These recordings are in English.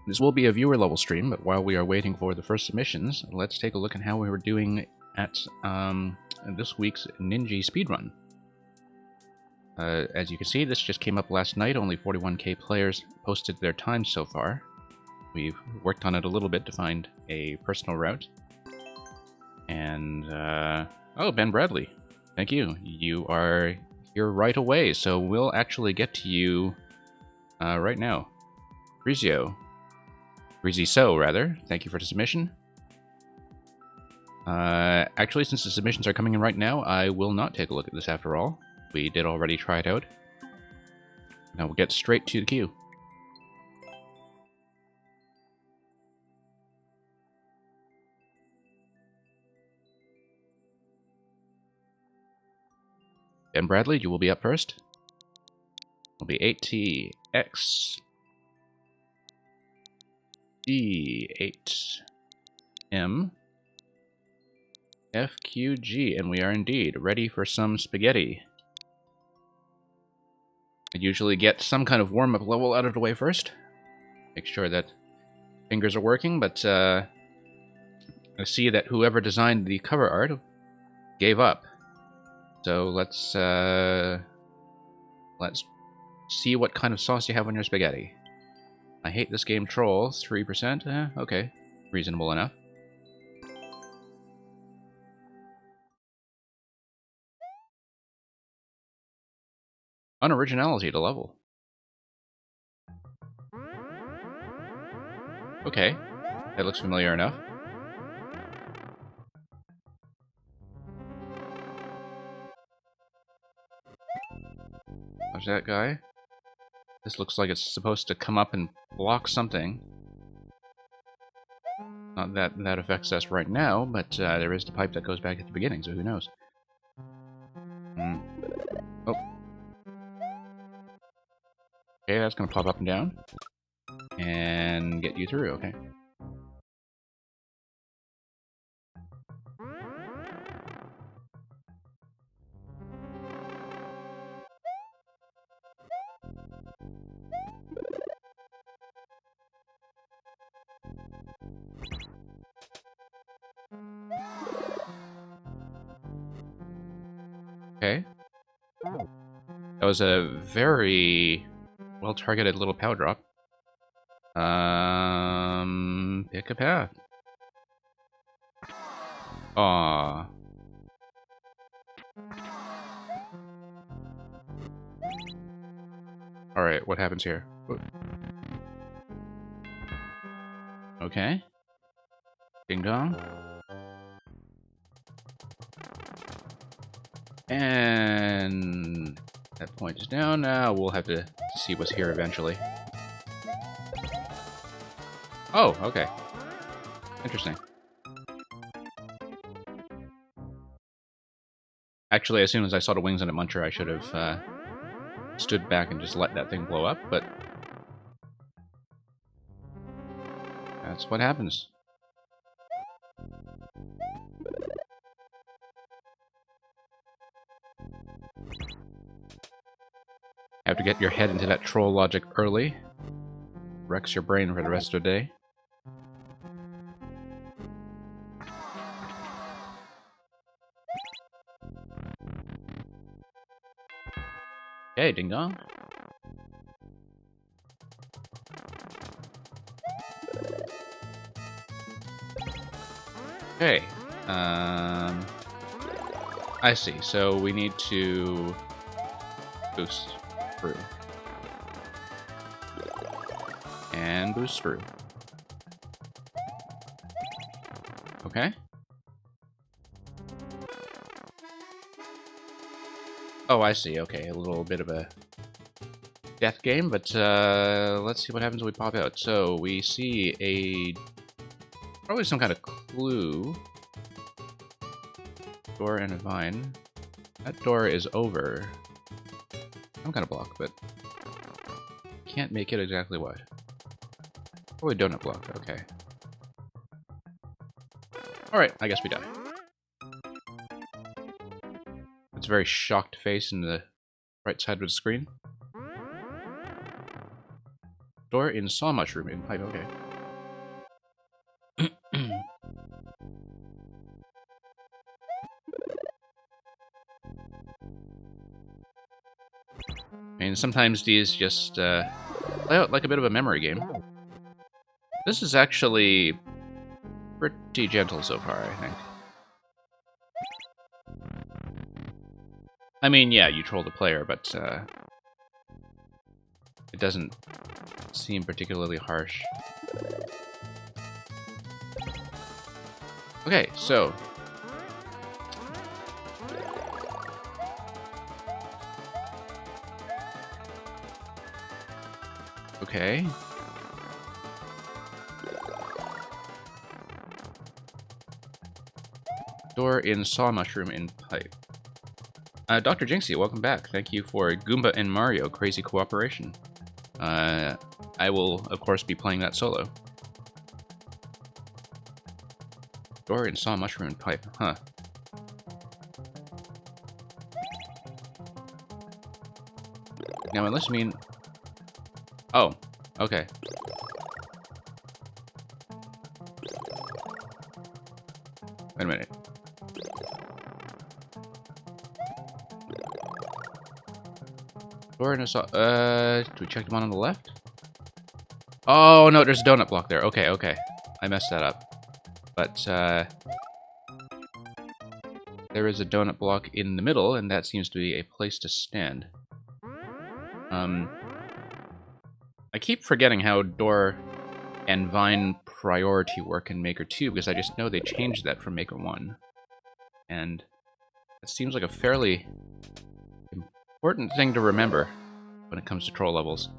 This will be a viewer level stream, but while we are waiting for the first submissions, let's take a look at how we were doing at this week's Ninja speedrun. As you can see, this just came up last night. Only 41k players posted their time so far. We've worked on it a little bit to find a personal route. And, oh, Ben Bradley. Thank you. You are here right away, so we'll actually get to you right now. Grizio, rather. Thank you for the submission. Actually, since the submissions are coming in right now, I will not take a look at this after all. We did already try it out. Now we'll get straight to the queue. Ben Bradley, you will be up first. It'll be ATX D8M FQG, and we are indeed ready for some spaghetti. I usually get some kind of warm-up level out of the way first. Make sure that fingers are working, but I see that whoever designed the cover art gave up. So let's see what kind of sauce you have on your spaghetti. I hate this game, Troll. 3%? Okay. Reasonable enough. Unoriginality to level. Okay. That looks familiar enough. How's that guy? This looks like it's supposed to come up and block something. Not that that affects us right now, but there is the pipe that goes back at the beginning, so who knows? Oh. Okay, that's gonna pop up and down. And get you through, okay. Okay. That was a very well-targeted little power drop. Pick a path. Aww. Alright, what happens here? Okay. Ding dong. And that point is down. Now we'll have to see what's here eventually. Oh, okay. Interesting. Actually, as soon as I saw the wings on a muncher, I should have stood back and just let that thing blow up, but that's what happens. Have to get your head into that troll logic early. Wrecks your brain for the rest of the day. Okay, ding dong. Okay. I see. So we need to boost through. And boost through. Okay. Oh, I see. Okay, a little bit of a death game, but let's see what happens when we pop out. So we see a probably some kind of clue. Door and a vine. That door is over some kind of block, but can't make it exactly what. Probably donut block. Okay. All right, I guess we die. It's a very shocked face in the right side of the screen. Door in saw mushroom in pipe, okay. I mean, sometimes these just play out like a bit of a memory game. This is actually pretty gentle so far, I think. I mean, yeah, you troll the player, but it doesn't seem particularly harsh. Okay, so... Okay. Door in saw mushroom in pipe. Dr. Jinxie, welcome back. Thank you for Goomba and Mario Crazy Cooperation. I will, of course, be playing that solo. Door in saw mushroom in pipe, huh. Now, unless you mean... Oh, okay. Wait a minute. Door in a saw... do we check the one on the left? Oh, no, there's a donut block there. Okay, okay. I messed that up. But, there is a donut block in the middle, and that seems to be a place to stand. I keep forgetting how Door and Vine priority work in Maker 2, because I just know they changed that from Maker 1. And it seems like a fairly important thing to remember when it comes to troll levels.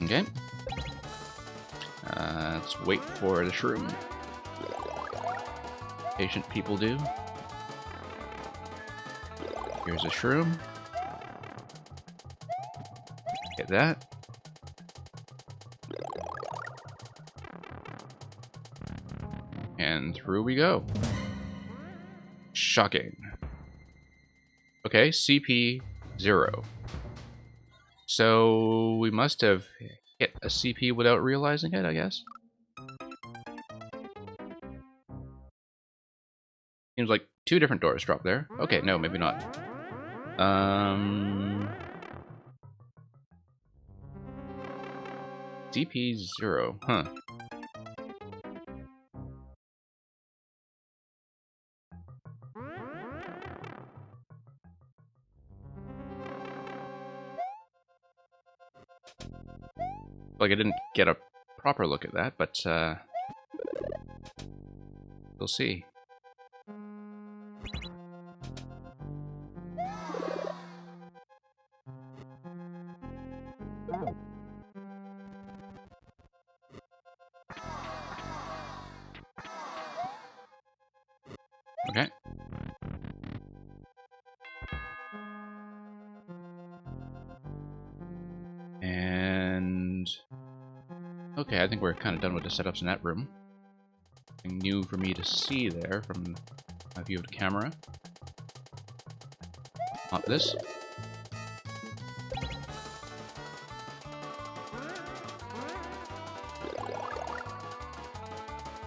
Okay. Let's wait for the shroom. Patient people do. Here's a shroom. Get that. And through we go. Shocking. Okay, CP 0. So we must have hit a CP without realizing it, I guess. Seems like 2 different doors drop there. Okay, no, maybe not. CP 0, huh. Like, I didn't get a proper look at that, but, we'll see. Okay. And... okay, I think we're kind of done with the setups in that room. Nothing new for me to see there from my view of the camera. Not this.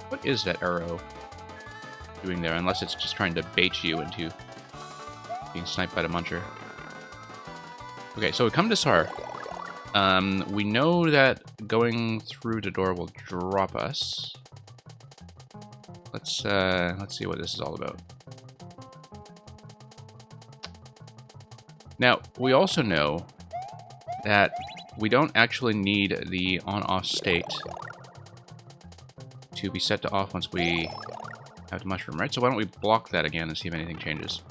What is that arrow doing there? Unless it's just trying to bait you into being sniped by the muncher. Okay, so we come to Sar. We know that going through the door will drop us. Let's see what this is all about. Now, we also know that we don't actually need the on-off state to be set to off once we have the mushroom, right? So why don't we block that again and see if anything changes.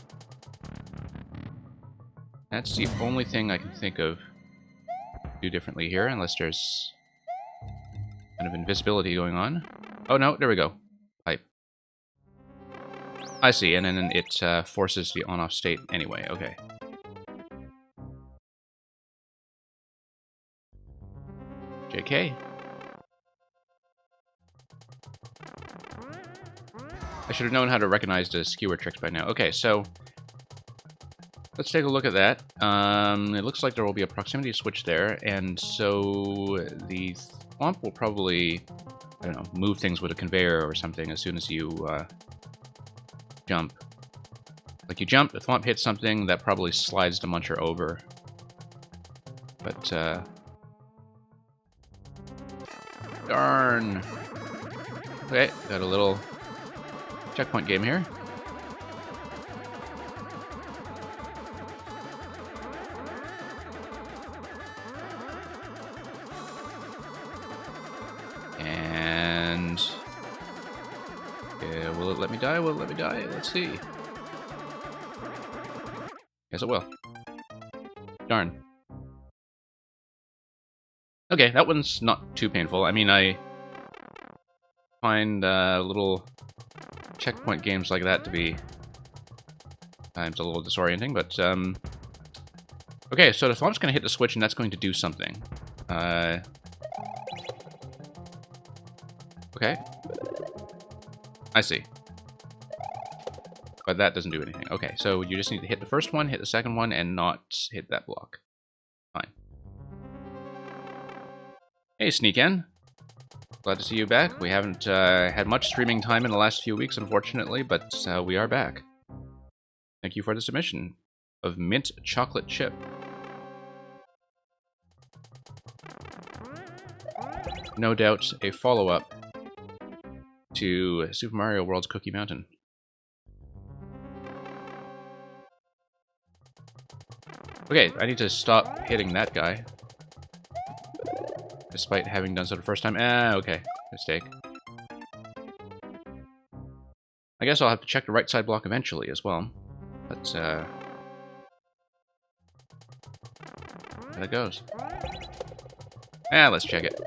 That's the only thing I can think of to do differently here, unless there's kind of invisibility going on. Oh no, there we go. Pipe. I see, and then it forces the on-off state anyway, okay. JK. I should have known how to recognize the skewer tricks by now. Okay, so let's take a look at that. It looks like there will be a proximity switch there, and so the Thwomp will probably, I don't know, move things with a conveyor or something as soon as you jump. Like you jump, the Thwomp hits something, that probably slides the Muncher over. But, darn. Okay, got a little checkpoint game here. And... yeah, will it let me die? Will it let me die? Let's see. Yes, it will. Darn. Okay, that one's not too painful. I mean, I find little checkpoint games like that to be times a little disorienting, but okay, so the Thwomp's going to hit the switch and that's going to do something. Okay. I see. But that doesn't do anything. Okay, so you just need to hit the first one, hit the second one, and not hit that block. Fine. Hey, Sneaken. Glad to see you back. We haven't had much streaming time in the last few weeks, unfortunately, but we are back. Thank you for the submission of Mint Chocolate Chip. No doubt a follow-up to Super Mario World's Cookie Mountain. Okay, I need to stop hitting that guy. Despite having done so the first time. Okay. Mistake. I guess I'll have to check the right side block eventually as well. But, there it goes. Let's check it.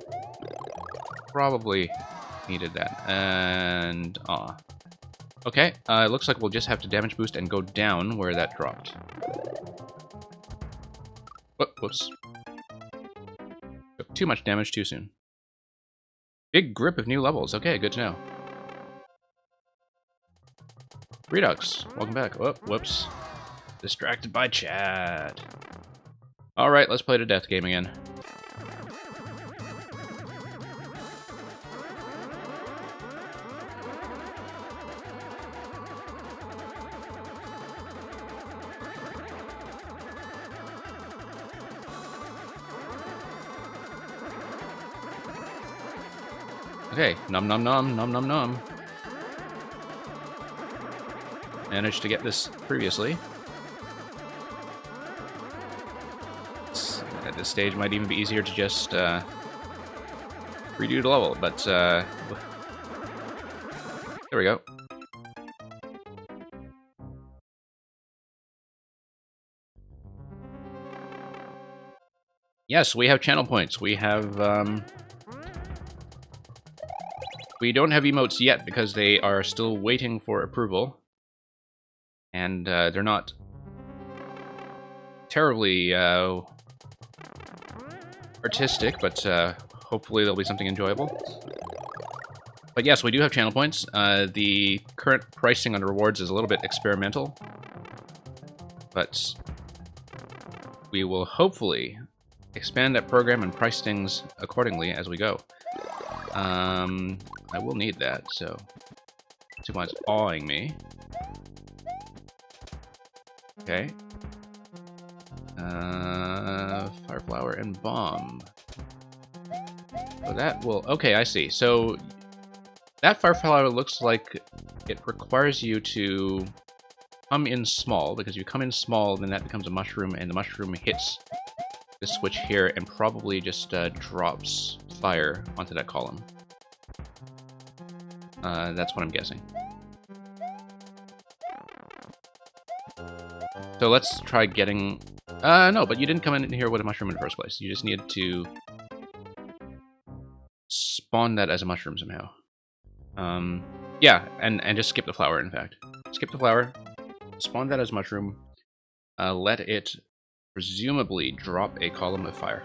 Probably needed that. And, okay, it looks like we'll just have to damage boost and go down where that dropped. Whoops. Took too much damage too soon. Big grip of new levels. Okay, good to know. Redux, welcome back. Oh, whoops. Distracted by chat. Alright, let's play the death game again. Okay, nom nom nom, nom nom nom. Managed to get this previously. At this stage, might even be easier to just redo the level, but there we go. Yes, we have channel points. We have we don't have emotes yet because they are still waiting for approval. And they're not terribly artistic, but hopefully there'll be something enjoyable. But yes, we do have channel points. The current pricing on the rewards is a little bit experimental. But we will hopefully expand that program and price things accordingly as we go. I will need that, so... see why it's awing me. Okay. Fire flower and bomb. So that will... okay, I see. So that fire flower looks like it requires you to come in small, because you come in small, then that becomes a mushroom, and the mushroom hits this switch here and probably just drops fire onto that column. That's what I'm guessing. So let's try getting... no, but you didn't come in here with a mushroom in the first place. You just needed to spawn that as a mushroom somehow. Yeah, and just skip the flower, in fact. Skip the flower, spawn that as a mushroom, let it presumably drop a column of fire.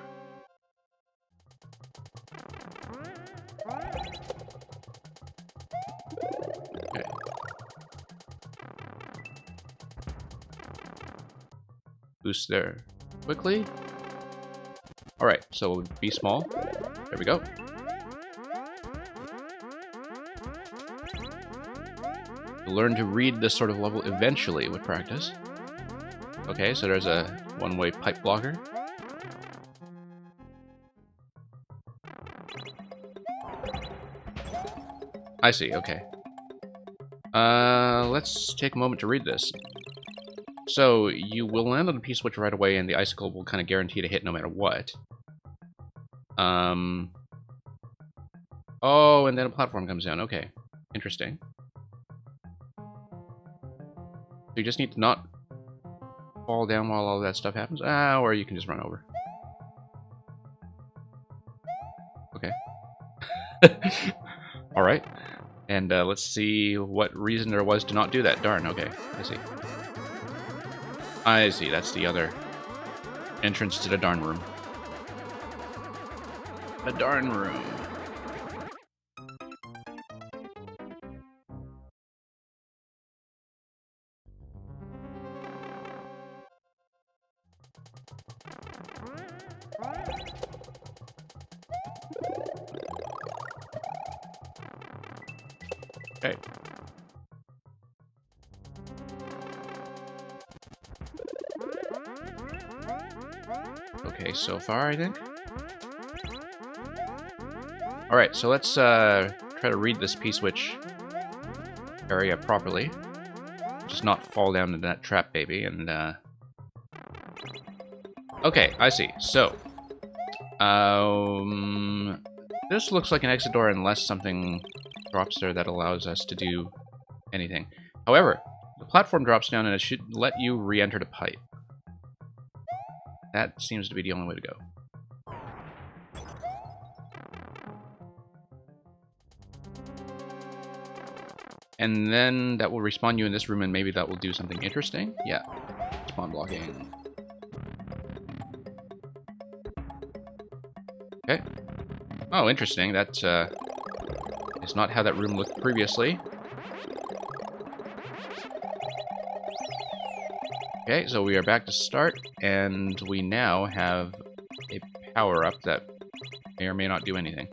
boost there quickly. Alright, so be small. There we go. You'll learn to read this sort of level eventually with practice. Okay, so there's a one-way pipe blocker. I see, okay. Let's take a moment to read this. So, you will land on the P-switch right away, and the icicle will kind of guarantee to hit no matter what. Oh, and then a platform comes down. Okay. Interesting. So you just need to not fall down while all that stuff happens. Or you can just run over. Okay. Alright. And let's see what reason there was to not do that. Darn, okay. I see. I see, that's the other entrance to the darn room. The darn room. Okay. Okay, so far, I think. Alright, so let's try to read this P-switch area properly. Just not fall down into that trap, baby, and okay, I see. So, this looks like an exit door unless something drops there that allows us to do anything. However, the platform drops down and it should let you re-enter the pipe. That seems to be the only way to go. And then that will respawn you in this room, and maybe that will do something interesting. Yeah. Spawn blocking. Okay. Oh, interesting. That is not how that room looked previously. Okay, so we are back to start, and we now have a power-up that may or may not do anything.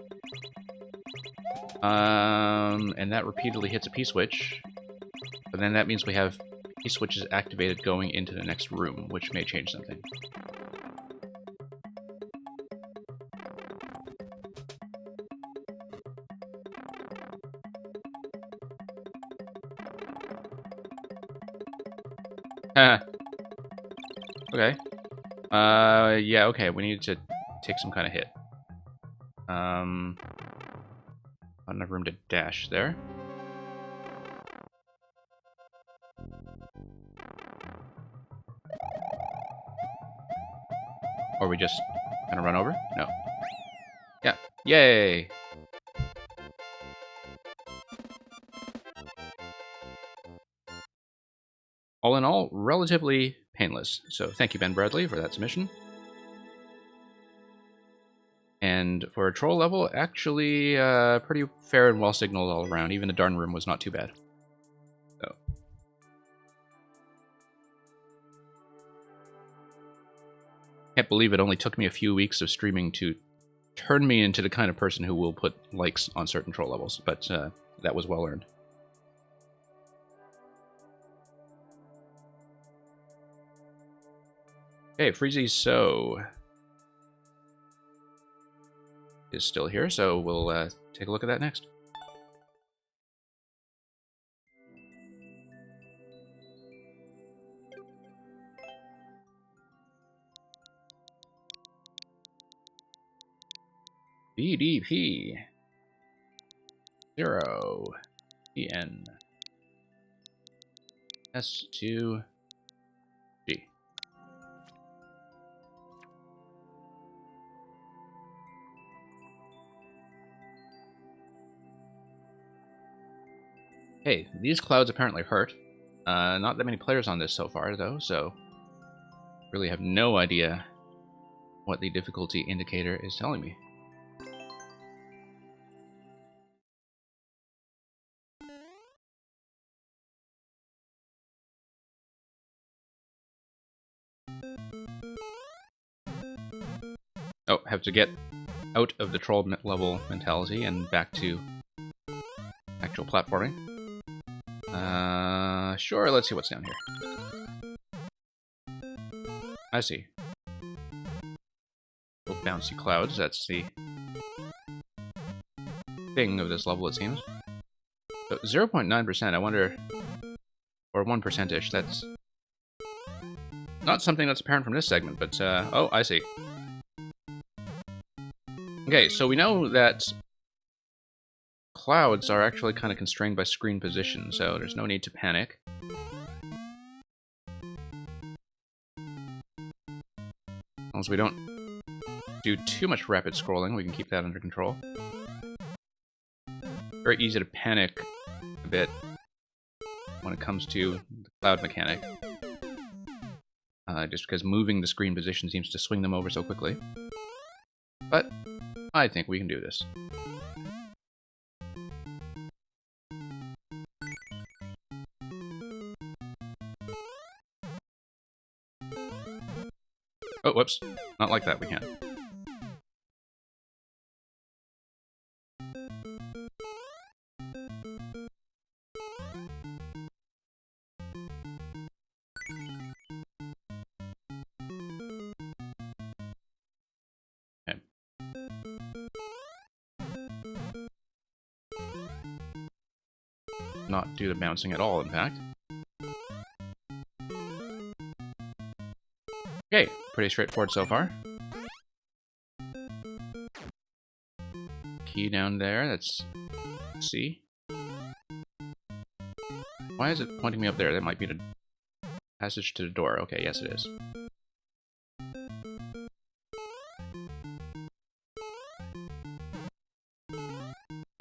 And that repeatedly hits a P-switch, but then that means we have P-switches activated going into the next room, which may change something. Okay. Yeah, okay, we need to take some kind of hit. Not enough room to dash there. Or we just kind of run over? No. Yeah. Yay! All in all, relatively painless. So thank you, Ben Bradley, for that submission. And for a troll level, actually pretty fair and well signaled all around. Even the darn room was not too bad. So. Can't believe it only took me a few weeks of streaming to turn me into the kind of person who will put likes on certain troll levels, but that was well earned. Okay, Freezy So is still here, so we'll take a look at that next. BDP 0 EN S2 G. Hey, these clouds apparently hurt. Not that many players on this so far, though, so really have no idea what the difficulty indicator is telling me. have to get out of the troll level mentality and back to actual platforming. Sure, let's see what's down here. I see. Little bouncy clouds, that's the thing of this level, it seems. So 0.9%, I wonder... Or 1%-ish, that's... Not something that's apparent from this segment, but, oh, I see. Okay, so we know that clouds are actually kind of constrained by screen position, so there's no need to panic. As long as we don't do too much rapid scrolling, we can keep that under control. Very easy to panic a bit when it comes to the cloud mechanic. Just because moving the screen position seems to swing them over so quickly. But I think we can do this. Oh, whoops. Not like that, we can't. Okay. Not do the bouncing at all, in fact. Okay, pretty straightforward so far. Key down there, that's C. Why is it pointing me up there? That might be the passage to the door. Okay, yes it is.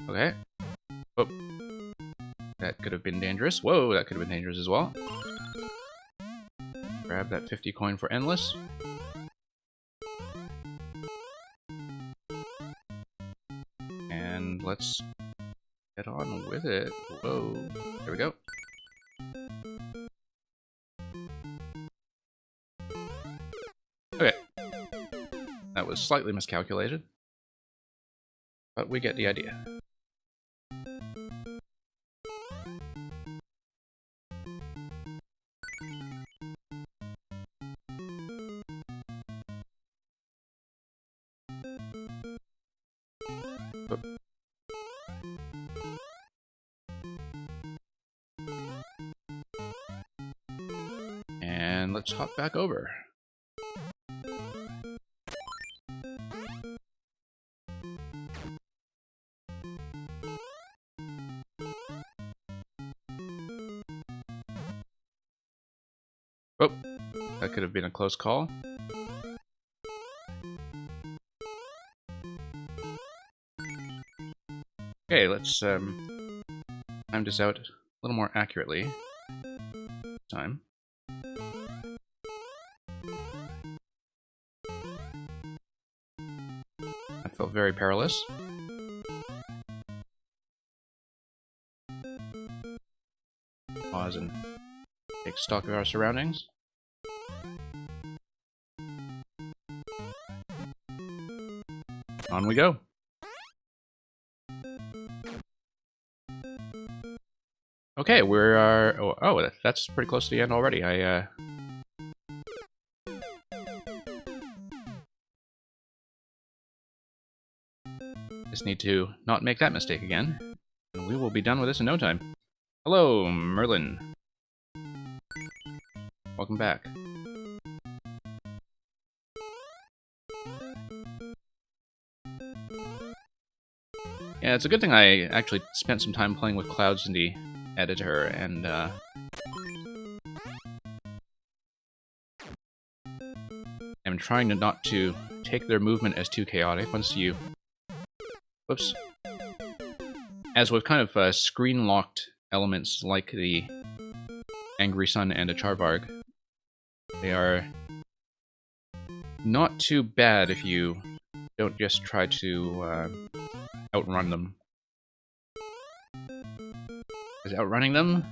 Okay. Oh. That could have been dangerous. Whoa, that could have been dangerous as well. Grab that 50 coin for Endless. And let's get on with it. Whoa. There we go. Okay. That was slightly miscalculated. But we get the idea. And let's hop back over. Oh, that could have been a close call. Okay, let's time this out a little more accurately this time. That felt very perilous. Pause and take stock of our surroundings. On we go. Okay, we're oh, that's pretty close to the end already. I just need to not make that mistake again, and we will be done with this in no time. Hello, Merlin. Welcome back. Yeah, it's a good thing I actually spent some time playing with clouds in the editor, and I'm trying not to take their movement as too chaotic. Once you... Whoops. As with kind of screen-locked elements like the Angry Sun and a Charvarg, they are not too bad if you don't just try to outrun them. Because outrunning them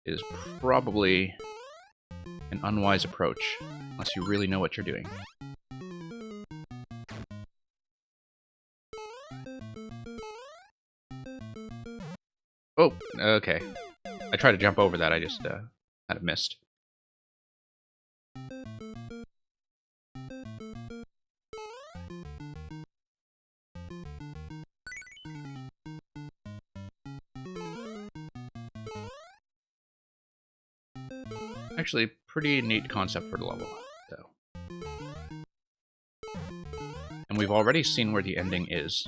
is probably an unwise approach, unless you really know what you're doing. Oh, okay. I tried to jump over that, I just kind of missed. Actually, pretty neat concept for the level, though. And we've already seen where the ending is.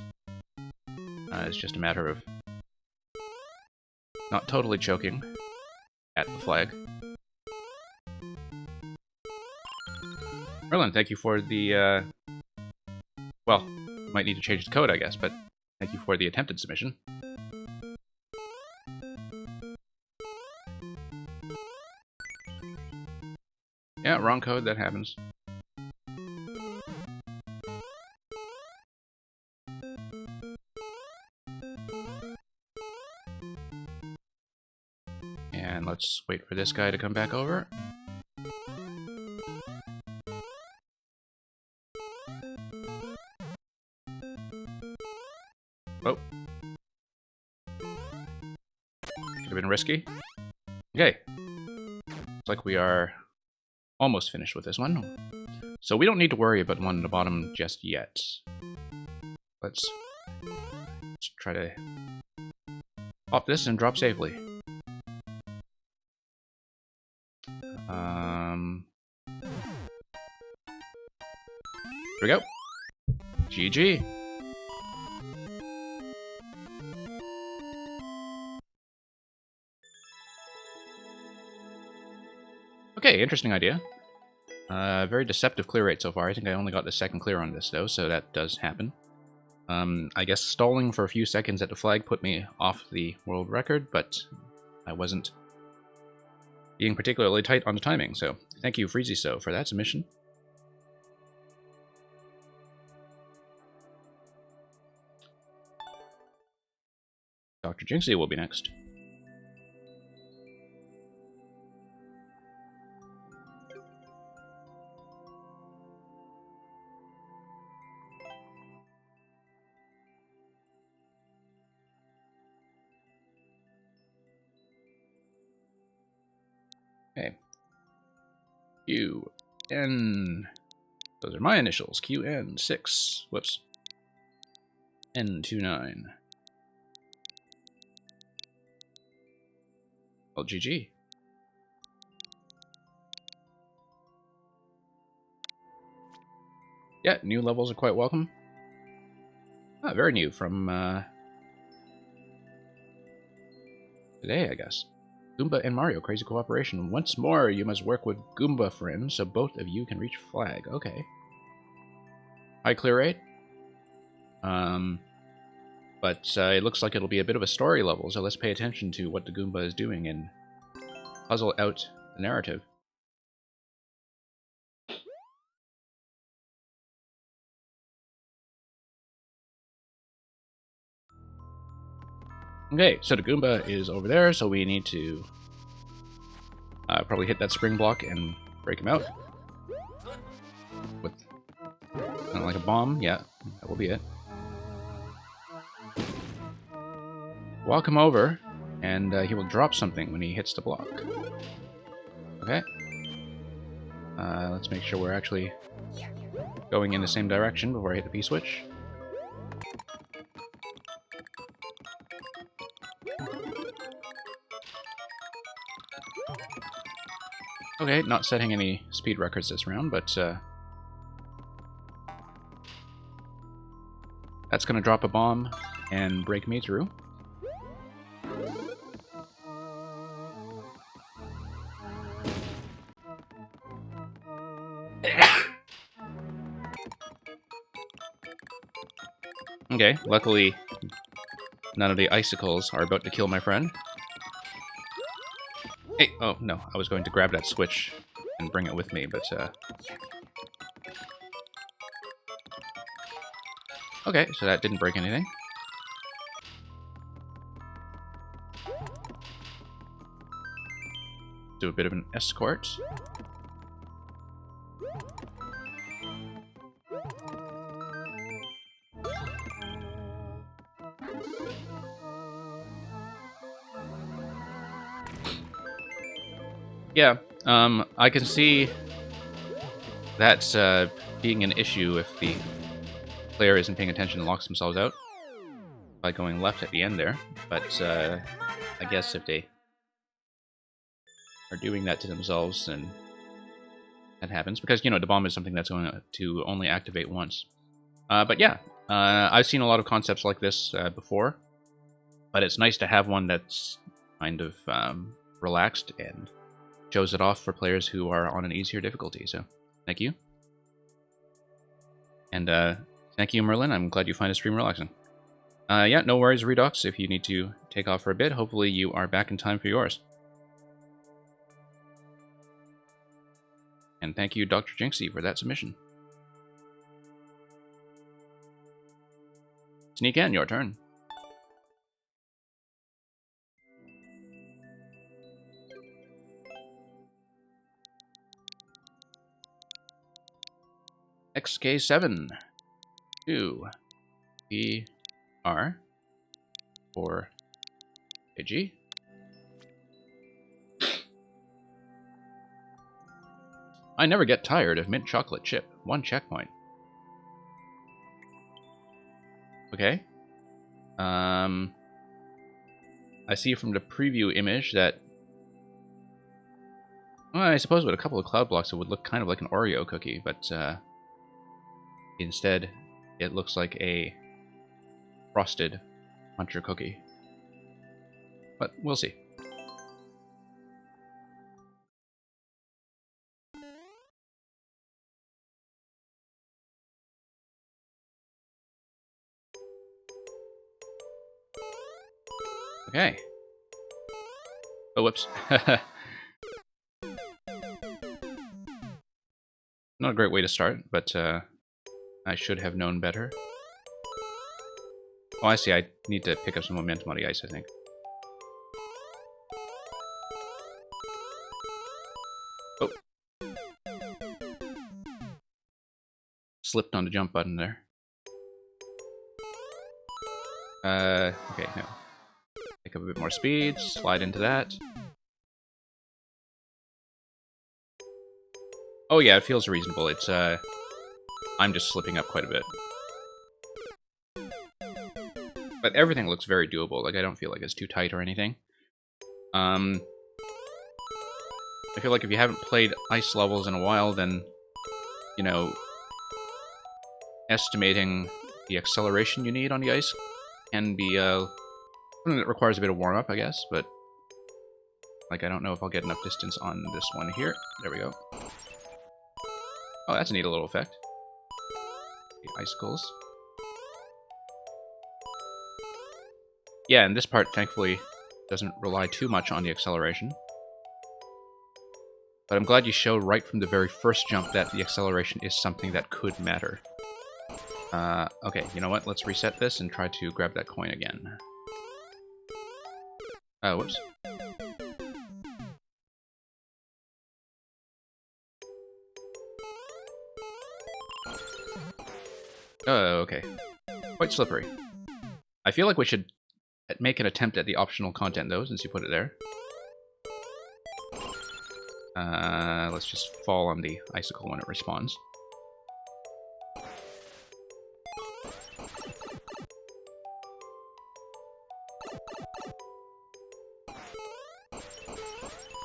It's just a matter of not totally choking at the flag. Merlin, thank you for the, well, might need to change the code, I guess, but thank you for the attempted submission. Yeah, wrong code, that happens. And let's wait for this guy to come back over. Oh. Could have been risky. Okay. Looks like we are almost finished with this one. So we don't need to worry about the one at the bottom just yet. Let's try to pop this and drop safely. Here we go. GG. Okay, interesting idea. Very deceptive clear rate so far. I think I only got the second clear on this, though, so that does happen. I guess stalling for a few seconds at the flag put me off the world record, but I wasn't being particularly tight on the timing, so thank you, FreezySo, for that submission. Dr. Jinxie will be next. Okay. QN. Those are my initials. QN6. Whoops. N29. Well, GG. Yeah, new levels are quite welcome. Ah, very new from today, I guess. Goomba and Mario, crazy cooperation. Once more, you must work with Goomba friends so both of you can reach flag. Okay. High clear rate. But it looks like it'll be a bit of a story level, so let's pay attention to what the Goomba is doing and puzzle out the narrative. Okay, so the Goomba is over there, so we need to probably hit that spring block and break him out. With kind of like a bomb, yeah, that will be it. Walk him over, and he will drop something when he hits the block. Okay. Let's make sure we're actually going in the same direction before I hit the P-switch. Okay, not setting any speed records this round, but that's going to drop a bomb and break me through. Okay, luckily none of the icicles are about to kill my friend. Hey, oh no, I was going to grab that switch and bring it with me, but okay, so that didn't break anything. Do a bit of an escort. Yeah, I can see that's being an issue if the player isn't paying attention and locks themselves out by going left at the end there. But I guess if they are doing that to themselves, then that happens. Because, you know, the bomb is something that's going to only activate once. But yeah, I've seen a lot of concepts like this before. But it's nice to have one that's kind of relaxed and shows it off for players who are on an easier difficulty. So, thank you. And thank you, Merlin. I'm glad you find the stream relaxing. Yeah, no worries, Redox, if you need to take off for a bit. Hopefully you are back in time for yours. And thank you, Dr. Jinxie, for that submission. Sneak in, your turn. XK7, 2, P, R, 4, AG. I never get tired of mint chocolate chip. 1 checkpoint. Okay. I see from the preview image that... Well, I suppose with a couple of cloud blocks it would look kind of like an Oreo cookie, but instead it looks like a frosted Muncher cookie. But we'll see. Okay. Oh, whoops. Not a great way to start, but I should have known better. Oh, I see. I need to pick up some momentum on the ice, I think. Oh. Slipped on the jump button there. Okay, no. Pick up a bit more speed, slide into that. Oh yeah, it feels reasonable. It's, I'm just slipping up quite a bit. But everything looks very doable. Like, I don't feel like it's too tight or anything. I feel like if you haven't played ice levels in a while, then, you know, estimating the acceleration you need on the ice can be, something that requires a bit of warm-up, I guess, but, like, I don't know if I'll get enough distance on this one here. There we go. Oh, that's a neat little effect. The icicles. Yeah, and this part, thankfully, doesn't rely too much on the acceleration. But I'm glad you showed right from the very first jump that the acceleration is something that could matter. Okay, you know what? Let's reset this and try to grab that coin again. Whoops. Okay. Quite slippery. I feel like we should make an attempt at the optional content, though, since you put it there. Let's just fall on the icicle when it respawns.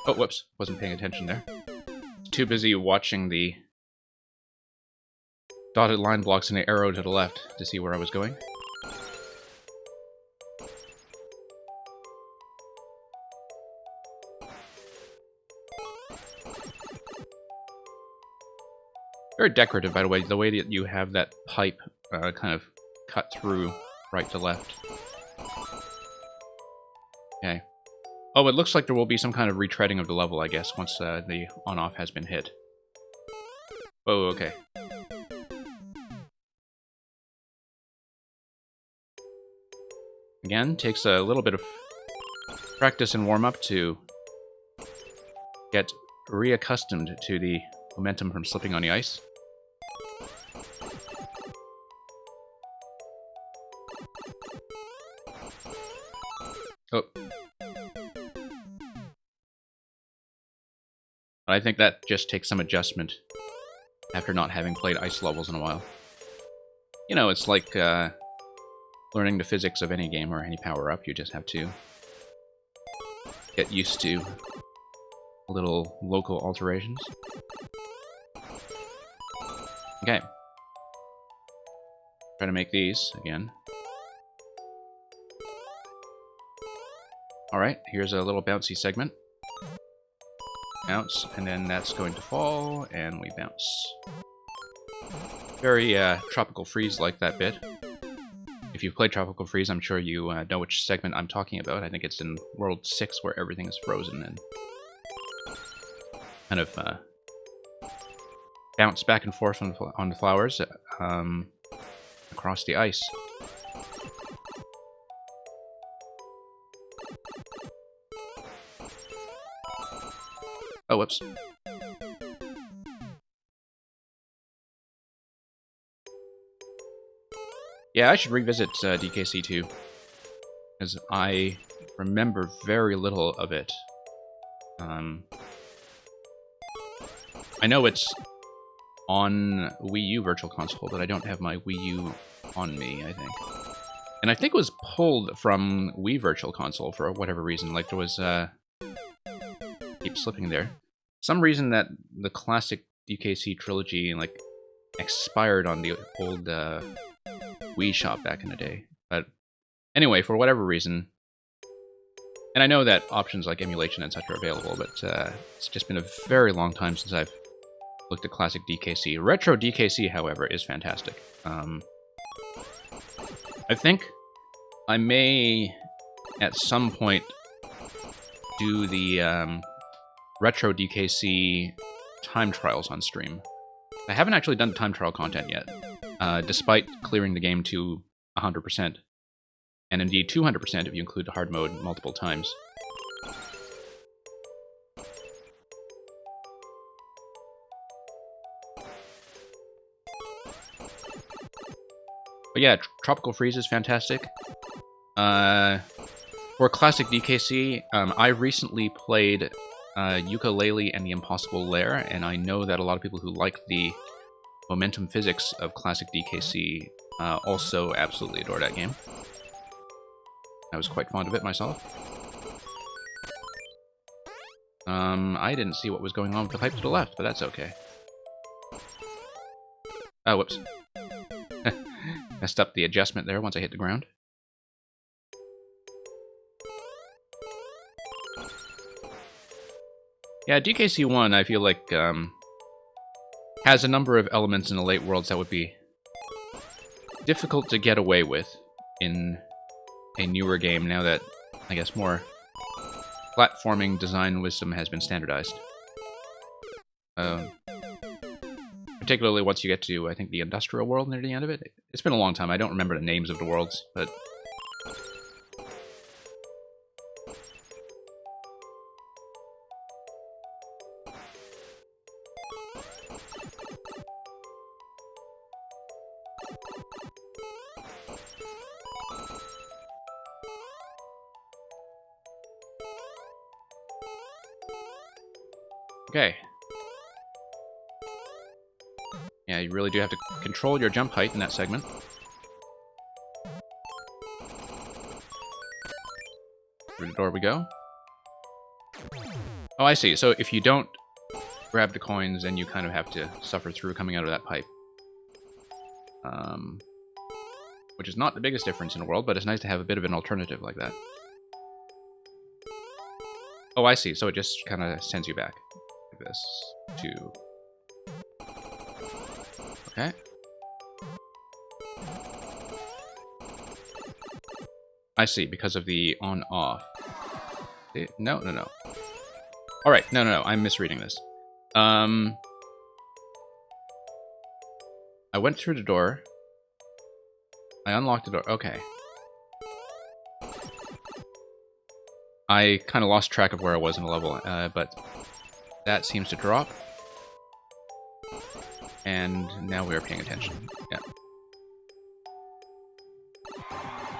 Oh, whoops. Wasn't paying attention there. Too busy watching the dotted line blocks and the arrow to the left to see where I was going. Very decorative, by the way that you have that pipe kind of cut through right to left. Okay. Oh, it looks like there will be some kind of retreading of the level, I guess, once the on-off has been hit. Oh, okay. Again, takes a little bit of practice and warm-up to get reaccustomed to the momentum from slipping on the ice. Oh. I think that just takes some adjustment after not having played ice levels in a while. You know, it's like learning the physics of any game or any power-up. You just have to get used to little local alterations. Okay. Try to make these again. Alright, here's a little bouncy segment. Bounce, and then that's going to fall, and we bounce. Very Tropical Freeze like that bit. If you've played Tropical Freeze, I'm sure you know which segment I'm talking about. I think it's in World 6 where everything is frozen and kind of bounce back and forth on the flowers across the ice. Oh, whoops. Yeah, I should revisit DKC 2, because I remember very little of it. I know it's on Wii U Virtual Console, but I don't have my Wii U on me, I think. And I think it was pulled from Wii Virtual Console for whatever reason. Like, there was... keep slipping there. Some reason that the classic DKC trilogy, like, expired on the old Wii shop back in the day. But anyway, for whatever reason... And I know that options like emulation and such are available, but it's just been a very long time since I've looked at classic DKC. Retro DKC, however, is fantastic. I think I may, at some point, do the Retro DKC time trials on stream. I haven't actually done time trial content yet, despite clearing the game to 100%. And indeed 200% if you include the hard mode multiple times. But yeah, Tropical Freeze is fantastic. For classic DKC, I recently played Yooka-Laylee and the Impossible Lair, and I know that a lot of people who like the momentum physics of classic DKC also absolutely adore that game. I was quite fond of it myself. I didn't see what was going on with the pipe to the left, but that's okay. Oh, whoops. Messed up the adjustment there once I hit the ground. Yeah, DKC 1, I feel like, has a number of elements in the late worlds that would be difficult to get away with in a newer game now that, I guess, more platforming design wisdom has been standardized. Particularly once you get to, I think, the industrial world near the end of it. It's been a long time. I don't remember the names of the worlds, but... Okay. Yeah, you really do have to control your jump height in that segment. Through the door we go. Oh, I see. So if you don't grab the coins, then you kind of have to suffer through coming out of that pipe. Which is not the biggest difference in the world, but it's nice to have a bit of an alternative like that. Oh, I see. So it just kind of sends you back. Like this. To... Okay. I see, because of the on-off. No. Alright, no, I'm misreading this. I went through the door. I unlocked the door. Okay. I kind of lost track of where I was in the level, but that seems to drop. And now we are paying attention. Yeah.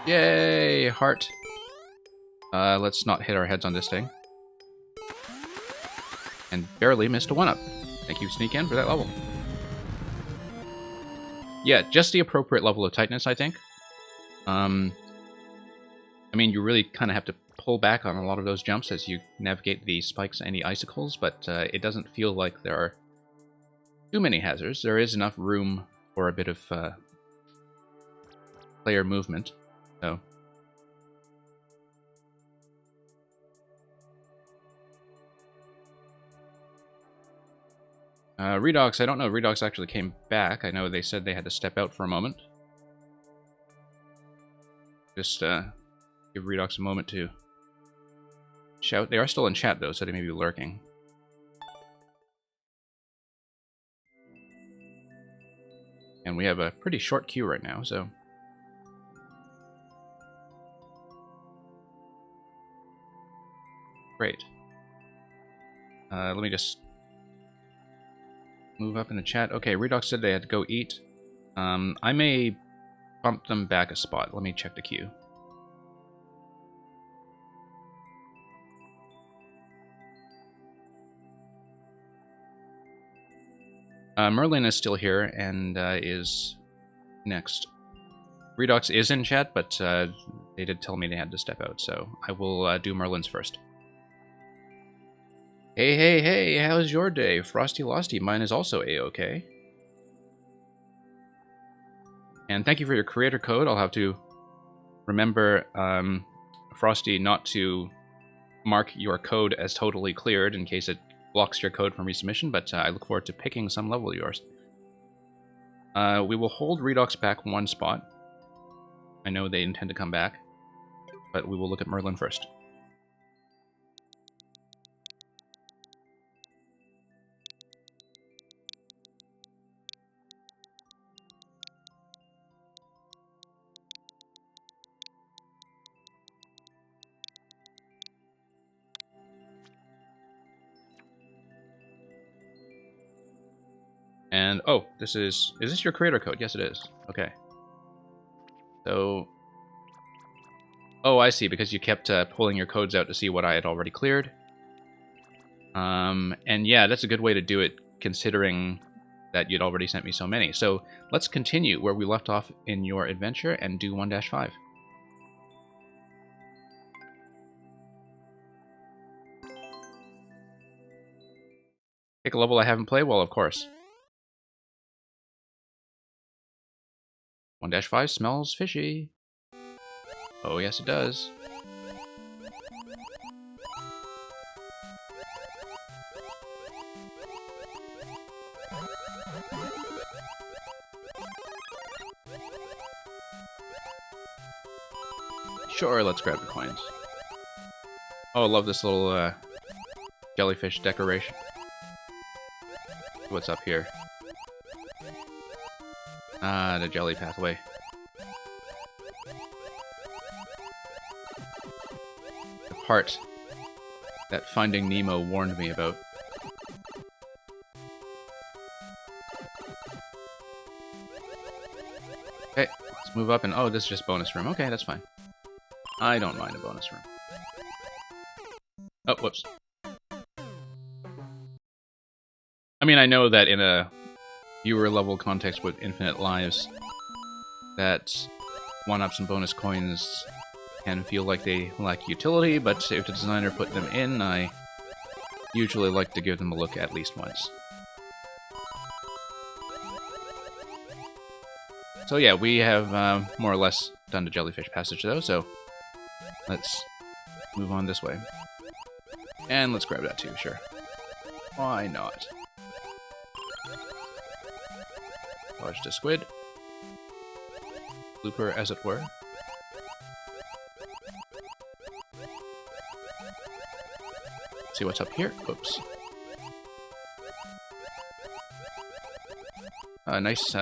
Yay! Heart. Let's not hit our heads on this thing. And barely missed a 1-up. Thank you, Sneak In, for that level. Yeah, just the appropriate level of tightness, I think. I mean, you really kind of have to pull back on a lot of those jumps as you navigate the spikes and the icicles, but it doesn't feel like there are too many hazards. There is enough room for a bit of player movement, so... Redox, I don't know. Redox actually came back. I know they said they had to step out for a moment. Just give Redox a moment to shout. They are still in chat, though, so they may be lurking. And we have a pretty short queue right now, so... Great. Let me just... move up in the chat. Okay, Redox said they had to go eat. I may bump them back a spot. Let me check the queue. Merlin is still here and is next. Redox is in chat, but they did tell me they had to step out, so I will do Merlin's first. Hey, hey, hey, how's your day? Frosty Losty, mine is also A-okay. And thank you for your creator code. I'll have to remember, Frosty, not to mark your code as totally cleared in case it blocks your code from resubmission, but I look forward to picking some level of yours. We will hold Redox back one spot. I know they intend to come back, but we will look at Merlin first. And, oh, is this your creator code? Yes, it is. Okay. So, oh, I see, because you kept pulling your codes out to see what I had already cleared. And yeah, that's a good way to do it, considering that you'd already sent me so many. So, let's continue where we left off in your adventure and do 1-5. Pick a level I haven't played? Well, of course. 1-5 smells fishy. Oh, yes, it does. Sure, let's grab the coins. Oh, I love this little jellyfish decoration. What's up here? Ah, the jelly pathway. The part that Finding Nemo warned me about. Okay, let's move up and... oh, this is just bonus room. Okay, that's fine. I don't mind a bonus room. Oh, whoops. I mean, I know that in a viewer level context with infinite lives, that 1-ups and bonus coins can feel like they lack utility, but if the designer put them in, I usually like to give them a look at least once. So yeah, we have more or less done the jellyfish passage though, so let's move on this way. And let's grab that too, sure. Why not? Dodge the squid. Looper, as it were. See what's up here. Oops. A nice,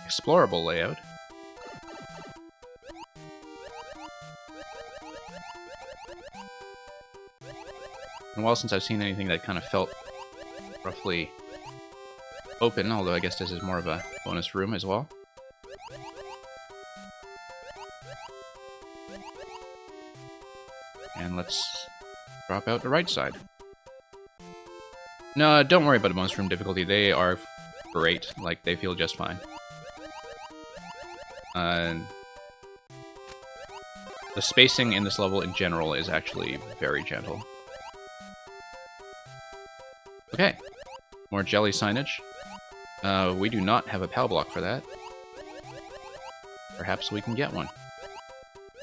explorable layout. And a while since I've seen anything that kind of felt roughly open, although I guess this is more of a bonus room as well. And let's drop out the right side. No, don't worry about the bonus room difficulty. They are great. Like, they feel just fine. The spacing in this level in general is actually very gentle. Okay, more jelly signage. We do not have a POW block for that. Perhaps we can get one.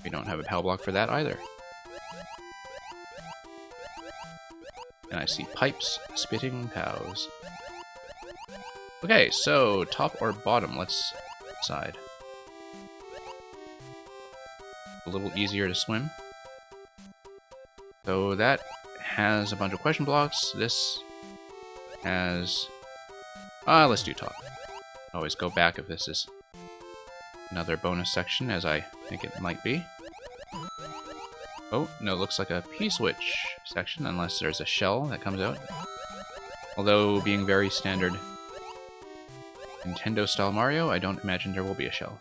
We don't have a POW block for that either. And I see pipes spitting POWs. Okay, so top or bottom? Let's decide. A little easier to swim. So that has a bunch of question blocks. This has... let's do top. Always go back if this is another bonus section, as I think it might be. Oh, no, it looks like a P-switch section, unless there's a shell that comes out. Although, being very standard Nintendo-style Mario, I don't imagine there will be a shell.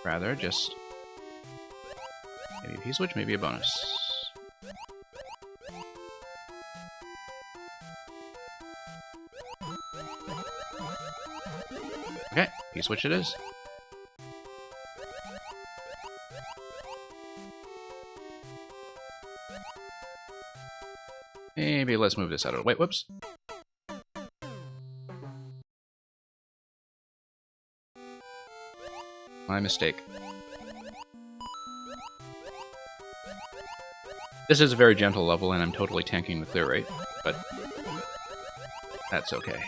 Rather, just maybe a P-switch, maybe a bonus. Okay, P-switch it is. Maybe let's move this out of the way. Whoops. My mistake. This is a very gentle level, and I'm totally tanking the clear rate, but that's okay.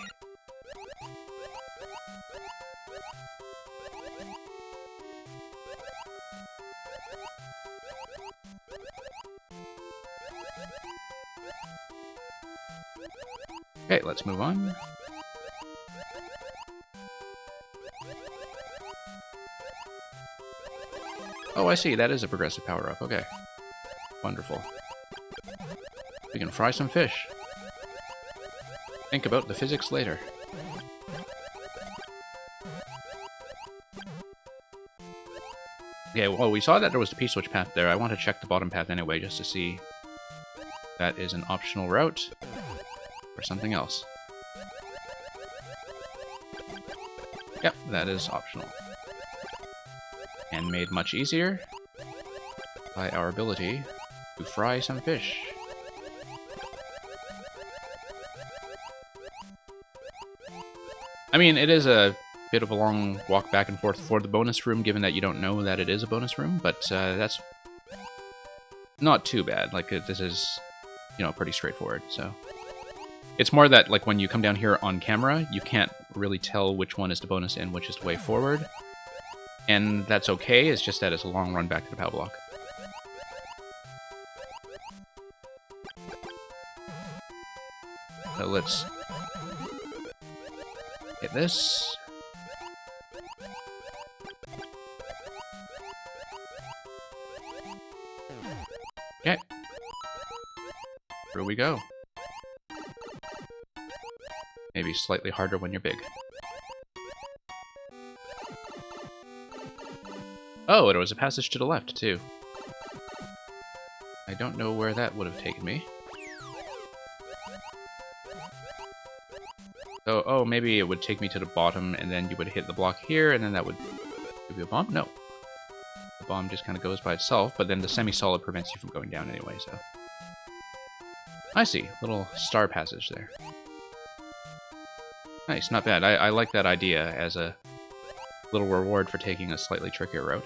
Okay, let's move on. Oh, I see. That is a progressive power-up. Okay. Wonderful. We can fry some fish. Think about the physics later. Okay, well, we saw that there was the P-switch path there. I want to check the bottom path anyway, just to see if that is an optional route or something else. Yep, that is optional. And made much easier by our ability to fry some fish. I mean, it is a bit of a long walk back and forth for the bonus room, given that you don't know that it is a bonus room, but that's not too bad. Like, this is, you know, pretty straightforward, so... It's more that, like, when you come down here on camera, you can't really tell which one is the bonus and which is the way forward. And that's okay, it's just that it's a long run back to the POW block. So let's get this. Okay. Here we go. Maybe slightly harder when you're big. Oh, there was a passage to the left, too. I don't know where that would have taken me. So, oh, maybe it would take me to the bottom, and then you would hit the block here, and then that would give you a bomb? No. The bomb just kind of goes by itself, but then the semi-solid prevents you from going down anyway, so... I see. Little star passage there. Nice, not bad. I like that idea as a little reward for taking a slightly trickier route.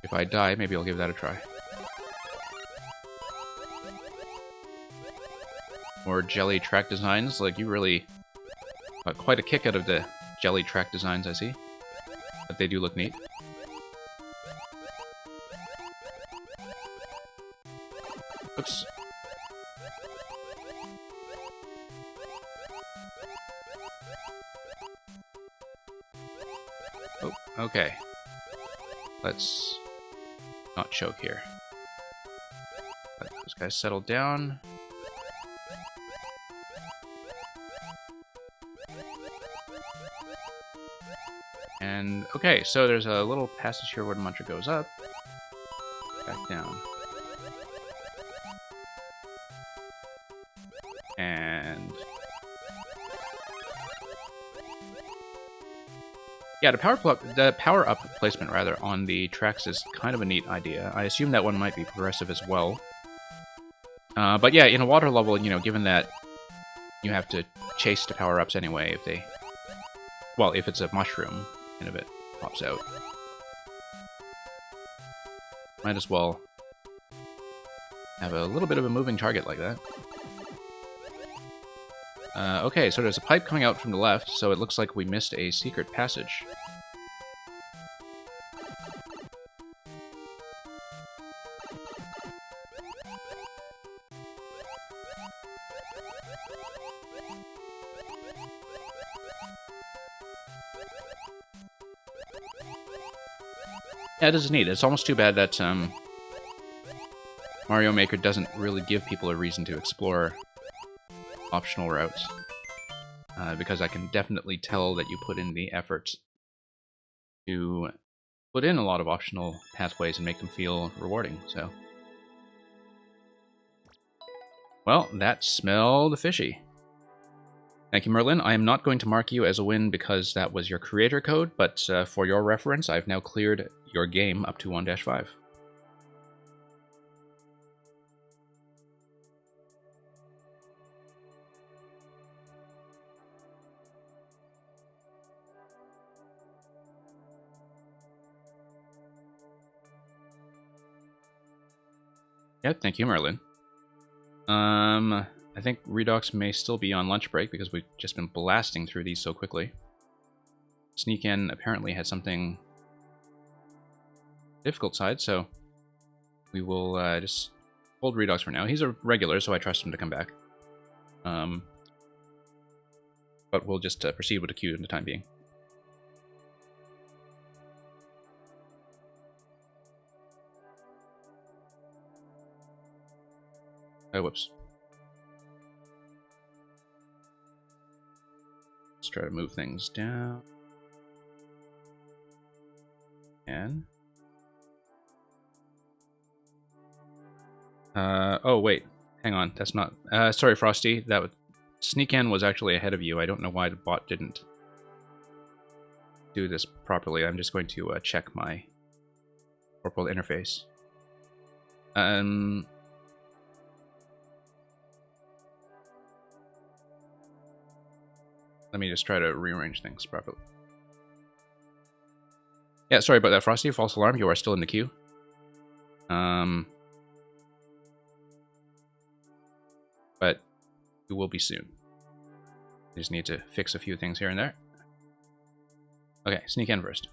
If I die, maybe I'll give that a try. More jelly track designs. Like, you really got quite a kick out of the jelly track designs, I see. But they do look neat. Oops. Oh, okay. Let's not choke here. Let those guys settle down. And, okay, so there's a little passage here where the Muncher goes up. Back down. And... yeah, the power-up placement, rather, on the tracks is kind of a neat idea. I assume that one might be progressive as well. But yeah, in a water level, you know, given that you have to chase the power-ups anyway, if they... well, if it's a mushroom, and if it pops out. Might as well have a little bit of a moving target like that. Okay, so there's a pipe coming out from the left, so it looks like we missed a secret passage. Yeah, this is neat. It's almost too bad that Mario Maker doesn't really give people a reason to explore optional routes, because I can definitely tell that you put in the effort to put in a lot of optional pathways and make them feel rewarding, so... well, that smelled fishy. Thank you, Merlin. I am not going to mark you as a win because that was your creator code, but for your reference, I've now cleared your game up to 1-5. Yeah, thank you, Merlin. I think Redox may still be on lunch break because we've just been blasting through these so quickly. Sneak In apparently had something difficult side, so we will just hold Redox for now. He's a regular, so I trust him to come back. But we'll just proceed with the queue in the time being. Oh, whoops. Let's try to move things down. And... oh, wait. Hang on. That's not... sorry, Frosty. Sneak In was actually ahead of you. I don't know why the bot didn't do this properly. I'm just going to check my corporal interface. Let me just try to rearrange things properly. Yeah, sorry about that, Frosty. False alarm. You are still in the queue. But you will be soon. I just need to fix a few things here and there. Okay, Sneak In first.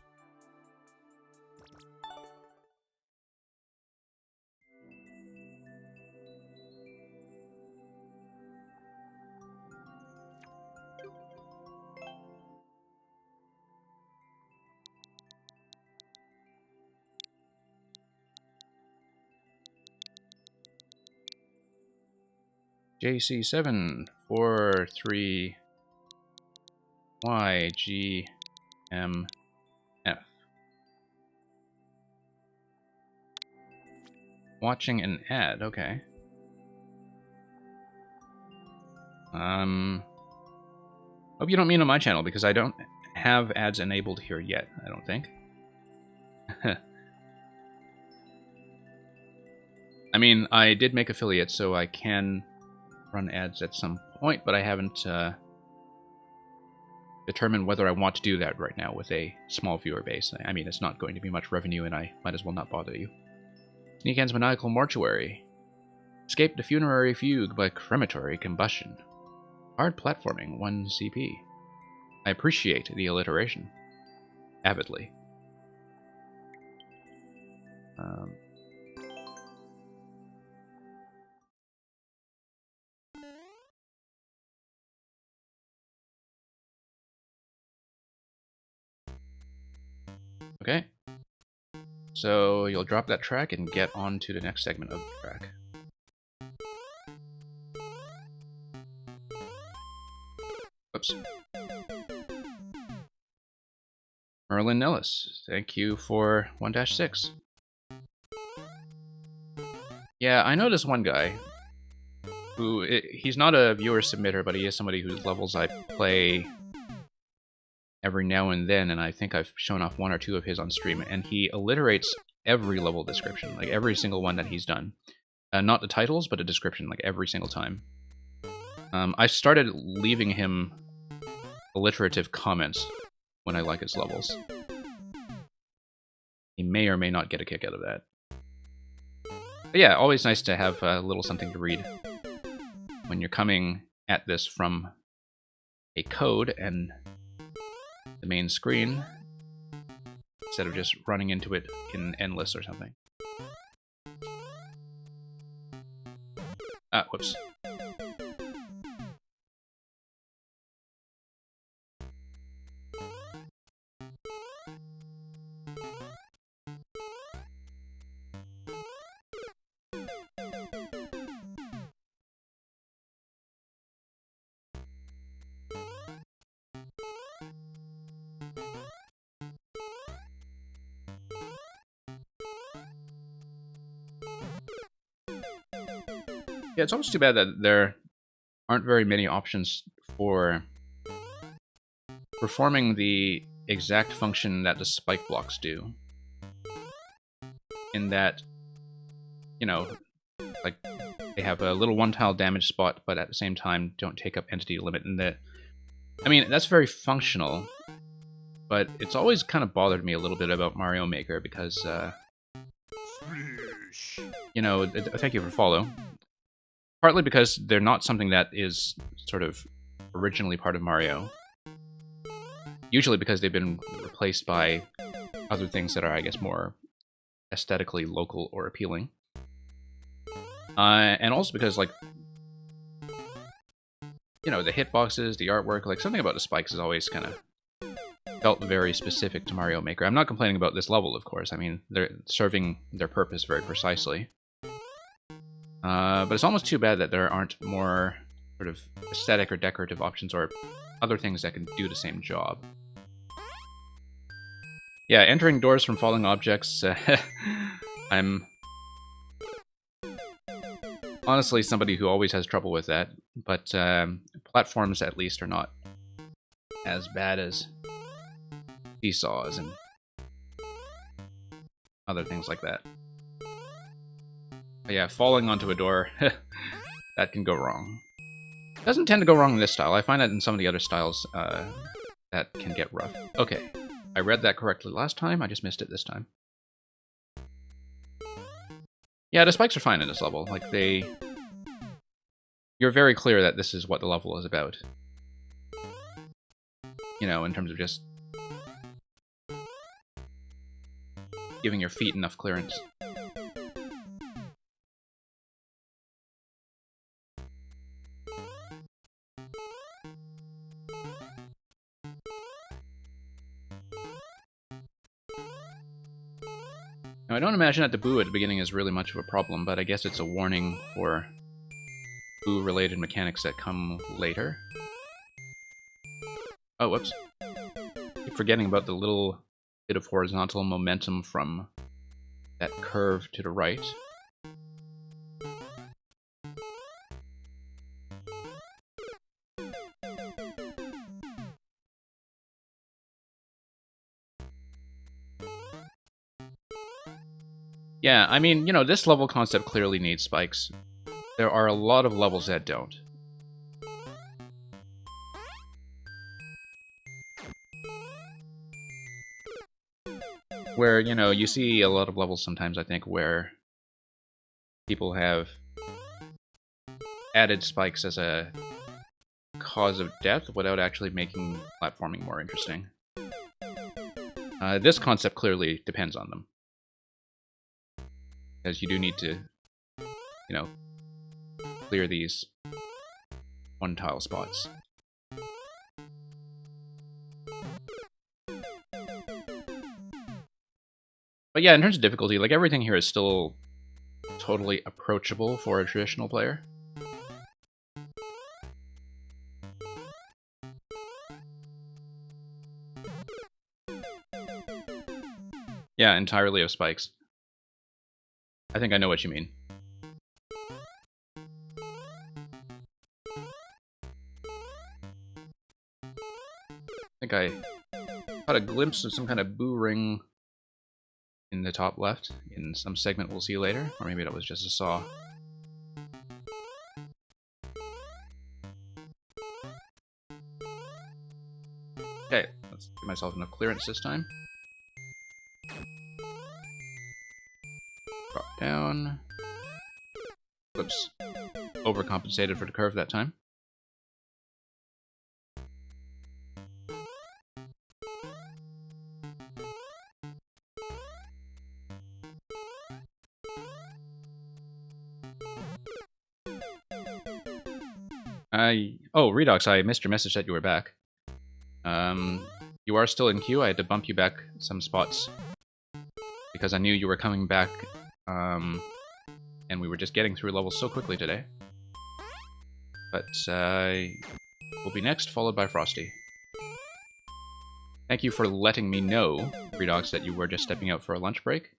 JC743YGMF. Watching an ad, okay. Hope you don't mean on my channel, because I don't have ads enabled here yet, I don't think. I mean, I did make affiliates, so I can run ads at some point, but I haven't determined whether I want to do that right now with a small viewer base. I mean, it's not going to be much revenue, and I might as well not bother you. Sneak In's Maniacal Mortuary. Escape the funerary fugue by crematory combustion. Hard platforming, 1 CP. I appreciate the alliteration. Avidly. Okay. So you'll drop that track and get on to the next segment of the track. Oops. Merlin Ellis, thank you for 1-6. Yeah, I know this one guy who, he's not a viewer submitter, but he is somebody whose levels I play every now and then, and I think I've shown off 1 or 2 of his on stream, and he alliterates every level description, like every single one that he's done. Not the titles, but a description, like every single time. I started leaving him alliterative comments when I like his levels. He may or may not get a kick out of that. But yeah, always nice to have a little something to read when you're coming at this from a code and the main screen, instead of just running into it in Endless or something. Ah, whoops. Yeah, it's almost too bad that there aren't very many options for performing the exact function that the spike blocks do. In that, you know, like, they have a little one-tile damage spot, but at the same time don't take up entity limit. And that, I mean, that's very functional, but it's always kind of bothered me a little bit about Mario Maker because, you know, thank you for follow. Partly because they're not something that is sort of originally part of Mario. Usually because they've been replaced by other things that are, I guess, more aesthetically local or appealing. And also because, like, you know, the hitboxes, the artwork, like, something about the spikes has always kind of felt very specific to Mario Maker. I'm not complaining about this level, of course. I mean, they're serving their purpose very precisely. But it's almost too bad that there aren't more sort of aesthetic or decorative options or other things that can do the same job. Yeah, entering doors from falling objects, I'm honestly somebody who always has trouble with that, but platforms at least are not as bad as seesaws and other things like that. But yeah, falling onto a door, that can go wrong. Doesn't tend to go wrong in this style. I find that in some of the other styles, that can get rough. Okay, I read that correctly last time, I just missed it this time. Yeah, the spikes are fine in this level. Like, you're very clear that this is what the level is about. You know, in terms of just giving your feet enough clearance. Now, I don't imagine that the boo at the beginning is really much of a problem, but I guess it's a warning for boo-related mechanics that come later. Oh, whoops. Keep forgetting about the little bit of horizontal momentum from that curve to the right. Yeah, I mean, you know, this level concept clearly needs spikes. There are a lot of levels that don't. Where, you know, you see a lot of levels sometimes, I think, where people have added spikes as a cause of death without actually making platforming more interesting. This concept clearly depends on them. Because you do need to, you know, clear these one-tile spots. But yeah, in terms of difficulty, like, everything here is still totally approachable for a traditional player. Yeah, entirely of spikes. I think I know what you mean. I think I caught a glimpse of some kind of boo ring in the top left in some segment we'll see later, or maybe that was just a saw. Okay, let's give myself enough clearance this time. Drop down. Whoops. Overcompensated for the curve that time. Oh, Redox, I missed your message that you were back. You are still in queue. I had to bump you back some spots because I knew you were coming back, and we were just getting through levels so quickly today. But we'll be next, followed by Frosty. Thank you for letting me know, Redox, that you were just stepping out for a lunch break.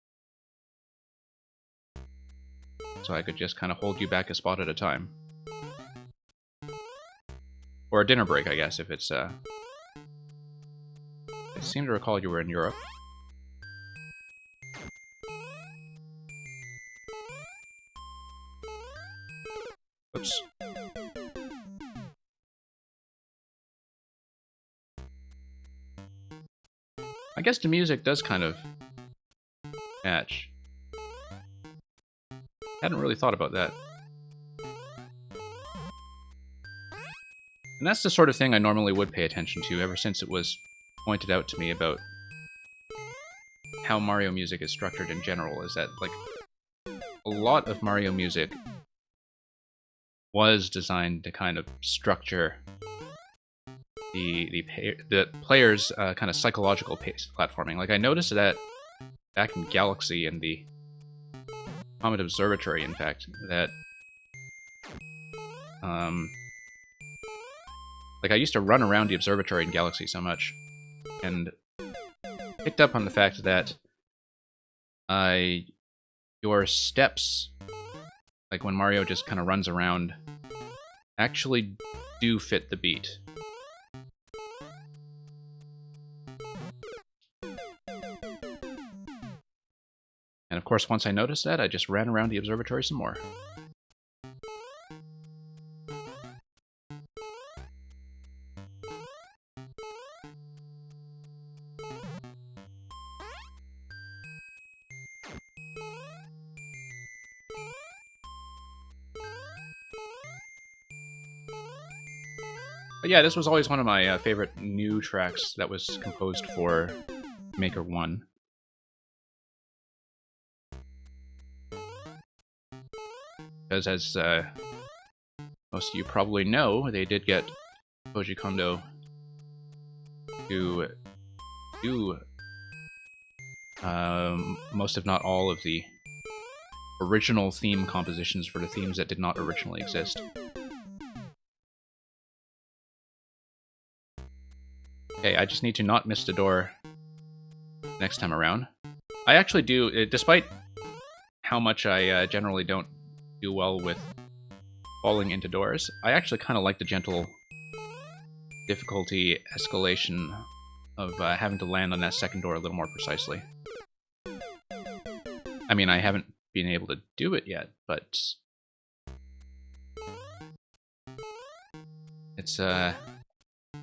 So I could just kind of hold you back a spot at a time. Or a dinner break, I guess, if it's, I seem to recall you were in Europe. Oops. I guess the music does kind of match. Hadn't really thought about that. And that's the sort of thing I normally would pay attention to ever since it was pointed out to me about how Mario music is structured in general, is that, like, a lot of Mario music was designed to kind of structure the player's kind of psychological pace platforming. Like, I noticed that back in Galaxy and the Comet Observatory, in fact, that like, I used to run around the observatory in Galaxy so much, and picked up on the fact that your steps, like when Mario just kind of runs around, actually do fit the beat. And of course, once I noticed that, I just ran around the observatory some more. But yeah, this was always one of my favorite new tracks that was composed for Maker 1. Because as most of you probably know, they did get Koji Kondo to do most, if not all, of the original theme compositions for the themes that did not originally exist. Okay, I just need to not miss the door next time around. I actually do, despite how much I generally don't do well with falling into doors, I actually kind of like the gentle difficulty escalation of having to land on that second door a little more precisely. I mean, I haven't been able to do it yet, but it's a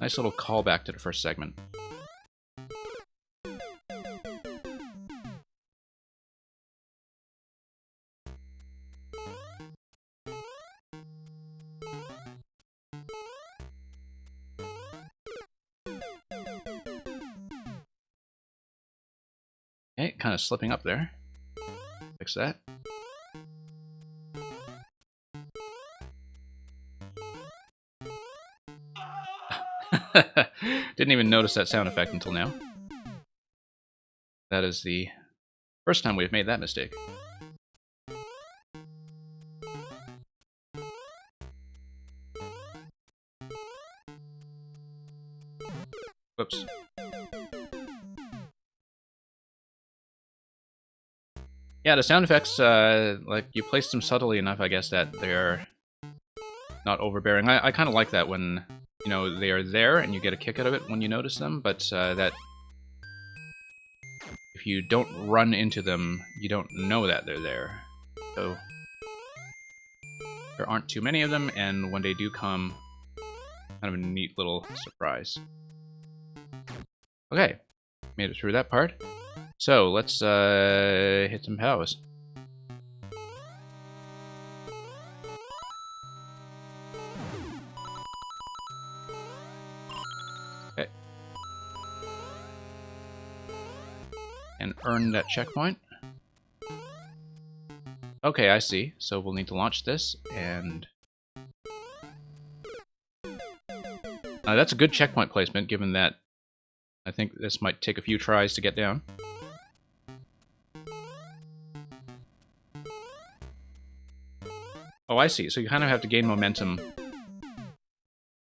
nice little callback to the first segment. Okay, kind of slipping up there. Fix that. Didn't even notice that sound effect until now. That is the first time we've made that mistake. Whoops. Yeah, the sound effects, like, you place them subtly enough, I guess, that they're not overbearing. I kind of like that when, you know, they are there and you get a kick out of it when you notice them, but that if you don't run into them, you don't know that they're there. So there aren't too many of them, and when they do come, kind of a neat little surprise. Okay, made it through that part. So let's hit some POWs. Okay. And earn that checkpoint. Okay, I see. So we'll need to launch this, and that's a good checkpoint placement, given that I think this might take a few tries to get down. Oh, I see. So you kind of have to gain momentum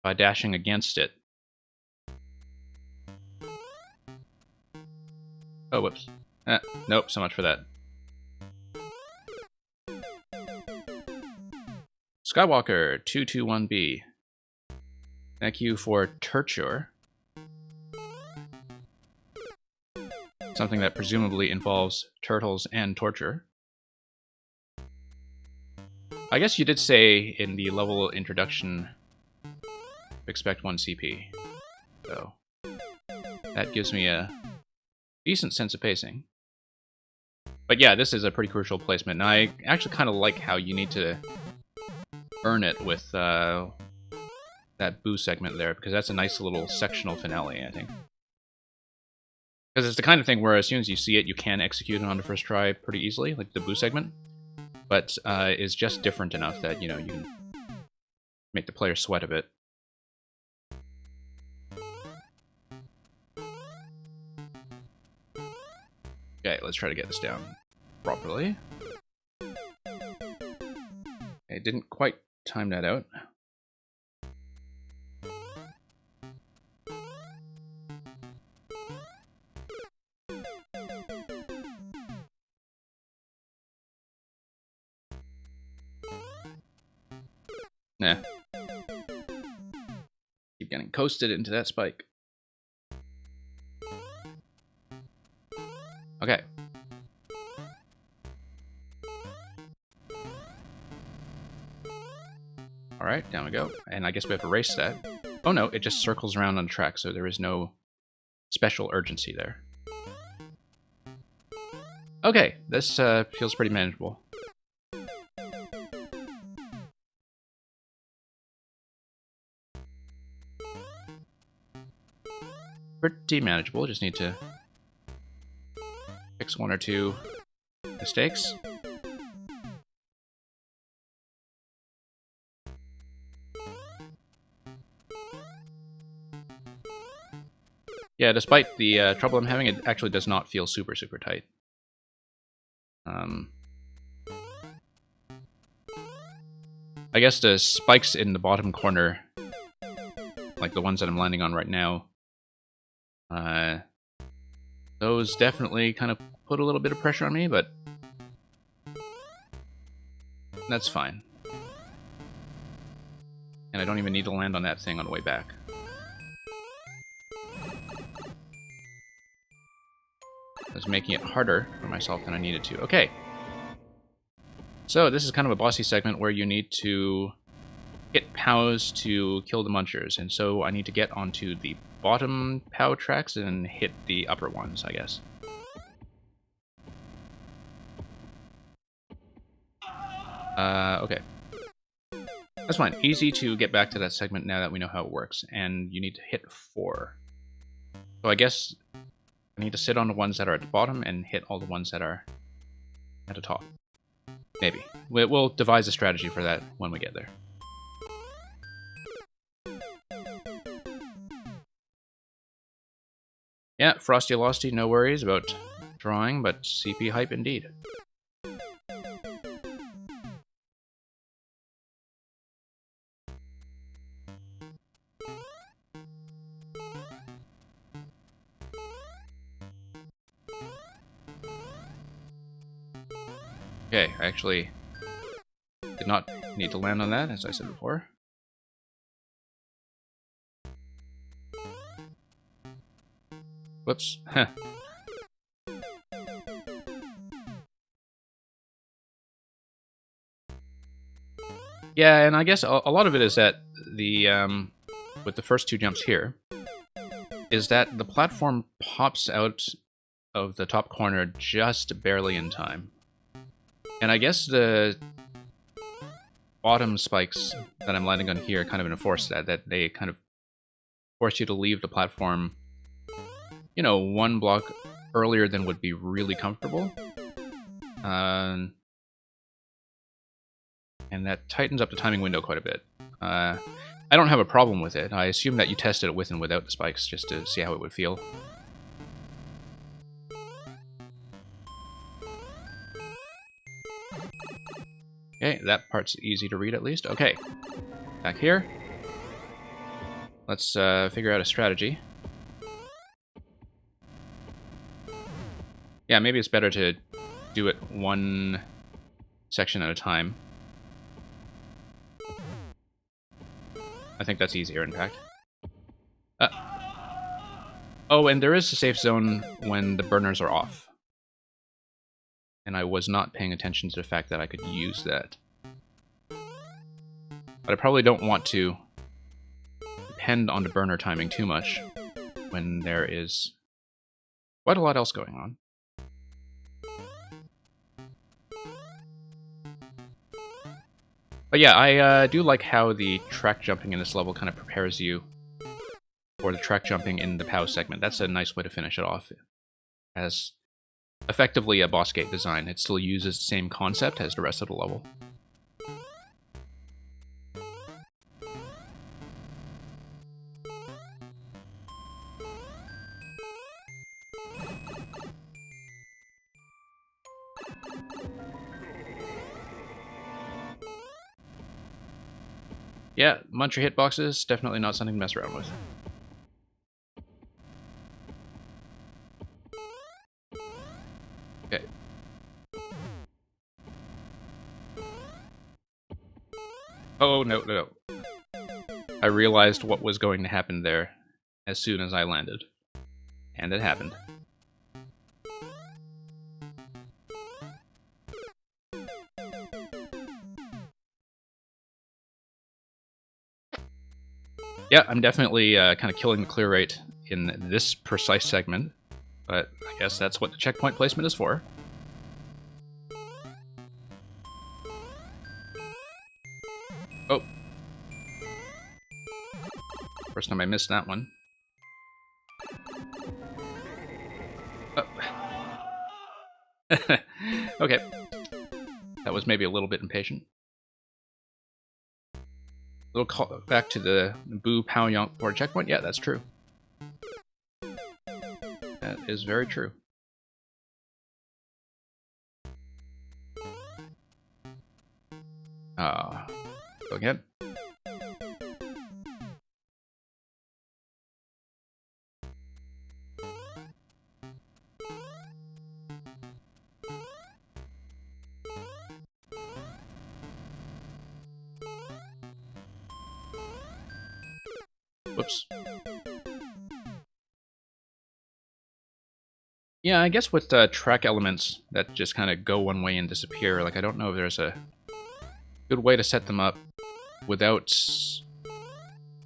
by dashing against it. Oh, whoops. Nope, so much for that. Skywalker 221B. Thank you for Torture. Something that presumably involves turtles and torture. I guess you did say in the level introduction, expect 1 CP. So that gives me a decent sense of pacing. But yeah, this is a pretty crucial placement, and I actually kind of like how you need to earn it with that Boo segment there, because that's a nice little sectional finale, I think. Because it's the kind of thing where as soon as you see it, you can execute it on the first try pretty easily, like the Boo segment. But is just different enough that, you know, you can make the player sweat a bit. Okay, let's try to get this down properly. I didn't quite time that out. Nah. Keep getting coasted into that spike. Okay. Alright, down we go. And I guess we have to race that. Oh no, it just circles around on the track, so there is no special urgency there. Okay, this feels pretty manageable. Pretty manageable, just need to fix 1 or 2 mistakes. Yeah, despite the trouble I'm having, it actually does not feel super, super tight. I guess the spikes in the bottom corner, like the ones that I'm landing on right now, those definitely kind of put a little bit of pressure on me, but that's fine. And I don't even need to land on that thing on the way back. I was making it harder for myself than I needed to. Okay. So this is kind of a bossy segment where you need to hit POWs to kill the munchers, and so I need to get onto the bottom POW tracks and hit the upper ones, I guess. Okay. That's fine. Easy to get back to that segment now that we know how it works, and you need to hit 4. So I guess I need to sit on the ones that are at the bottom and hit all the ones that are at the top. Maybe. We'll devise a strategy for that when we get there. Yeah, Frosty Losty, no worries about drawing, but CP hype indeed. Okay, I actually did not need to land on that, as I said before. Whoops. Huh. Yeah, and I guess a lot of it is that the with the first two jumps here, is that the platform pops out of the top corner just barely in time. And I guess the bottom spikes that I'm landing on here kind of enforce that they kind of force you to leave the platform, you know, one block earlier than would be really comfortable. And that tightens up the timing window quite a bit. I don't have a problem with it. I assume that you tested it with and without the spikes just to see how it would feel. Okay, that part's easy to read at least. Okay, back here. Let's figure out a strategy. Yeah, maybe it's better to do it one section at a time. I think that's easier, in fact. Oh, and there is a safe zone when the burners are off. And I was not paying attention to the fact that I could use that. But I probably don't want to depend on the burner timing too much when there is quite a lot else going on. But yeah, I do like how the track jumping in this level kind of prepares you for the track jumping in the POW segment. That's a nice way to finish it off. As effectively a boss gate design, it still uses the same concept as the rest of the level. Yeah, Muncher hitboxes, definitely not something to mess around with. Okay. Oh, no, no, no. I realized what was going to happen there as soon as I landed. And it happened. Yeah, I'm definitely kind of killing the clear rate in this precise segment, but I guess that's what the checkpoint placement is for. Oh. First time I missed that one. Oh. Okay. That was maybe a little bit impatient. Little call back to the Boo Pow Yonk for checkpoint. Yeah, that's true. That is very true. Go again. Whoops. Yeah, I guess with track elements that just kind of go one way and disappear, like I don't know if there's a good way to set them up without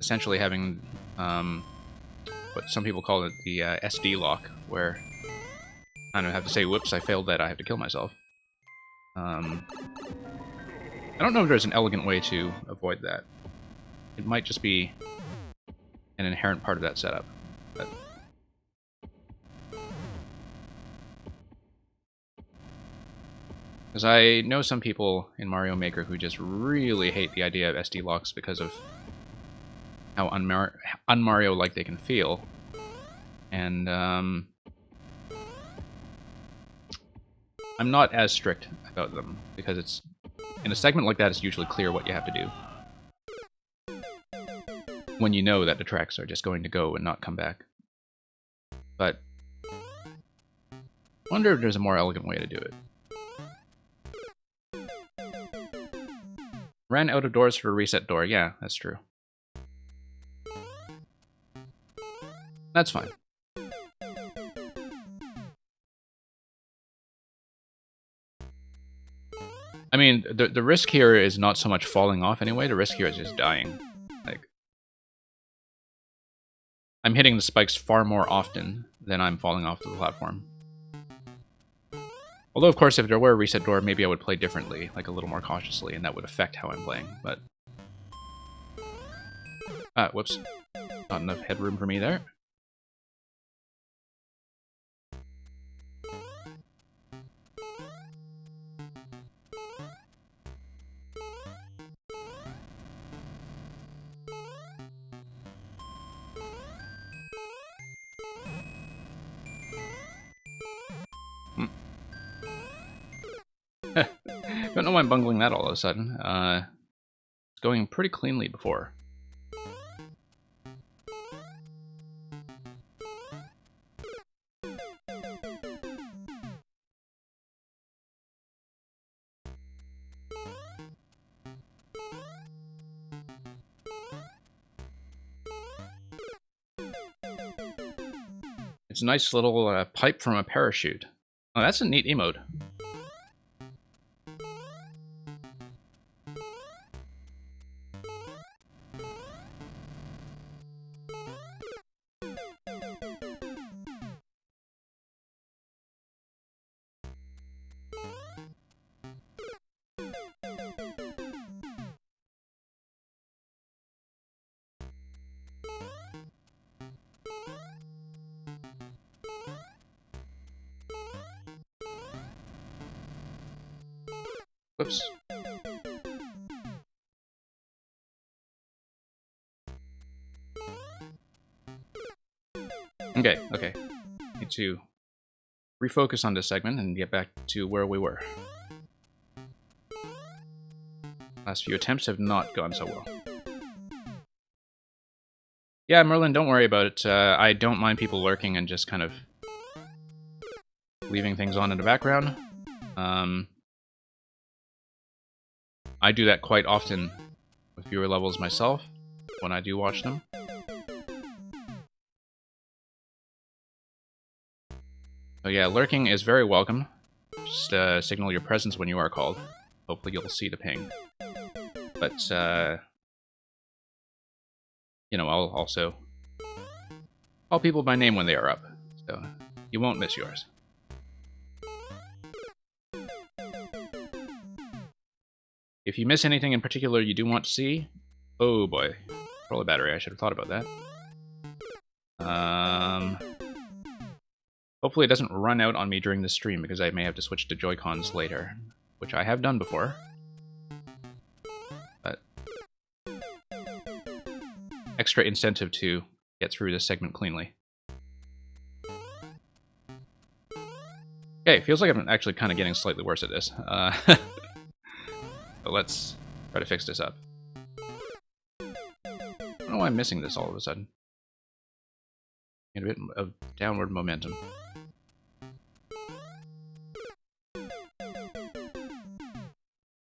essentially having what some people call it the SD lock, where I don't have to say, whoops, I failed that, I have to kill myself. I don't know if there's an elegant way to avoid that. It might just be an inherent part of that setup. But because I know some people in Mario Maker who just really hate the idea of SD locks because of how un-Mario-like they can feel. And I'm not as strict about them, because it's in a segment like that, it's usually clear what you have to do when you know that the tracks are just going to go and not come back. But I wonder if there's a more elegant way to do it. Ran out of doors for a reset door. Yeah, that's true. That's fine. I mean, the risk here is not so much falling off anyway. The risk here is just dying. Like, I'm hitting the spikes far more often than I'm falling off the platform. Although, of course, if there were a reset door, maybe I would play differently, like a little more cautiously, and that would affect how I'm playing, but... Ah, whoops. Not enough headroom for me there. Don't know why I'm bungling that all of a sudden. It's going pretty cleanly before. It's a nice little pipe from a parachute. Oh, that's a neat emote. Whoops. Okay. Need to refocus on this segment and get back to where we were. Last few attempts have not gone so well. Yeah, Merlin, don't worry about it. I don't mind people lurking and just kind of leaving things on in the background. I do that quite often with viewer levels myself, when I do watch them. So yeah, lurking is very welcome. Just signal your presence when you are called. Hopefully you'll see the ping. But, you know, I'll also call people by name when they are up, so you won't miss yours. If you miss anything in particular you do want to see, oh boy, controller battery, I should have thought about that. Hopefully it doesn't run out on me during the stream, because I may have to switch to Joy-Cons later, which I have done before. But extra incentive to get through this segment cleanly. Okay, feels like I'm actually kind of getting slightly worse at this. But let's try to fix this up. I don't know why I'm missing this all of a sudden. Get a bit of downward momentum.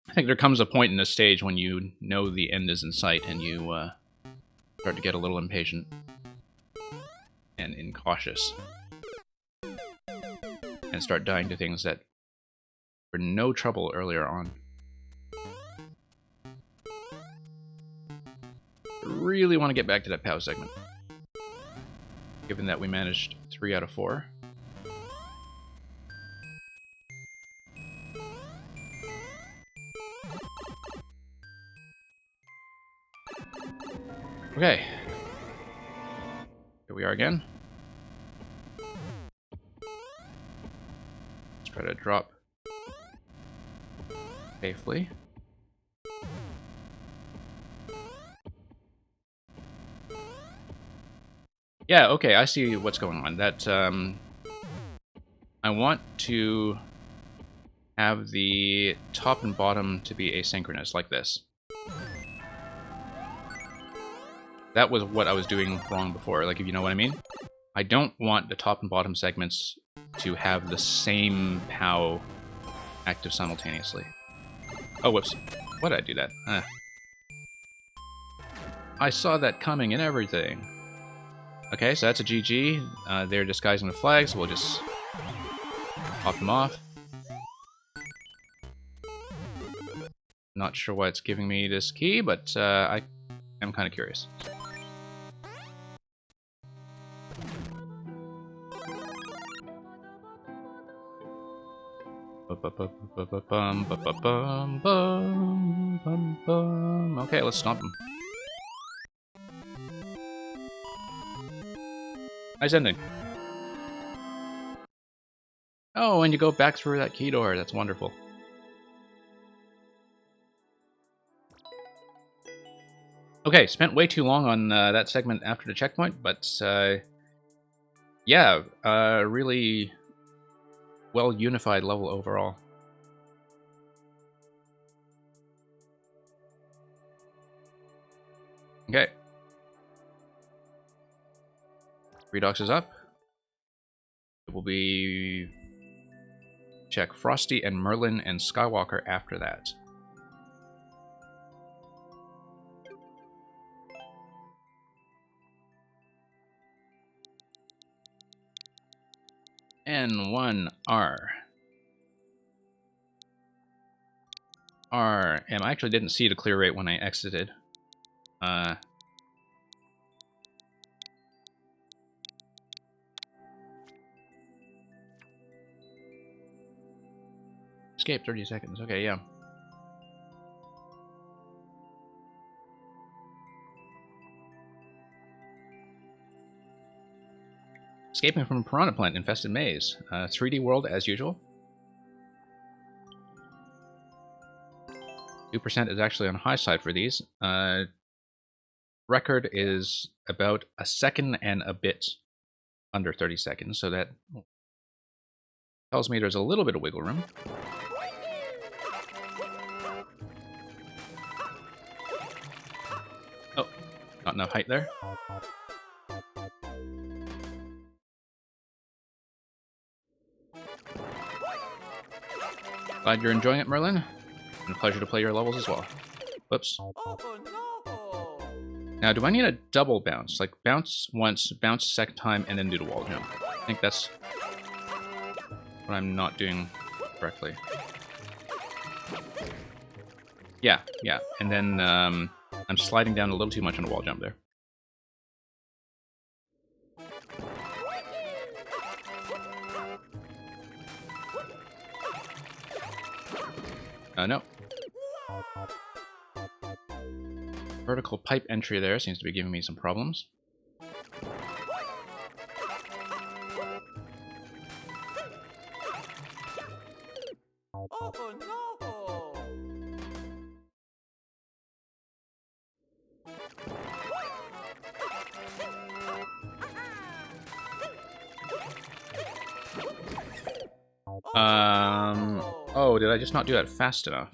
I think there comes a point in this stage when you know the end is in sight and you start to get a little impatient and incautious. And start dying to things that were no trouble earlier on. Really want to get back to that POW segment, given that we managed 3 out of 4. Okay, here we are again. Let's try to drop safely. Yeah, okay, I see what's going on. That, I want to have the top and bottom to be asynchronous, like this. That was what I was doing wrong before, like, if you know what I mean. I don't want the top and bottom segments to have the same POW active simultaneously. Oh, whoops. Why did I do that? I saw that coming and everything. Okay, so that's a GG. They're disguising the flags. So we'll just pop them off. Not sure why it's giving me this key, but I am kind of curious. Okay, let's stomp them. Nice ending. Oh, and you go back through that key door. That's wonderful. Okay, spent way too long on that segment after the checkpoint, but yeah, really well unified level overall. Okay. Redox is up. It will be check Frosty and Merlin and Skywalker after that. N1R. R. I actually didn't see the clear rate when I exited. Escape 30 seconds. Okay, yeah. Escaping from a piranha plant infested maze. 3D world as usual. 2% is actually on the high side for these. Record is about a second and a bit under 30 seconds, so that tells me there's a little bit of wiggle room. Oh, not enough height there. Glad you're enjoying it, Merlin. And a pleasure to play your levels as well. Whoops. Now, do I need a double bounce? Like, bounce once, bounce a second time, and then do the wall jump. I think that's what I'm not doing correctly. Yeah. And then I'm sliding down a little too much on the wall jump there. No. Vertical pipe entry there seems to be giving me some problems. Oh, did I just not do that fast enough?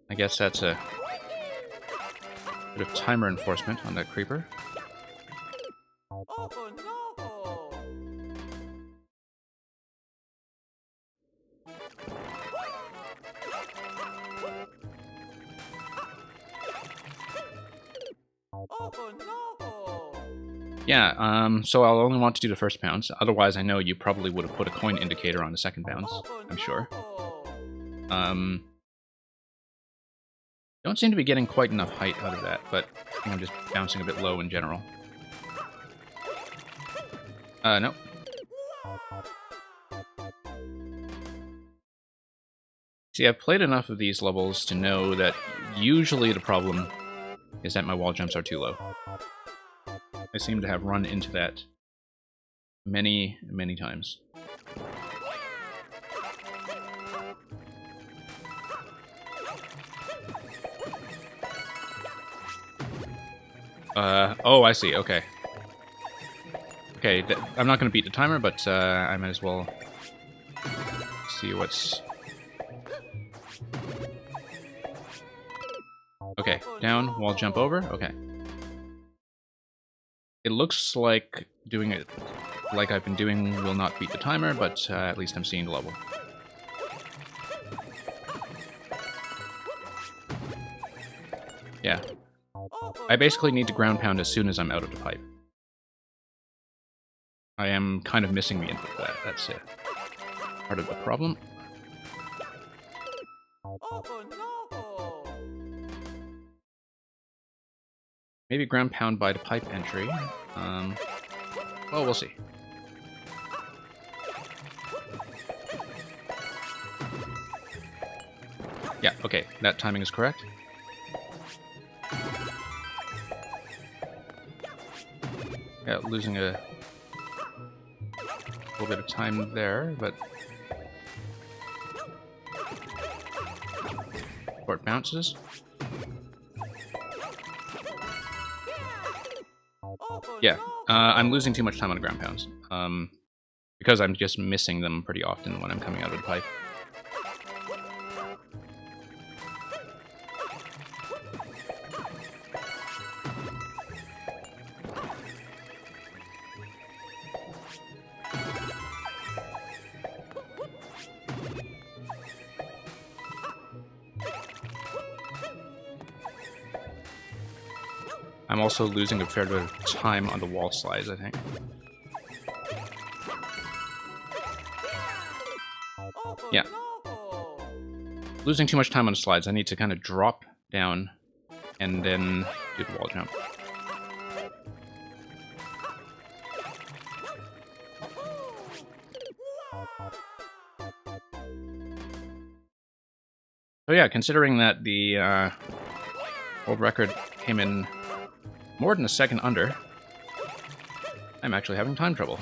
I guess that's a bit of timer enforcement on that creeper. Yeah, so I'll only want to do the first bounce. Otherwise, I know you probably would have put a coin indicator on the second bounce. I'm sure. Don't seem to be getting quite enough height out of that, but I think I'm just bouncing a bit low in general. No. See, I've played enough of these levels to know that usually the problem is that my wall jumps are too low. I seem to have run into that many, many times. Oh, I see, okay. Okay, I'm not going to beat the timer, but I might as well see what's... Okay, down, wall jump over, okay. It looks like doing it like I've been doing will not beat the timer, but at least I'm seeing the level. Yeah. I basically need to ground pound as soon as I'm out of the pipe. I am kind of missing the input for that. That's part of the problem. Maybe ground pound by the pipe entry. Well, we'll see. Yeah, okay, that timing is correct. Yeah, losing a little bit of time there, but short bounces. Yeah, I'm losing too much time on the ground pounds. Because I'm just missing them pretty often when I'm coming out of the pipe. I'm also losing a fair bit of time on the wall slides, I think. Yeah. Losing too much time on the slides. I need to kind of drop down and then do the wall jump. So yeah, considering that the world record came in more than a second under, I'm actually having time trouble.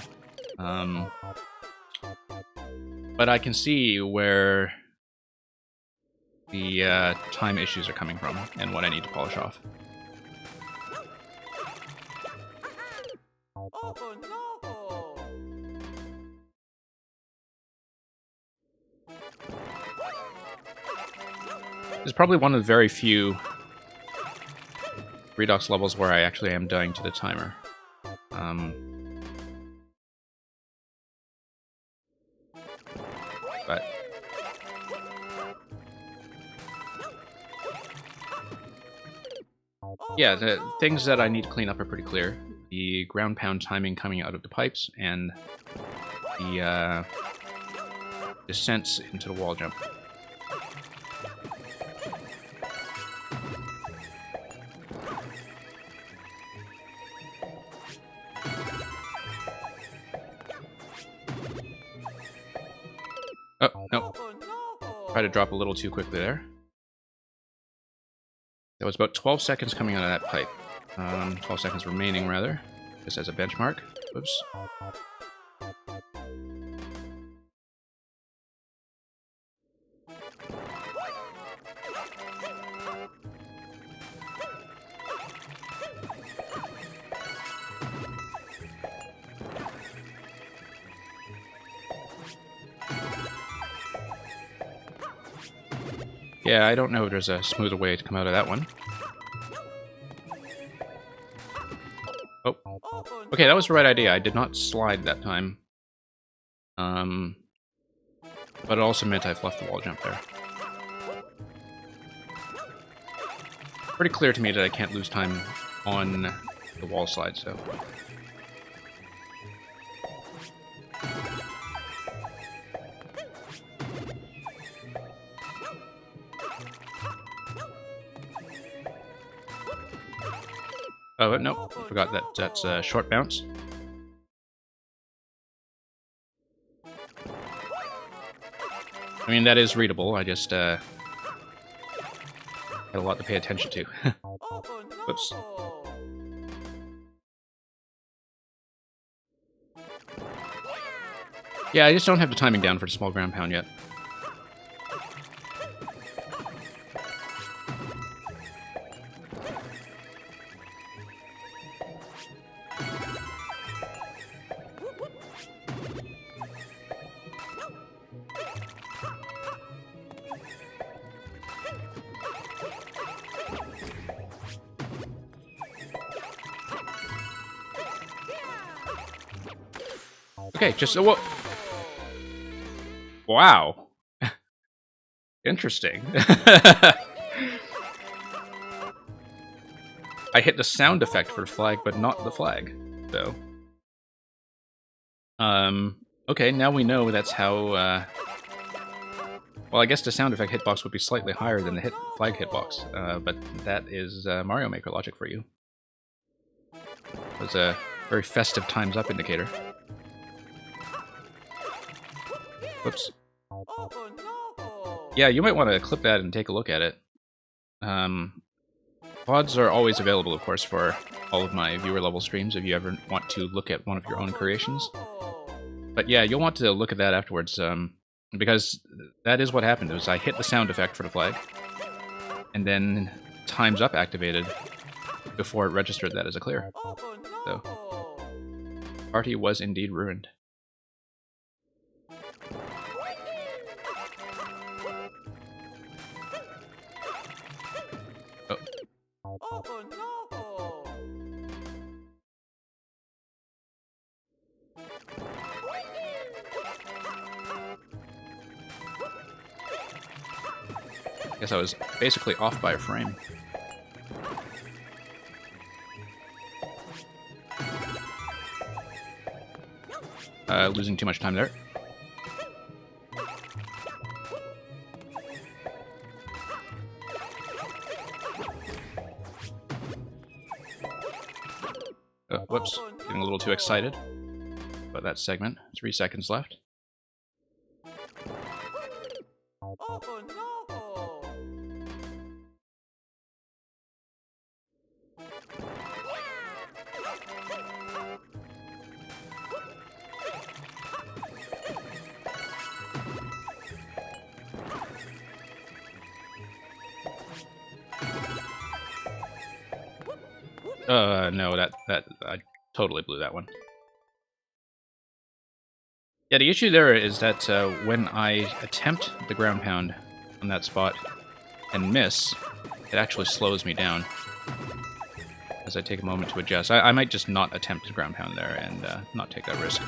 But I can see where the time issues are coming from and what I need to polish off. This is probably one of the very few Redux levels where I actually am dying to the timer. But yeah, the things that I need to clean up are pretty clear. The ground pound timing coming out of the pipes and the descents into the wall jump. Oh, no. Tried to drop a little too quickly there. There was about 12 seconds coming out of that pipe. 12 seconds remaining, rather. Just as a benchmark. Oops. Yeah, I don't know if there's a smoother way to come out of that one. Oh. Okay, that was the right idea. I did not slide that time. But it also meant I fluffed the wall jump there. Pretty clear to me that I can't lose time on the wall slide, so... Oh, no, forgot that that's a short bounce. I mean, that is readable, I just, had a lot to pay attention to. Whoops. Yeah, I just don't have the timing down for the small ground pound yet. Okay, just so what? Wow. Interesting. I hit the sound effect for flag, but not the flag. So, okay, now we know that's how. Well, I guess the sound effect hitbox would be slightly higher than the flag hitbox, but that is Mario Maker logic for you. It was a very festive times up indicator. Whoops. Yeah, you might want to clip that and take a look at it. VODs are always available, of course, for all of my viewer-level streams if you ever want to look at one of your own creations. But yeah, you'll want to look at that afterwards, because that is what happened. It was I hit the sound effect for the flag, and then Time's Up activated before it registered that as a clear. So, party was indeed ruined. Guess I was basically off by a frame. Losing too much time there. Whoops, getting a little too excited about that segment. 3 seconds left. No, that I totally blew that one. Yeah, the issue there is that when I attempt the ground pound on that spot and miss, it actually slows me down as I take a moment to adjust. I might just not attempt the ground pound there and not take that risk.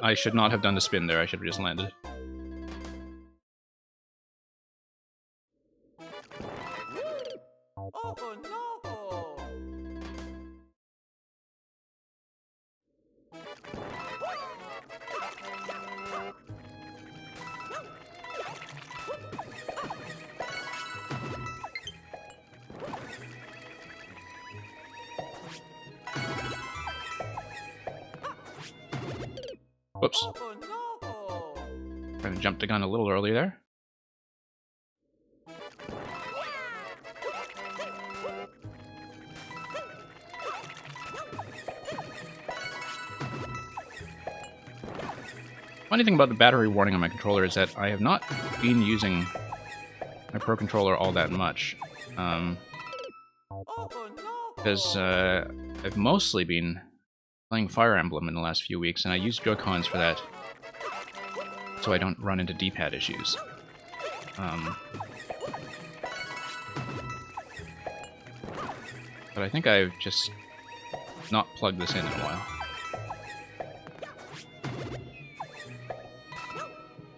I should not have done the spin there. I should have just landed. Whoops. Trying to jump the gun a little early there. Funny thing about the battery warning on my controller is that I have not been using my Pro Controller all that much. Because I've mostly been playing Fire Emblem in the last few weeks, and I use Joy-Cons for that, so I don't run into D-pad issues. But I think I've just not plugged this in a while.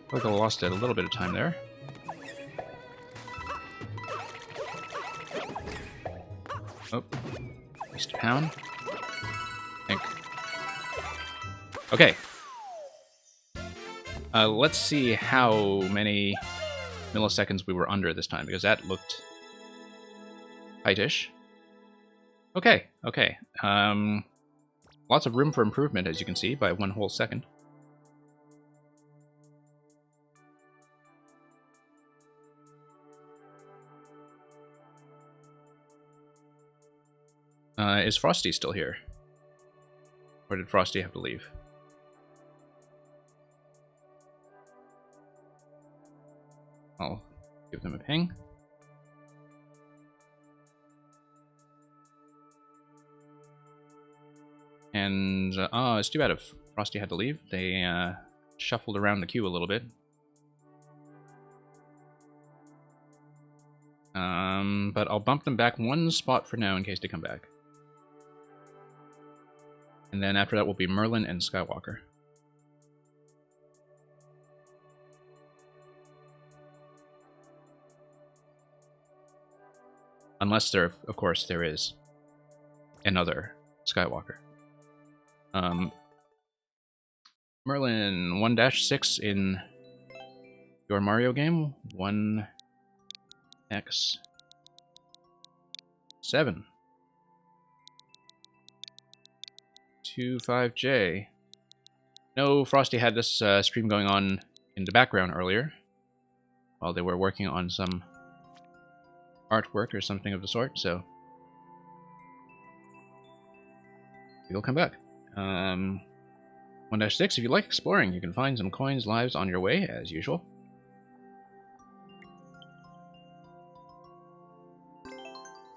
I feel like I lost a little bit of time there. Oh, just a pound. I think. Okay. Let's see how many milliseconds we were under this time, because that looked tightish. Okay, okay. Lots of room for improvement, as you can see, by 1 whole second. Is Frosty still here? Or did Frosty have to leave? I'll give them a ping. And, it's too bad if Frosty had to leave. They, shuffled around the queue a little bit. But I'll bump them back one spot for now in case they come back. And then after that will be Merlin and Skywalker. Unless there, of course, there is another Skywalker. Merlin, 1-6 in your Mario game. 1x7. 25J. No, Frosty had this stream going on in the background earlier while they were working on some artwork or something of the sort, so we'll come back. 1-6, if you like exploring, you can find some coins, lives on your way, as usual.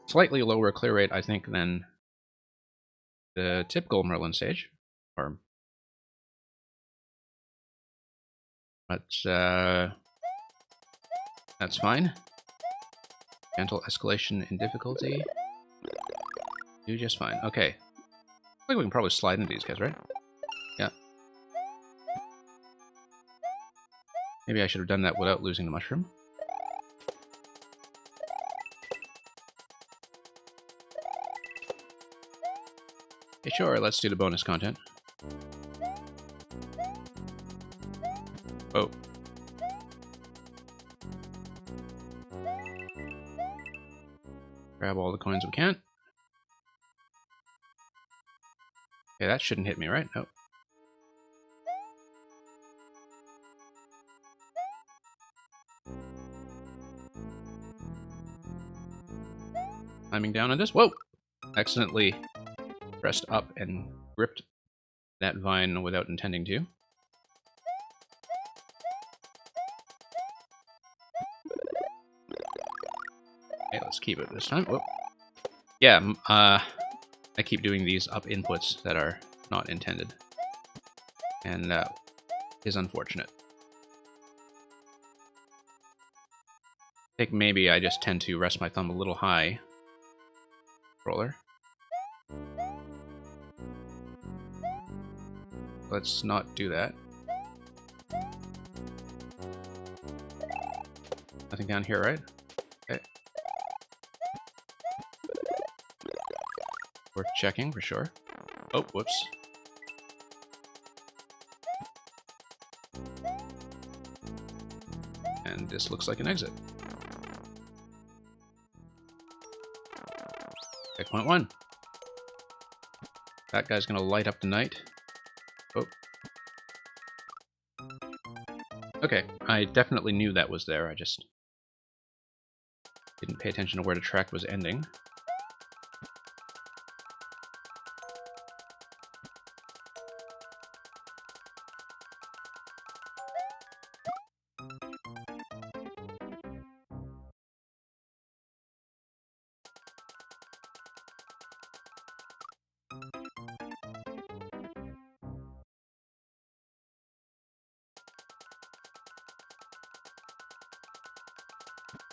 Slightly lower clear rate, I think, than the typical Merlin stage, but that's fine. Gentle escalation in difficulty. Do just fine. Okay. I think we can probably slide into these guys, right? Yeah. Maybe I should have done that without losing the mushroom. Okay, sure, let's do the bonus content. Oh. Grab all the coins we can. Okay, that shouldn't hit me, right? Nope. Climbing down on this. Whoa! Accidentally pressed up and gripped that vine without intending to. Okay, let's keep it this time. Whoop. Yeah, I keep doing these up inputs that are not intended. And that is unfortunate. I think maybe I just tend to rest my thumb a little high. Roller. Let's not do that. Nothing down here, right? Okay. Worth checking for sure. Oh, whoops. And this looks like an exit. Checkpoint 1. That guy's gonna light up the night. Oh. Okay, I definitely knew that was there, I just didn't pay attention to where the track was ending.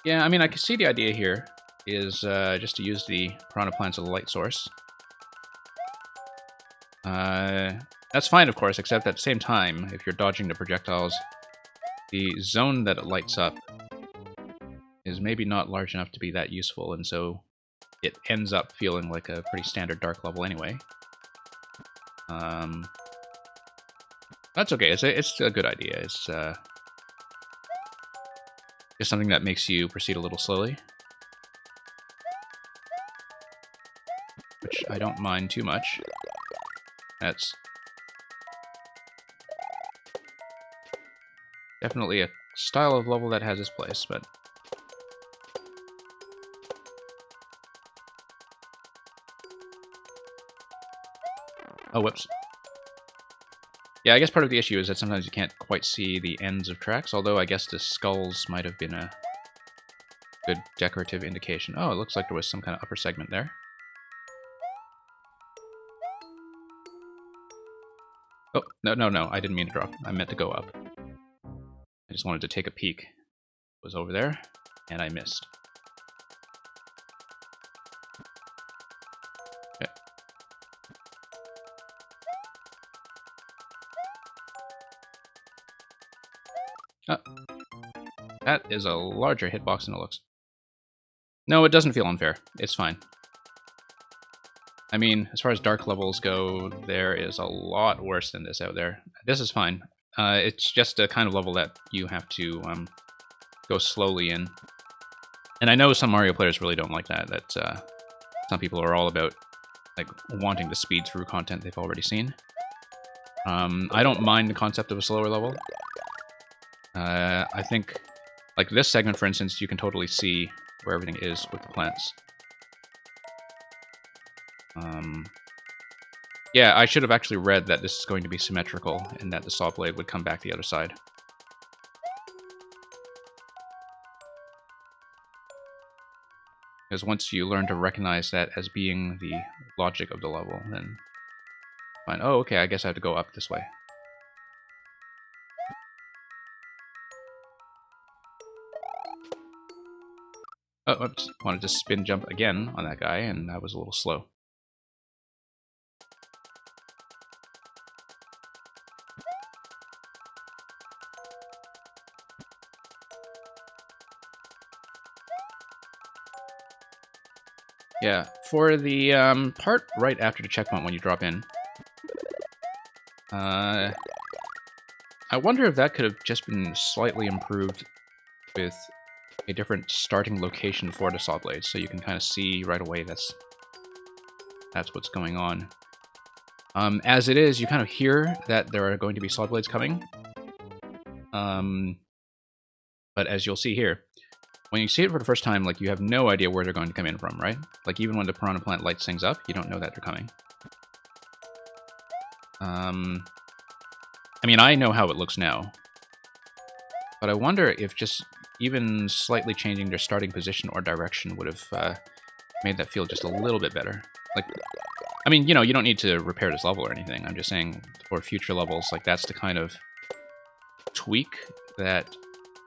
Yeah, I mean, I can see the idea here is just to use the piranha plants as a light source. That's fine, of course, except at the same time, if you're dodging the projectiles, the zone that it lights up is maybe not large enough to be that useful, and so it ends up feeling like a pretty standard dark level anyway. That's okay. It's a good idea. It's just something that makes you proceed a little slowly, which I don't mind too much. That's definitely a style of level that has its place, but oh, whoops. Yeah, I guess part of the issue is that sometimes you can't quite see the ends of tracks, although I guess the skulls might have been a good decorative indication. Oh, it looks like there was some kind of upper segment there. Oh, no, I didn't mean to drop. I meant to go up. I just wanted to take a peek. It was over there, and I missed. Oh, that is a larger hitbox than it looks. No, it doesn't feel unfair. It's fine. I mean, as far as dark levels go, there is a lot worse than this out there. This is fine. It's just a kind of level that you have to go slowly in. And I know some Mario players really don't like that. That some people are all about like wanting to speed through content they've already seen. I don't mind the concept of a slower level. I think, like this segment, for instance, you can totally see where everything is with the plants. Yeah, I should have actually read that this is going to be symmetrical and that the saw blade would come back the other side. Because once you learn to recognize that as being the logic of the level, then fine. Oh, okay, I guess I have to go up this way. Oh, oops. Wanted to spin jump again on that guy, and that was a little slow. Yeah, for the part right after the checkpoint when you drop in, I wonder if that could have just been slightly improved with a different starting location for the saw blades, so you can kind of see right away that's what's going on. As it is, you kind of hear that there are going to be saw blades coming. But as you'll see here, when you see it for the first time, like, you have no idea where they're going to come in from, right? Like, even when the Piranha Plant lights things up, you don't know that they're coming. I mean, I know how it looks now. But I wonder if just even slightly changing their starting position or direction would have made that feel just a little bit better. Like, I mean, you know, you don't need to repair this level or anything. I'm just saying for future levels, like, that's the kind of tweak that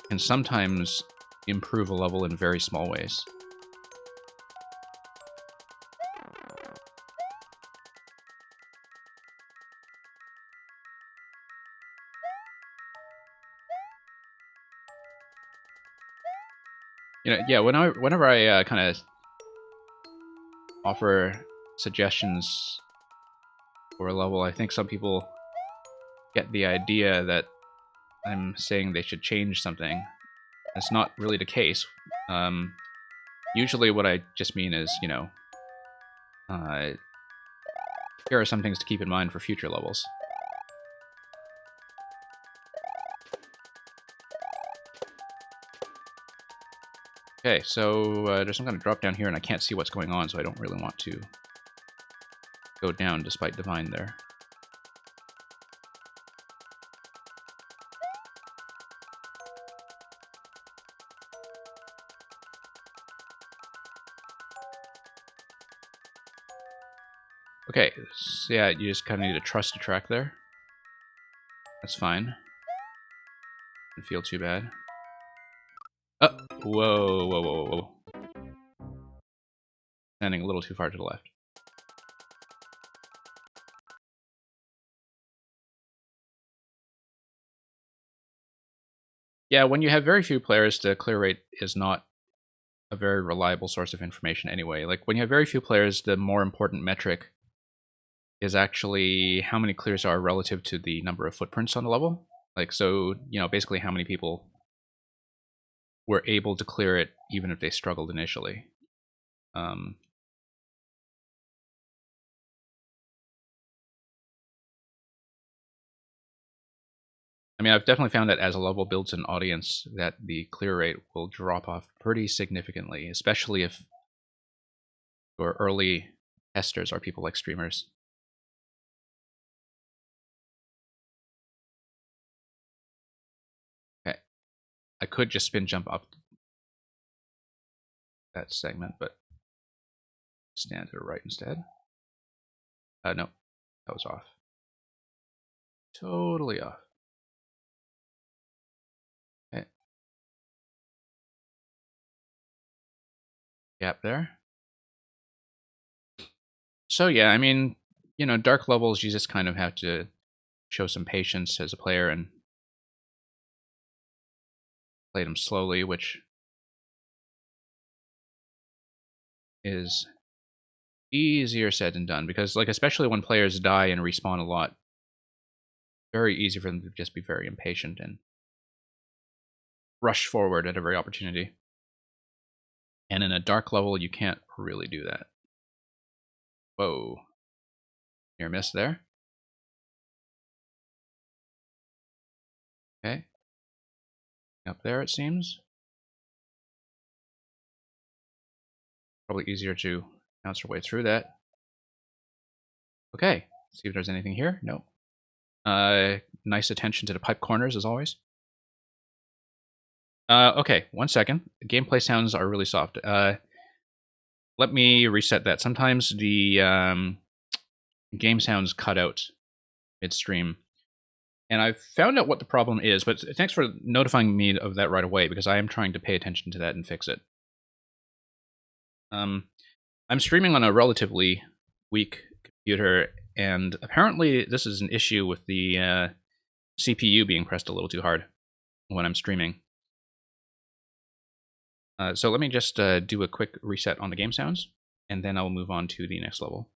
can sometimes improve a level in very small ways. You know, yeah, whenever I kind of offer suggestions for a level, I think some people get the idea that I'm saying they should change something. That's not really the case. Usually what I just mean is, you know, here are some things to keep in mind for future levels. Okay, so there's some kind of drop down here, and I can't see what's going on, so I don't really want to go down despite Divine there. Okay, so yeah, you just kind of need to trust the track there. That's fine. Didn't feel too bad. Oh, whoa, whoa, whoa, whoa. Standing a little too far to the left. Yeah, when you have very few players, the clear rate is not a very reliable source of information anyway. Like, when you have very few players, the more important metric is actually how many clears are relative to the number of footprints on the level. Like, so, you know, basically how many people were able to clear it even if they struggled initially. I mean, I've definitely found that as a level builds an audience, that the clear rate will drop off pretty significantly, especially if your early testers are people like streamers. Okay, I could just spin jump up that segment, but stand to the right instead. No, that was off. Totally off. Okay. Gap there. So yeah, I mean, you know, dark levels, you just kind of have to show some patience as a player and played them slowly, which is easier said than done, because like especially when players die and respawn a lot, very easy for them to just be very impatient and rush forward at every opportunity. And in a dark level, you can't really do that. Whoa. Near miss there. Okay. Up there, it seems. Probably easier to bounce our way through that. Okay. See if there's anything here. No. Nice attention to the pipe corners, as always. Okay, 1 second. The gameplay sounds are really soft. Let me reset that. Sometimes the game sounds cut out midstream. And I've found out what the problem is, but thanks for notifying me of that right away, because I am trying to pay attention to that and fix it. I'm streaming on a relatively weak computer, and apparently this is an issue with the CPU being pressed a little too hard when I'm streaming. So let me just do a quick reset on the game sounds, and then I'll move on to the next level.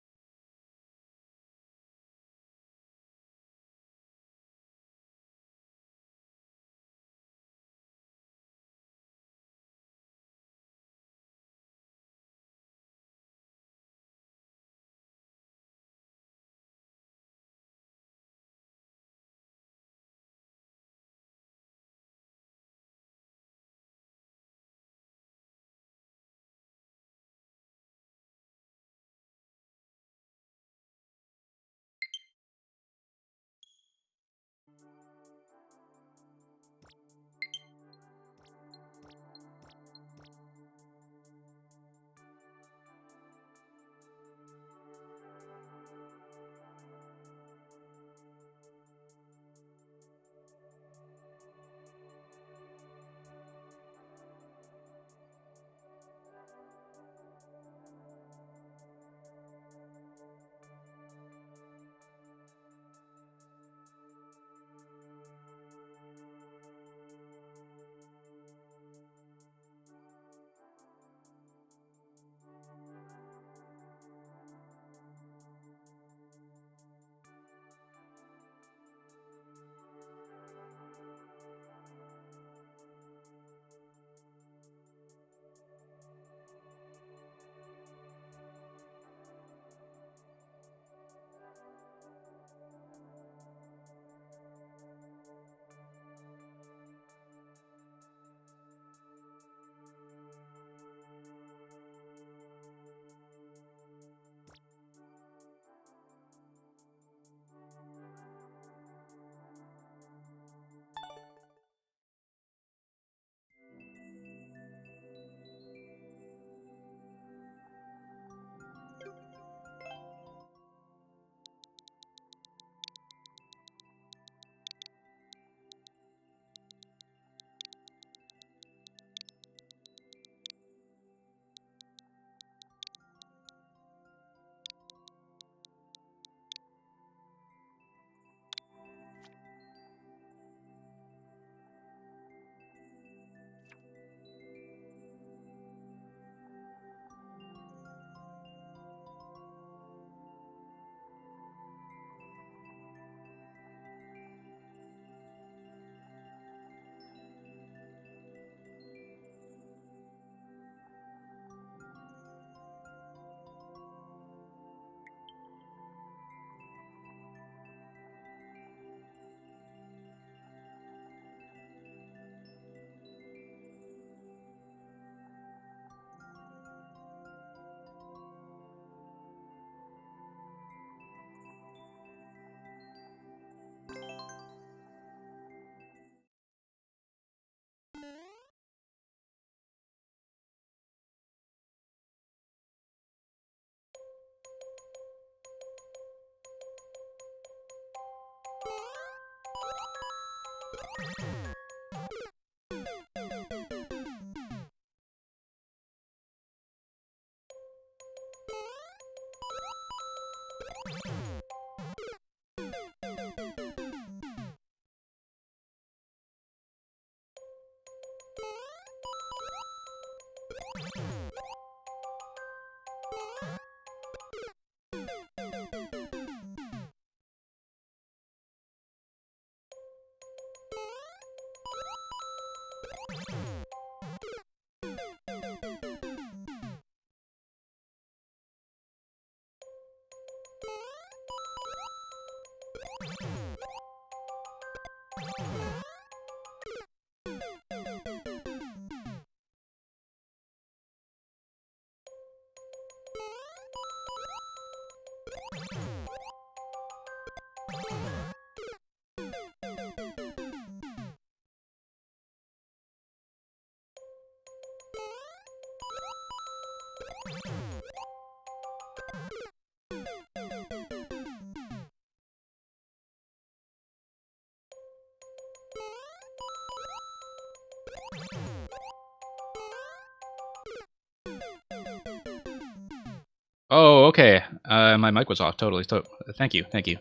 Oh, okay. My mic was off totally. So, thank you, thank you.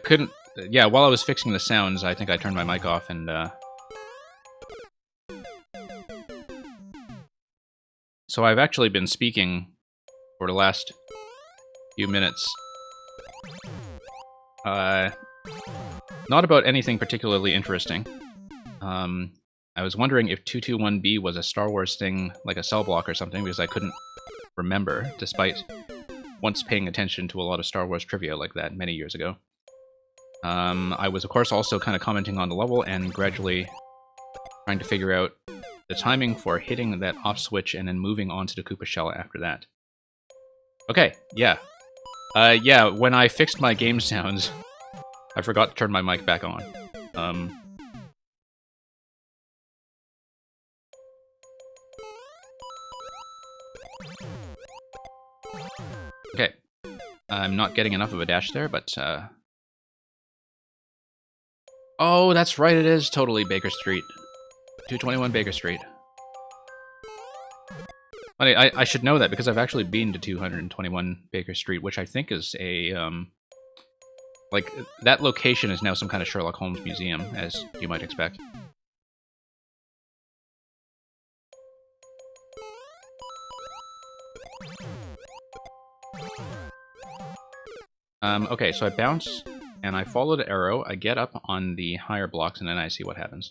Couldn't. Yeah, while I was fixing the sounds, I think I turned my mic off and. So I've actually been speaking for the last few minutes. Not about anything particularly interesting. I was wondering if 221B was a Star Wars thing, like a cell block or something, because I couldn't remember, despite once paying attention to a lot of Star Wars trivia like that many years ago. I was, of course, also kind of commenting on the level and gradually trying to figure out the timing for hitting that off switch and then moving on to the Koopa Shell after that. Okay, yeah. Yeah, when I fixed my game sounds, I forgot to turn my mic back on. Okay. I'm not getting enough of a dash there, but, Oh, that's right, it is totally Baker Street. 221 Baker Street. Funny, I should know that because I've actually been to 221 Baker Street, which I think is a, like, that location is now some kind of Sherlock Holmes museum, as you might expect. Okay, so I bounce, and I follow the arrow, I get up on the higher blocks, and then I see what happens.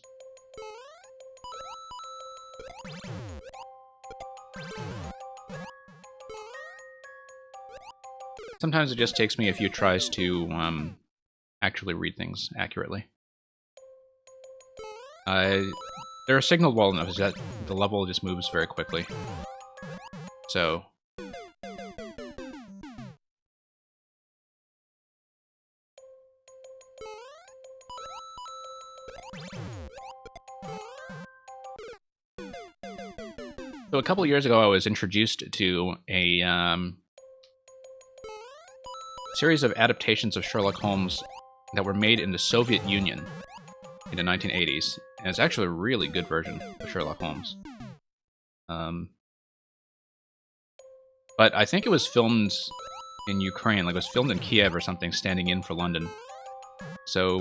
Sometimes it just takes me a few tries to, actually read things accurately. They're signaled well enough, is that the level just moves very quickly. So... So a couple years ago, I was introduced to a series of adaptations of Sherlock Holmes that were made in the Soviet Union in the 1980s, and it's actually a really good version of Sherlock Holmes. But I think it was filmed in Ukraine, like it was filmed in Kiev or something, standing in for London. So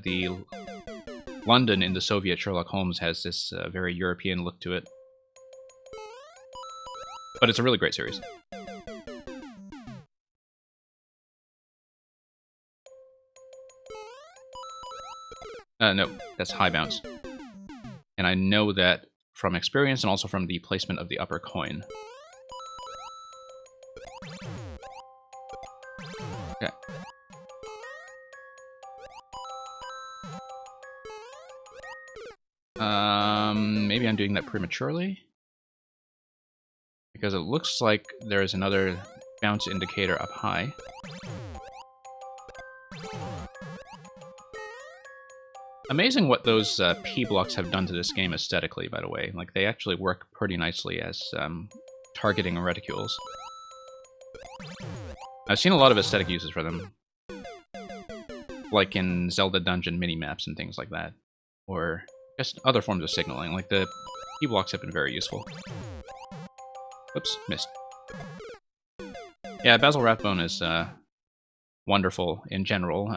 the London in the Soviet Sherlock Holmes has this very European look to it. But it's a really great series. No, that's high bounce. And I know that from experience and also from the placement of the upper coin. Okay. Maybe I'm doing that prematurely? Because it looks like there's another bounce indicator up high. Amazing what those P blocks have done to this game aesthetically, by the way. Like, they actually work pretty nicely as targeting reticules. I've seen a lot of aesthetic uses for them. Like in Zelda Dungeon mini-maps and things like that. Or just other forms of signaling. Like, the P blocks have been very useful. Oops, missed. Yeah, Basil Rathbone is wonderful in general.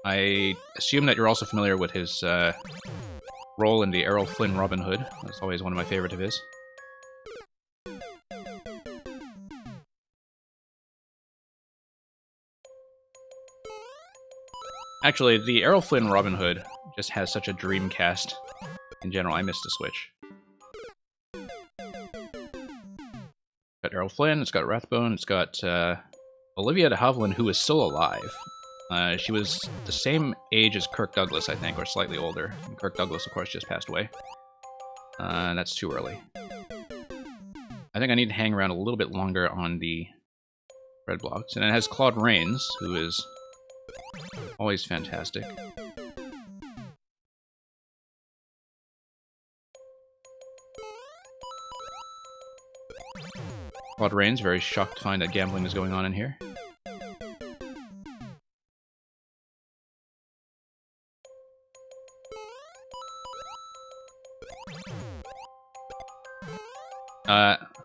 I assume that you're also familiar with his role in the Errol Flynn Robin Hood. That's always one of my favorite of his. Actually, the Errol Flynn Robin Hood just has such a dream cast. In general, I missed a switch. It's got Errol Flynn, it's got Rathbone, it's got Olivia de Havilland, who is still alive. She was the same age as Kirk Douglas, I think, or slightly older. And Kirk Douglas, of course, just passed away. That's too early. I think I need to hang around a little bit longer on the red blocks. And it has Claude Rains, who is always fantastic. Claude Rains, very shocked to find that gambling is going on in here.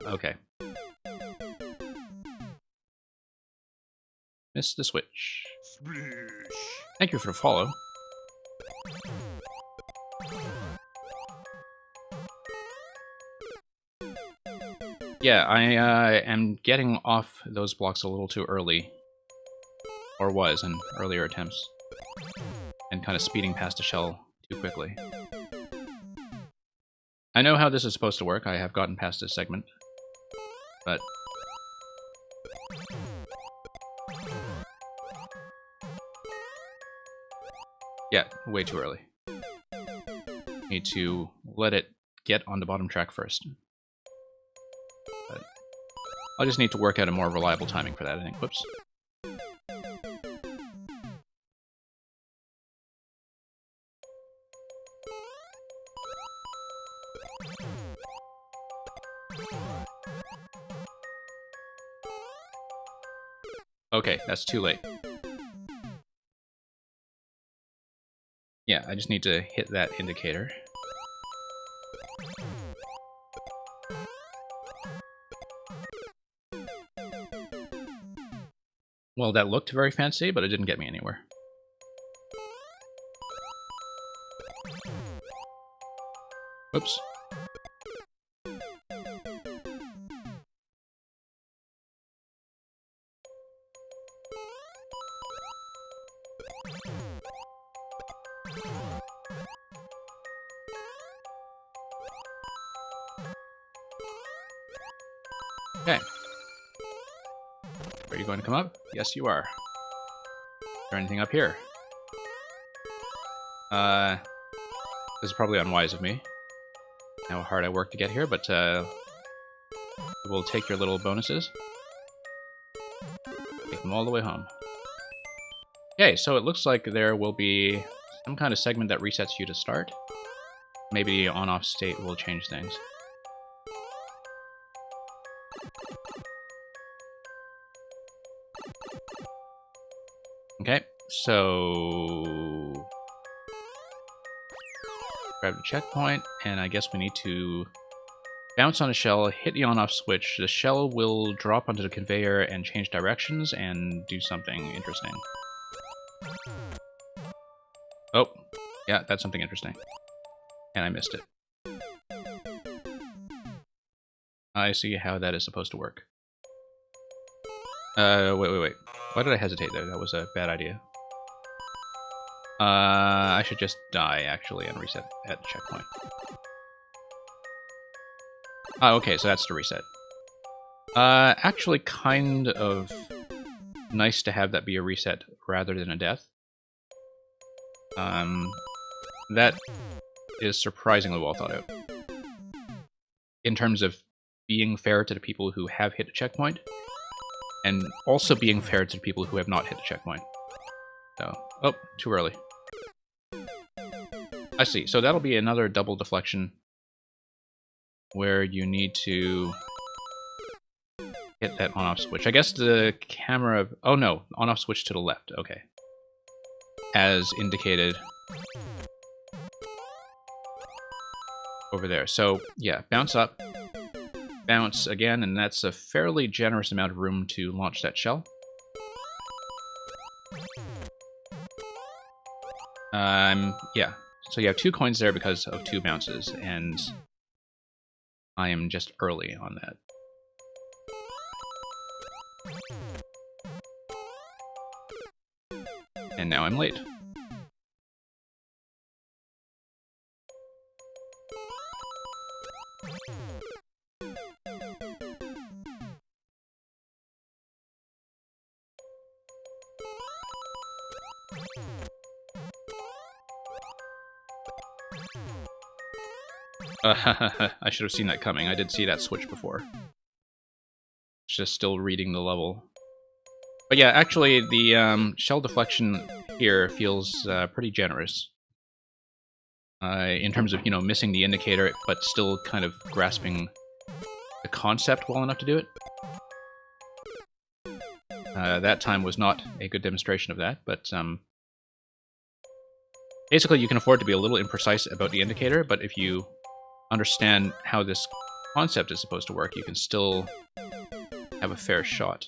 Okay. Missed the switch. Thank you for the follow. Yeah, I am getting off those blocks a little too early. Or was in earlier attempts. And kind of speeding past the shell too quickly. I know how this is supposed to work. I have gotten past this segment. But... yeah, way too early. Need to let it get on the bottom track first. But I'll just need to work out a more reliable timing for that, I think. Whoops. Okay, that's too late. Yeah, I just need to hit that indicator. Well, that looked very fancy, but it didn't get me anywhere. Whoops. Okay. Are you going to come up? Yes, you are. Is there anything up here? This is probably unwise of me. How hard I worked to get here, but we'll take your little bonuses. Take them all the way home. Okay, so it looks like there will be some kind of segment that resets you to start. Maybe on-off state will change things. Okay, so... grab the checkpoint, and I guess we need to bounce on a shell, hit the on-off switch. The shell will drop onto the conveyor and change directions and do something interesting. Oh, yeah, that's something interesting. And I missed it. I see how that is supposed to work. Wait. Why did I hesitate there? That was a bad idea. I should just die, actually, and reset at the checkpoint. Oh, okay, so that's the reset. Actually kind of nice to have that be a reset rather than a death. That is surprisingly well thought out. In terms of being fair to the people who have hit a checkpoint, and also being fair to the people who have not hit the checkpoint. So, oh, too early. I see, so that'll be another double deflection where you need to hit that on-off switch. I guess the camera... oh no, on-off switch to the left, okay. As indicated over there. So, yeah, bounce up, bounce again, and that's a fairly generous amount of room to launch that shell. Yeah. So you have 2 coins there because of 2 bounces, and I am just early on that. And now I'm late. I should have seen that coming. I did see that switch before. It's just still reading the level. But yeah, actually, the shell deflection here feels pretty generous. In terms of, missing the indicator, but still kind of grasping the concept well enough to do it. That time was not a good demonstration of that, but basically you can afford to be a little imprecise about the indicator, but if you understand how this concept is supposed to work, you can still have a fair shot.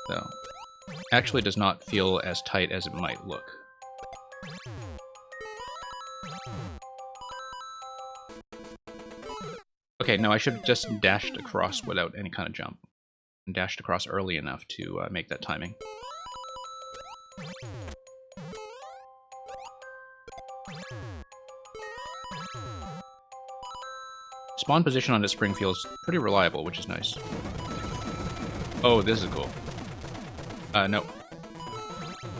So, actually does not feel as tight as it might look. Okay, no, I should have just dashed across without any kind of jump. And dashed across early enough to make that timing. Spawn position on this spring feels pretty reliable, which is nice. Oh, this is cool. No.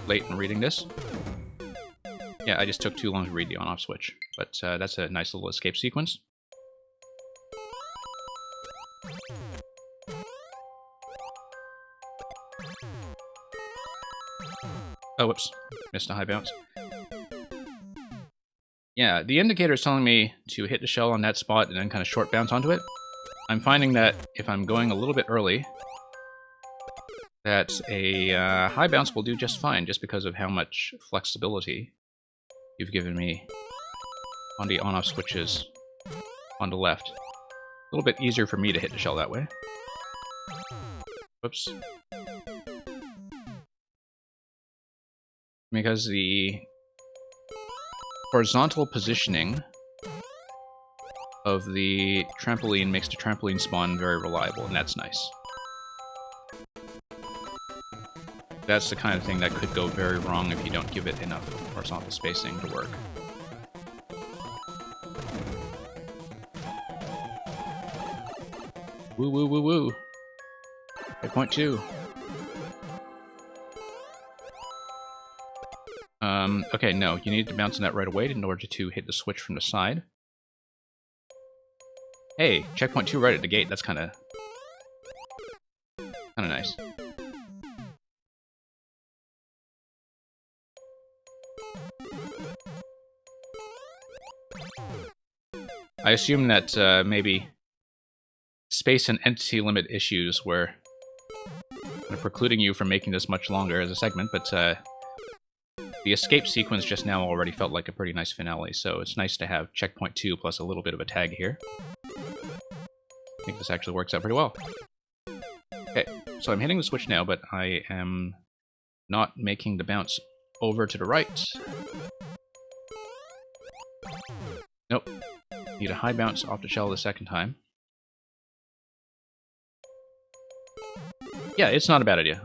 Late in reading this. Yeah, I just took too long to read the on-off switch. But that's a nice little escape sequence. Oh, whoops. Missed a high bounce. Yeah, the indicator is telling me to hit the shell on that spot and then kind of short bounce onto it. I'm finding that if I'm going a little bit early, that a high bounce will do just fine, just because of how much flexibility you've given me on the on-off switches on the left. A little bit easier for me to hit the shell that way. Whoops. Because the horizontal positioning of the trampoline makes the trampoline spawn very reliable, and that's nice. That's the kind of thing that could go very wrong if you don't give it enough horizontal spacing to work. Woo woo woo woo. 8.2. Okay, no, you need to bounce on that right away in order to hit the switch from the side. Hey, checkpoint 2 right at the gate, that's kinda nice. I assume that maybe space and entity limit issues were precluding you from making this much longer as a segment, but the escape sequence just now already felt like a pretty nice finale, so it's nice to have checkpoint 2 plus a little bit of a tag here. I think this actually works out pretty well. Okay, so I'm hitting the switch now, but I am not making the bounce over to the right. Nope. Need a high bounce off the shell the second time. Yeah, it's not a bad idea.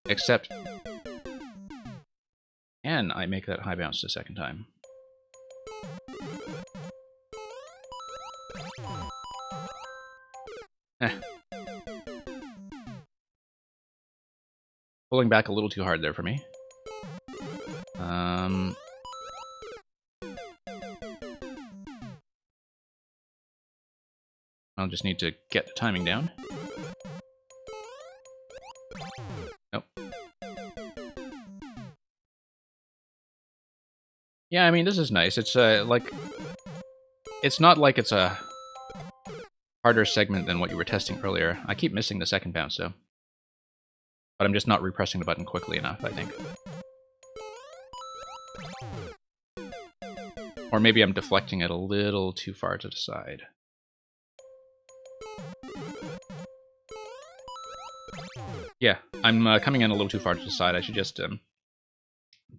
Except... can I make that high bounce the second time? Pulling back a little too hard there for me. I'll just need to get the timing down. Nope. Yeah, I mean, this is nice. It's like... it's not like it's a harder segment than what you were testing earlier. I keep missing the second bounce, though. But I'm just not repressing the button quickly enough, I think. Or maybe I'm deflecting it a little too far to the side. Yeah, I'm coming in a little too far to the side. I should just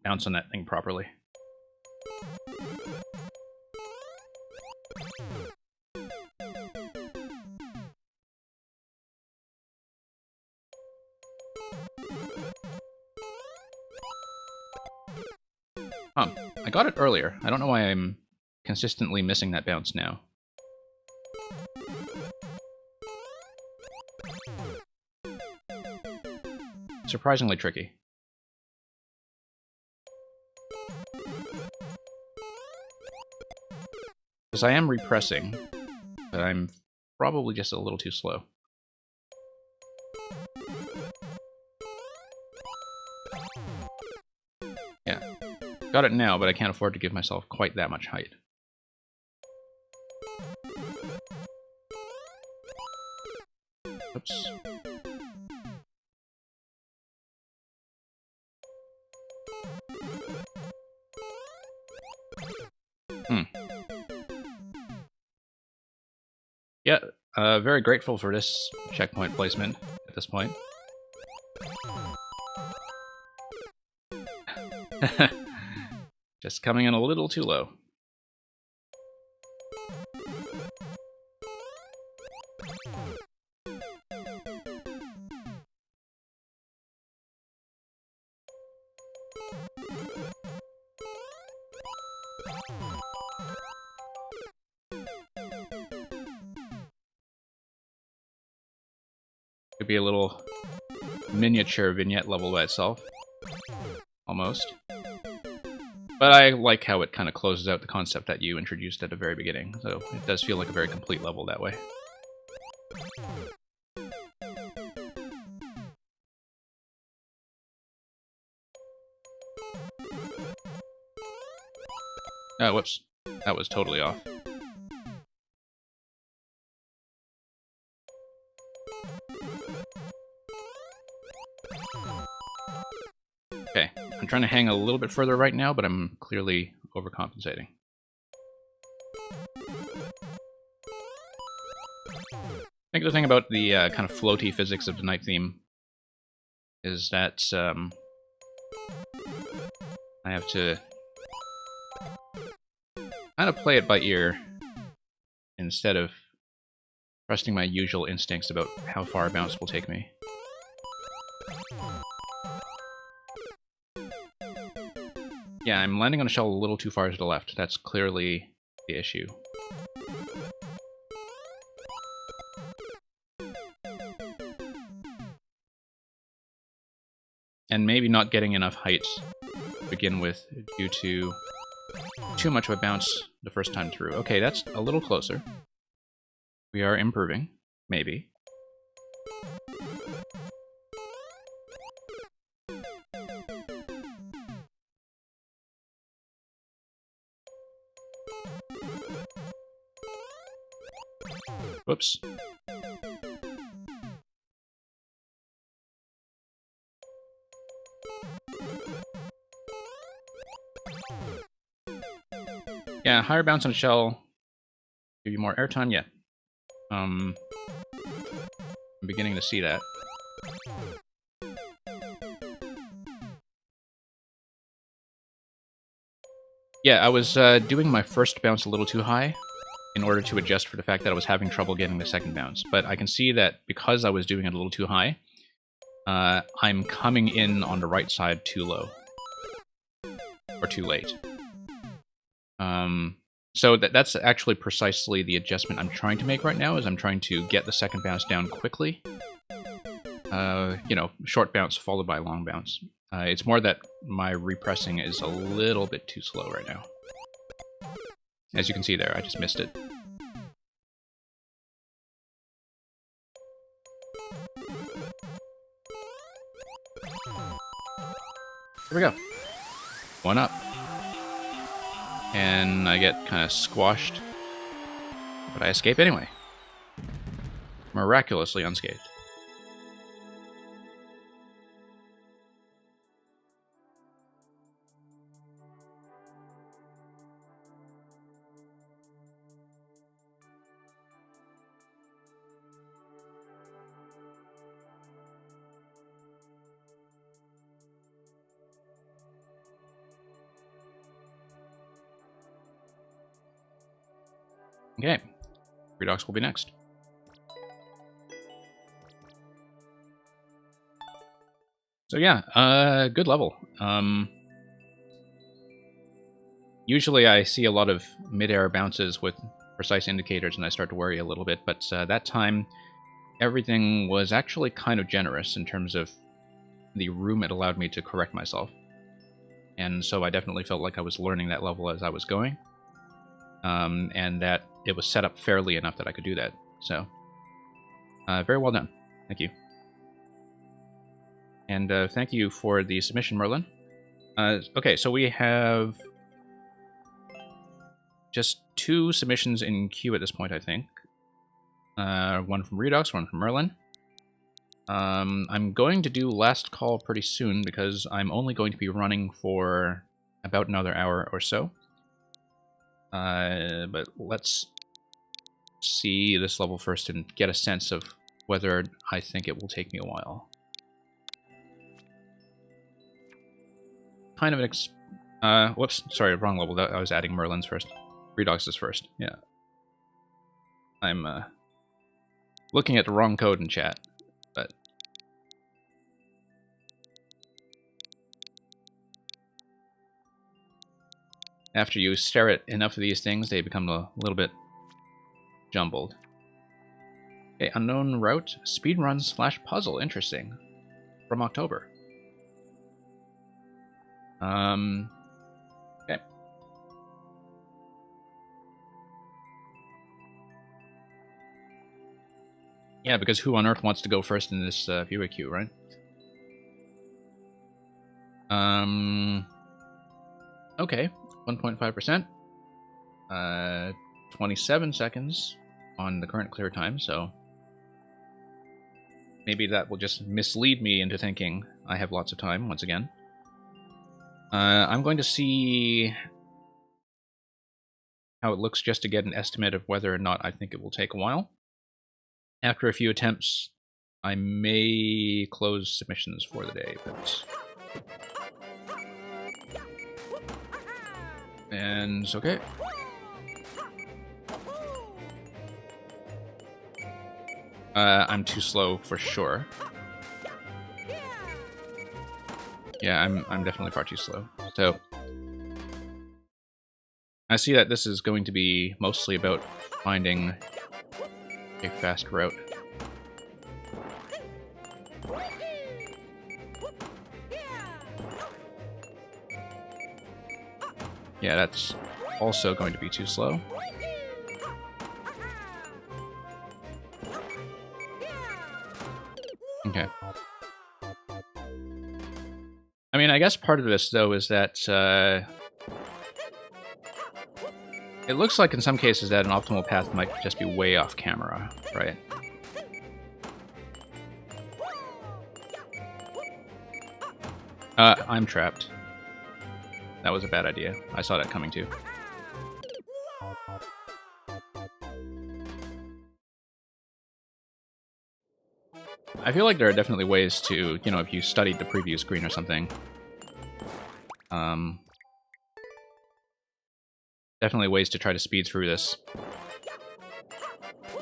bounce on that thing properly. I got it earlier. I don't know why I'm consistently missing that bounce now. surprisingly tricky. Because I am repressing, but I'm probably just a little too slow. Yeah, got it now, but I can't afford to give myself quite that much height. Oops. Yeah, very grateful for this checkpoint placement at this point. Just coming in a little too low. Could be a little miniature vignette level by itself. Almost. But I like how it kind of closes out the concept that you introduced at the very beginning, so it does feel like a very complete level that way. Oh, whoops. That was totally off. Okay, I'm trying to hang a little bit further right now, but I'm clearly overcompensating. I think the thing about the kind of floaty physics of the night theme is that I have to kind of play it by ear instead of trusting my usual instincts about how far a bounce will take me. Yeah, I'm landing on a shell a little too far to the left. That's clearly the issue. And maybe not getting enough height to begin with due to too much of a bounce the first time through. Okay, that's a little closer. We are improving, maybe. Whoops. Yeah, higher bounce on a shell. Give you more airtime? Yeah. I'm beginning to see that. Yeah, I was doing my first bounce a little too high in order to adjust for the fact that I was having trouble getting the second bounce. But I can see that because I was doing it a little too high, I'm coming in on the right side too low. Or too late. So that's actually precisely the adjustment I'm trying to make right now, is I'm trying to get the second bounce down quickly. You know, short bounce followed by long bounce. It's more that my repressing is a little bit too slow right now. As you can see there, I just missed it. Here we go. One up. And I get kind of squashed. But I escape anyway. Miraculously unscathed. Okay, Redox will be next. So yeah, good level. Usually I see a lot of mid-air bounces with precise indicators and I start to worry a little bit, but that time everything was actually kind of generous in terms of the room it allowed me to correct myself. And so I definitely felt like I was learning that level as I was going. And that it was set up fairly enough that I could do that. So, very well done. Thank you. And thank you for the submission, Merlin. Okay, so we have just 2 submissions in queue at this point, I think. One from Redux, one from Merlin. I'm going to do last call pretty soon because I'm only going to be running for about another hour or so. But let's see this level first and get a sense of whether I think it will take me a while. Kind of an whoops, sorry, wrong level. I was adding Merlin's first. Redox's first, yeah. I'm looking at the wrong code in chat, but... After you stare at enough of these things, they become a little bit jumbled. Okay, unknown route, speedrun/puzzle, interesting. From October. Okay. Yeah, because who on earth wants to go first in this viewer queue, right? Okay, 1.5%. 27 seconds on the current clear time, so maybe that will just mislead me into thinking I have lots of time once again. I'm going to see how it looks just to get an estimate of whether or not I think it will take a while. After a few attempts, I may close submissions for the day, but... And okay. I'm too slow for sure. Yeah, I'm definitely far too slow. So I see that this is going to be mostly about finding a fast route. Yeah, that's also going to be too slow. Okay. I mean, I guess part of this, though, is that it looks like in some cases that an optimal path might just be way off camera, right? I'm trapped. That was a bad idea. I saw that coming too. I feel like there are definitely ways to, you know, if you studied the preview screen or something. Definitely ways to try to speed through this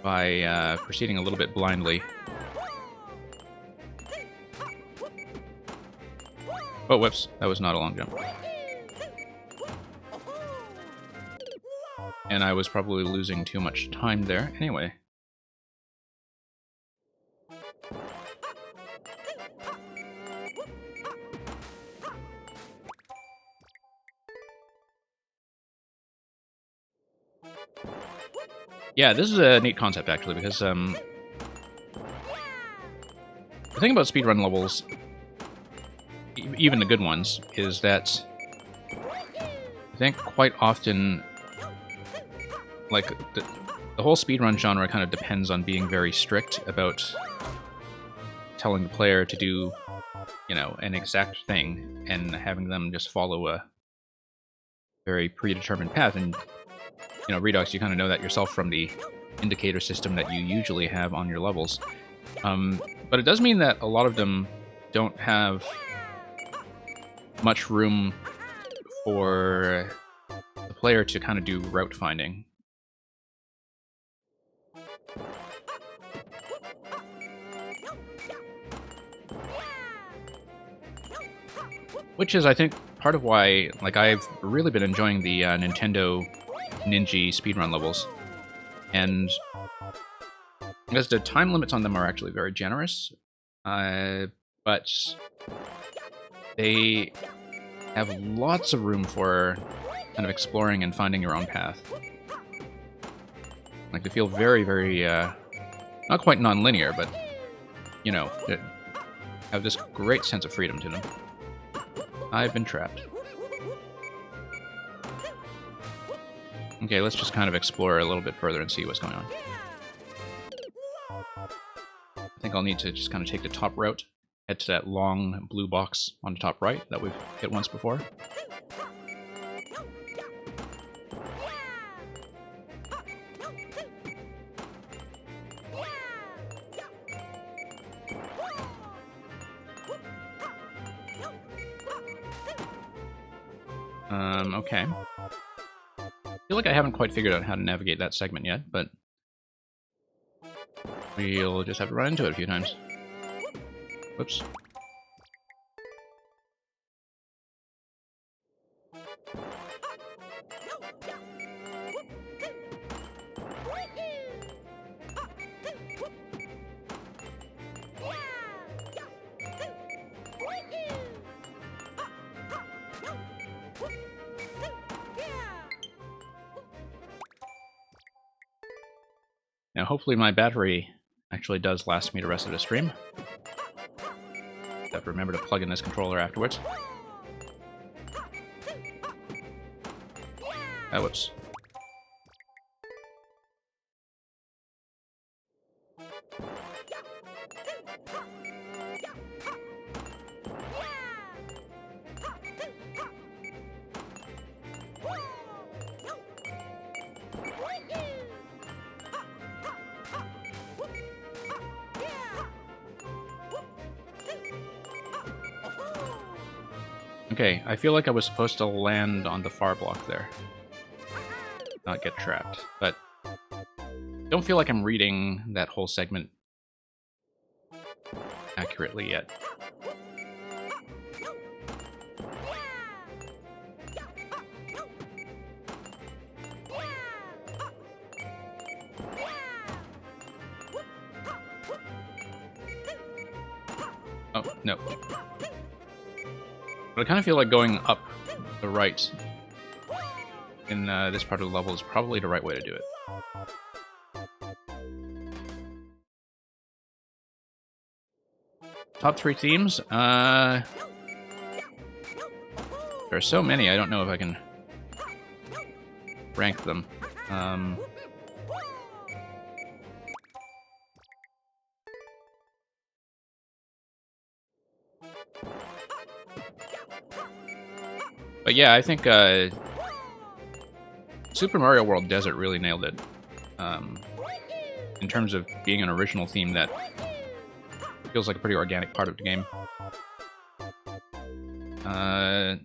by proceeding a little bit blindly. Oh, whoops. That was not a long jump. And I was probably losing too much time there. Anyway. Yeah, this is a neat concept, actually, because the thing about speedrun levels, even the good ones, is that I think quite often, like, the whole speedrun genre kind of depends on being very strict about telling the player to do, you know, an exact thing and having them just follow a very predetermined path. And, you know, Redux, you kind of know that yourself from the indicator system that you usually have on your levels. But it does mean that a lot of them don't have much room for the player to kind of do route finding. Which is, I think, part of why, like, I've really been enjoying the Nintendo Ninja speedrun levels. And because the time limits on them are actually very generous. but they have lots of room for kind of exploring and finding your own path. Like, they feel very, very, not quite non-linear, but, you know, they have this great sense of freedom to them. I've been trapped. Okay, let's just kind of explore a little bit further and see what's going on. I think I'll need to just kind of take the top route, head to that long blue box on the top right that we've hit once before. Okay. I feel like I haven't quite figured out how to navigate that segment yet, but we'll just have to run into it a few times. Whoops. Now, hopefully my battery actually does last me the rest of the stream. Have to remember to plug in this controller afterwards. Oh, whoops. Okay, I feel like I was supposed to land on the far block there. Not get trapped, but don't feel like I'm reading that whole segment accurately yet. Oh, no. But I kind of feel like going up the right in this part of the level is probably the right way to do it. Top 3 themes? There are so many, I don't know if I can rank them. But yeah, I think Super Mario World Desert really nailed it. In terms of being an original theme that feels like a pretty organic part of the game. I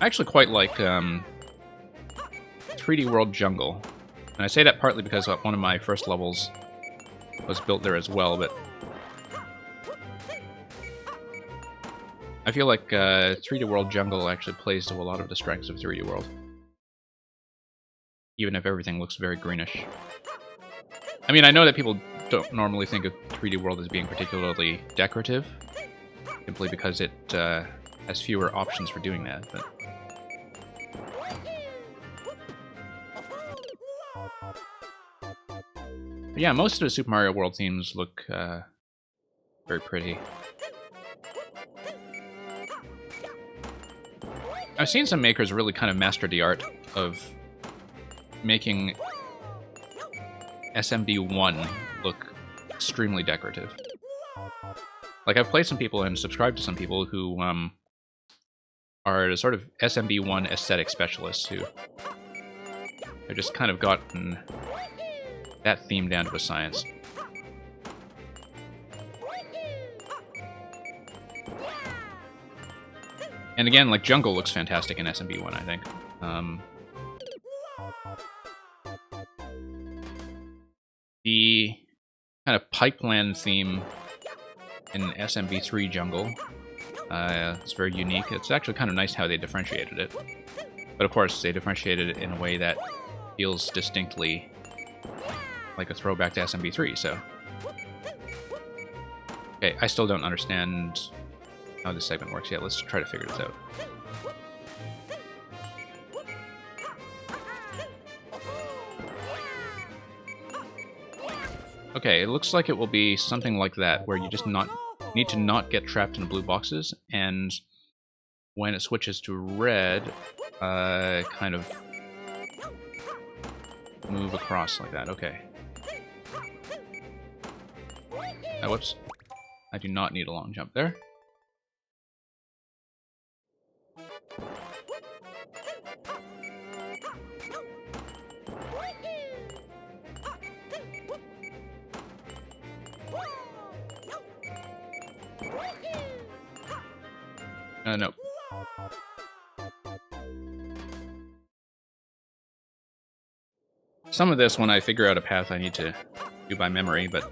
actually quite like 3D World Jungle. And I say that partly because one of my first levels was built there as well, but I feel like 3D World Jungle actually plays to a lot of the strengths of 3D World. Even if everything looks very greenish. I mean, I know that people don't normally think of 3D World as being particularly decorative, simply because it has fewer options for doing that, but... But yeah, most of the Super Mario World themes look very pretty. I've seen some makers really kind of master the art of making SMB1 look extremely decorative. Like, I've played some people and subscribed to some people who are the sort of SMB1 aesthetic specialists who have just kind of gotten that theme down to a science. And again, like, Jungle looks fantastic in SMB1, I think. The kind of pipeline theme in SMB3 Jungle is very unique. It's actually kind of nice how they differentiated it. But of course, they differentiated it in a way that feels distinctly like a throwback to SMB3, so... Okay, I still don't understand how this segment works yet. Let's try to figure this out. Okay, it looks like it will be something like that, where you just need to not get trapped in blue boxes, and when it switches to red, kind of move across like that. Okay. Whoops. I do not need a long jump there. Nope. Some of this, when I figure out a path, I need to do by memory, but...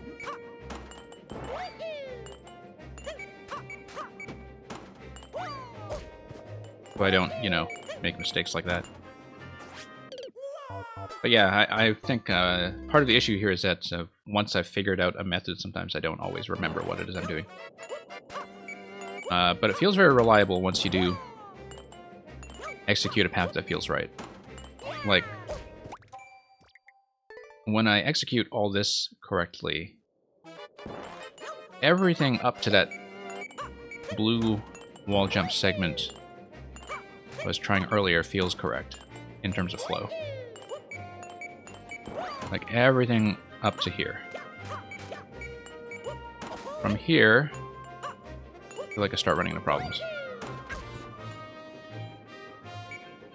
so I don't, you know, make mistakes like that. But yeah, I think part of the issue here is that once I've figured out a method, sometimes I don't always remember what it is I'm doing. But it feels very reliable once you do execute a path that feels right. Like, when I execute all this correctly, everything up to that blue wall jump segment I was trying earlier feels correct in terms of flow. Like, everything up to here. From here, I feel like I start running into problems.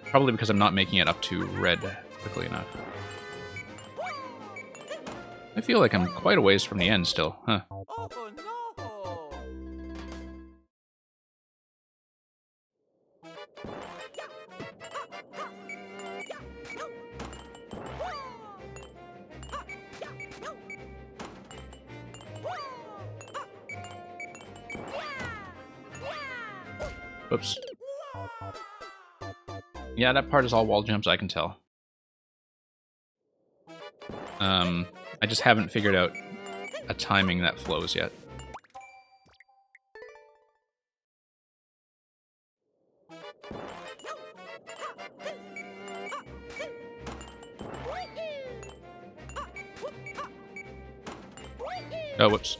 Probably because I'm not making it up to red quickly enough. I feel like I'm quite a ways from the end still, huh? Whoops. Yeah, that part is all wall jumps, I can tell. I just haven't figured out a timing that flows yet. Oh, whoops.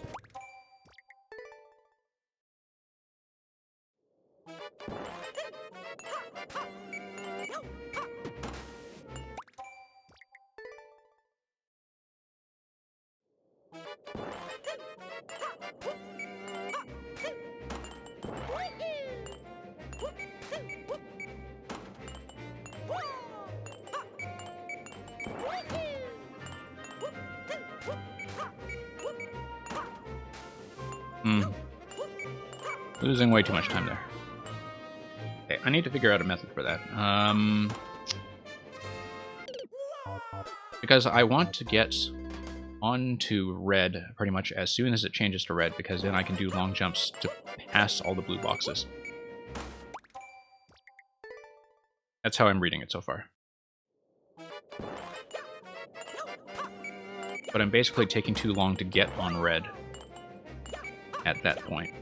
Losing way too much time there. Okay, I need to figure out a method for that. Because I want to get onto red pretty much as soon as it changes to red, because then I can do long jumps to pass all the blue boxes. That's how I'm reading it so far. But I'm basically taking too long to get on red at that point.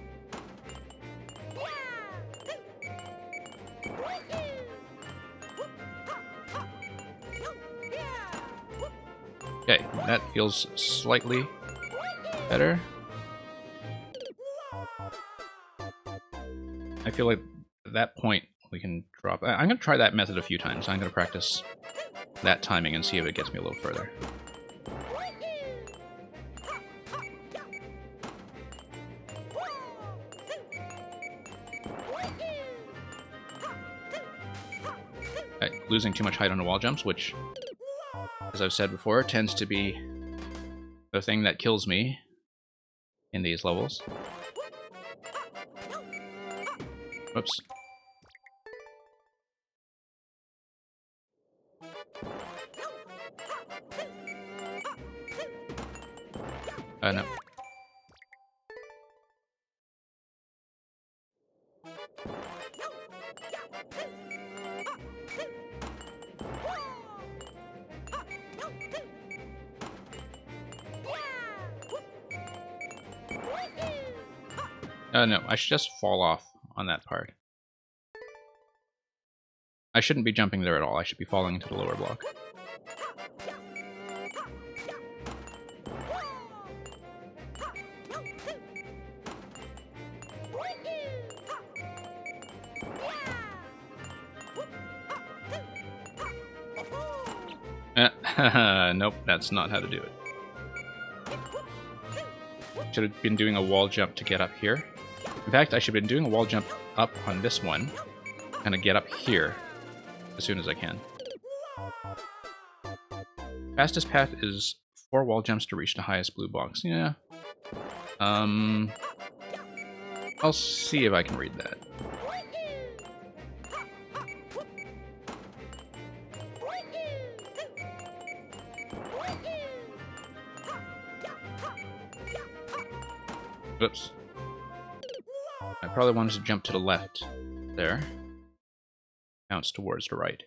Okay, that feels slightly better. I feel like at that point we can drop... I'm going to try that method a few times. I'm going to practice that timing and see if it gets me a little further. Okay, losing too much height on the wall jumps, which, as I've said before, tends to be the thing that kills me in these levels. Whoops. No. No, I should just fall off on that part. I shouldn't be jumping there at all. I should be falling into the lower block. Nope, that's not how to do it. Should have been doing a wall jump to get up here. In fact, I should have been doing a wall jump up on this one, and to get up here as soon as I can. Fastest path is 4 wall jumps to reach the highest blue box. Yeah. I'll see if I can read that. Oops. I probably wanted to jump to the left there. Bounce towards the right.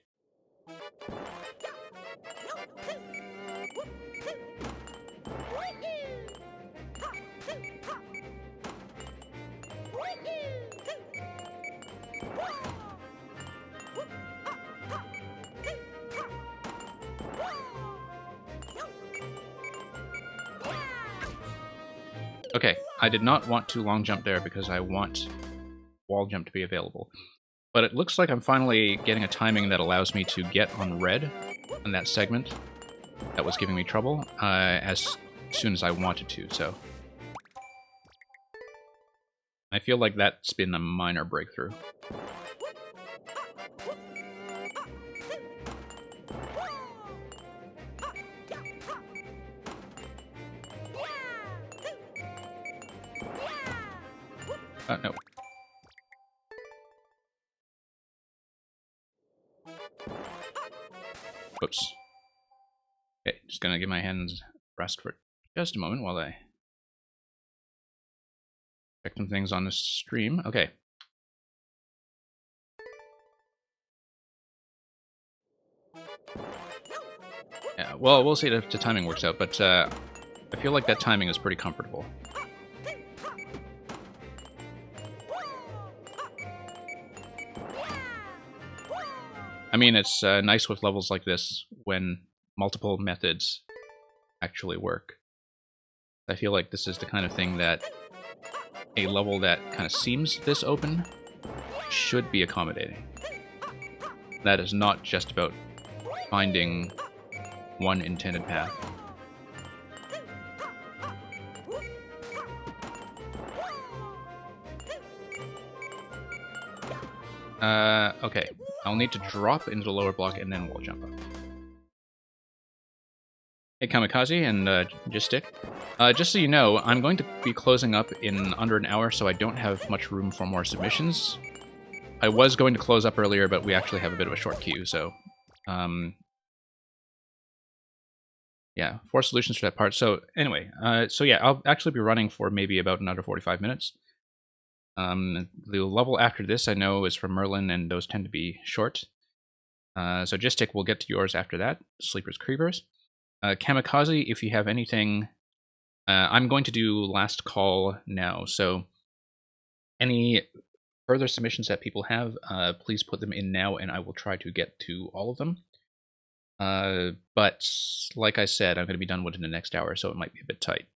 Okay, I did not want to long jump there because I want wall jump to be available. But it looks like I'm finally getting a timing that allows me to get on red on that segment that was giving me trouble as soon as I wanted to, so. I feel like that's been a minor breakthrough. No. Whoops. Okay, just gonna give my hands rest for just a moment while I check some things on this stream. Okay. Yeah, well, we'll see if the timing works out, but I feel like that timing is pretty comfortable. I mean, it's nice with levels like this when multiple methods actually work. I feel like this is the kind of thing that a level that kind of seems this open should be accommodating. That is not just about finding one intended path. Okay. I'll need to drop into the lower block and then wall jump up. Hey Kamikaze and Gistic. Just so you know, I'm going to be closing up in under an hour, so I don't have much room for more submissions. I was going to close up earlier, but we actually have a bit of a short queue, so... yeah, 4 solutions for that part. So anyway, so yeah, I'll actually be running for maybe about another 45 minutes. The level after this I know is from Merlin, and those tend to be short. So Gistic, we'll get to yours after that. Sleepers Creepers. Kamikaze, if you have anything... I'm going to do last call now, so any further submissions that people have, please put them in now, and I will try to get to all of them. But like I said, I'm going to be done within the next hour, so it might be a bit tight.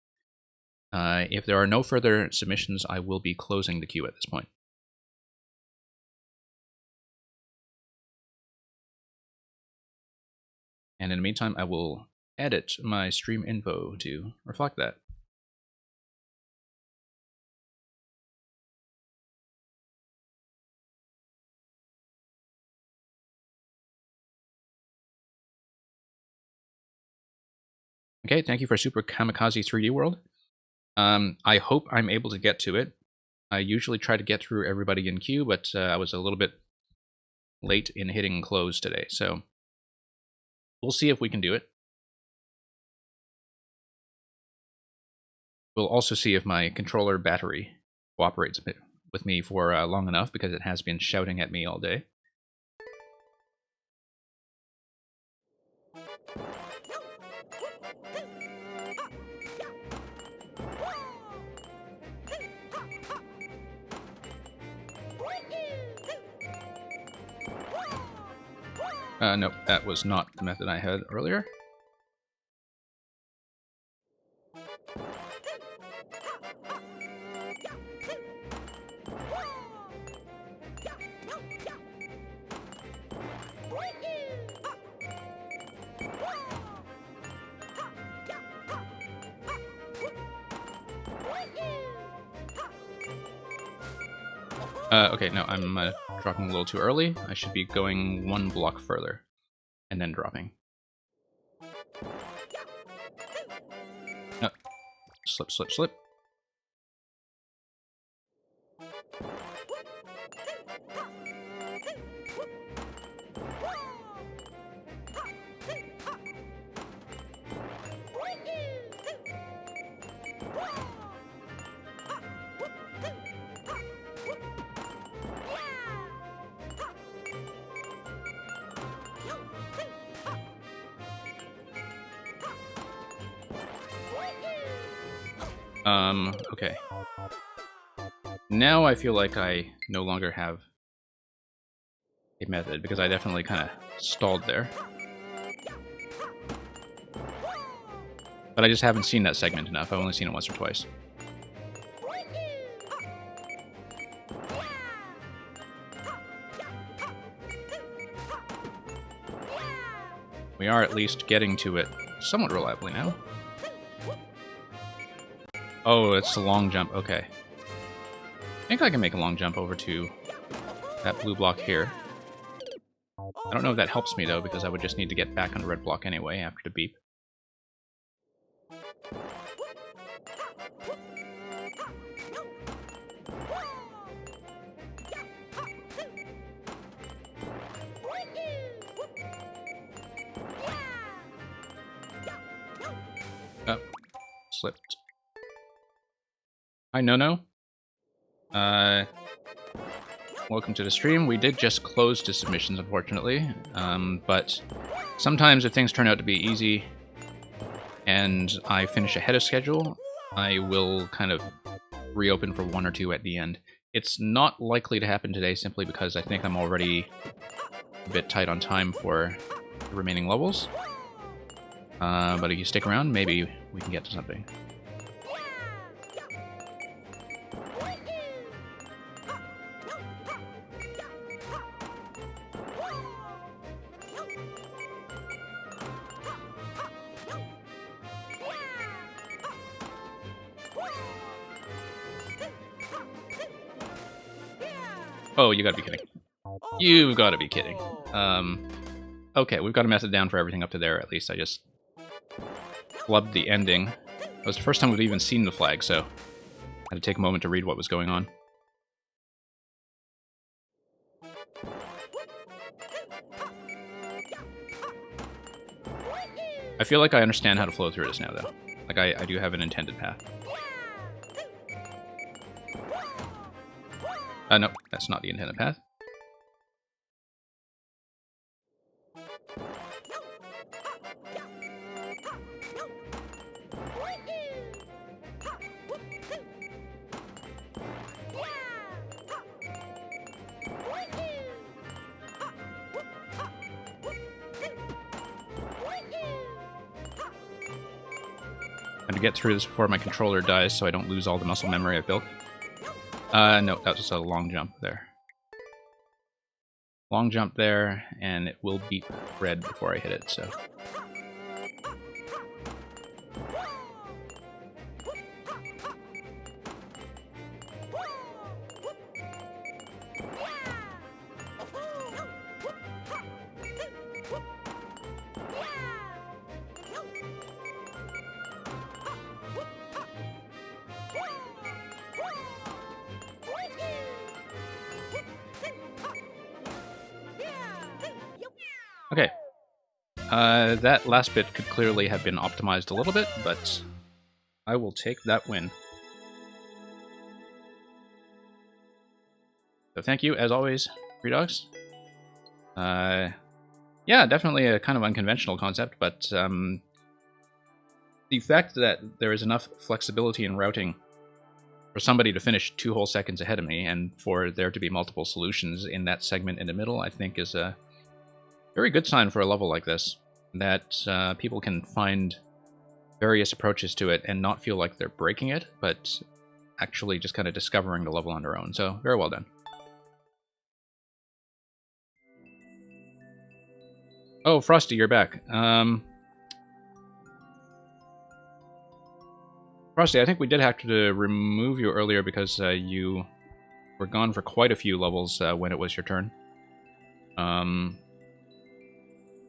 If there are no further submissions, I will be closing the queue at this point. And in the meantime, I will edit my stream info to reflect that. Okay, thank you for Super Kamikaze 3D World. I hope I'm able to get to it. I usually try to get through everybody in queue, but I was a little bit late in hitting close today, so we'll see if we can do it. We'll also see if my controller battery cooperates with me for long enough, because it has been shouting at me all day. Nope, that was not the method I had earlier. Okay, no, I'm dropping a little too early. I should be going one block further, and then dropping. Slip, slip, slip. Okay. Now I feel like I no longer have a method, because I definitely kind of stalled there. But I just haven't seen that segment enough. I've only seen it once or twice. We are at least getting to it somewhat reliably now. Oh, it's a long jump. Okay. I think I can make a long jump over to that blue block here. I don't know if that helps me, though, because I would just need to get back on the red block anyway after the beep. Oh, slipped. Hi, No. Welcome to the stream. We did just close to submissions, unfortunately, but sometimes if things turn out to be easy and I finish ahead of schedule, I will kind of reopen for one or two at the end. It's not likely to happen today simply because I think I'm already a bit tight on time for the remaining levels. But if you stick around, maybe we can get to something. Oh, you gotta be kidding. You've gotta be kidding. Okay, we've got a method down for everything up to there, at least. I just flubbed the ending. It was the first time we've even seen the flag, so I had to take a moment to read what was going on. I feel like I understand how to flow through this now, though. Like, I do have an intended path. No, that's not the intended path. And to get through this before my controller dies so I don't lose all the muscle memory I've built. No, that was just a long jump there. Long jump there, and it will beep red before I hit it, so... Okay. That last bit could clearly have been optimized a little bit, but I will take that win. So thank you, as always, Redogs. Yeah, definitely a kind of unconventional concept, but the fact that there is enough flexibility in routing for somebody to finish 2 whole seconds ahead of me, and for there to be multiple solutions in that segment in the middle, I think is a Very good sign for a level like this, that people can find various approaches to it and not feel like they're breaking it, but actually just kind of discovering the level on their own. So, very well done. Oh, Frosty, you're back. Frosty, I think we did have to remove you earlier because you were gone for quite a few levels when it was your turn.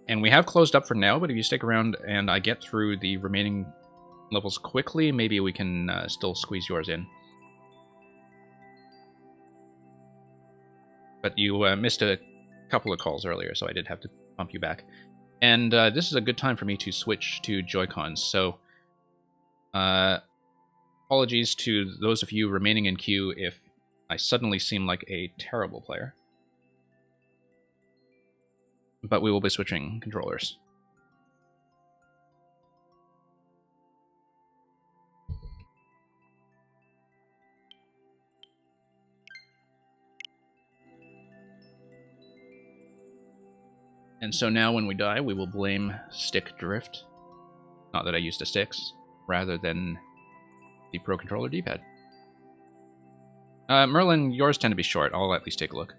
And we have closed up for now, but if you stick around and I get through the remaining levels quickly, maybe we can still squeeze yours in. But you missed a couple of calls earlier, so I did have to bump you back. And this is a good time for me to switch to Joy-Cons, so apologies to those of you remaining in queue if I suddenly seem like a terrible player. But we will be switching controllers. And so now when we die, we will blame stick drift. Not that I used the sticks, rather than the Pro Controller D-pad. Merlin, yours tend to be short. I'll at least take a look.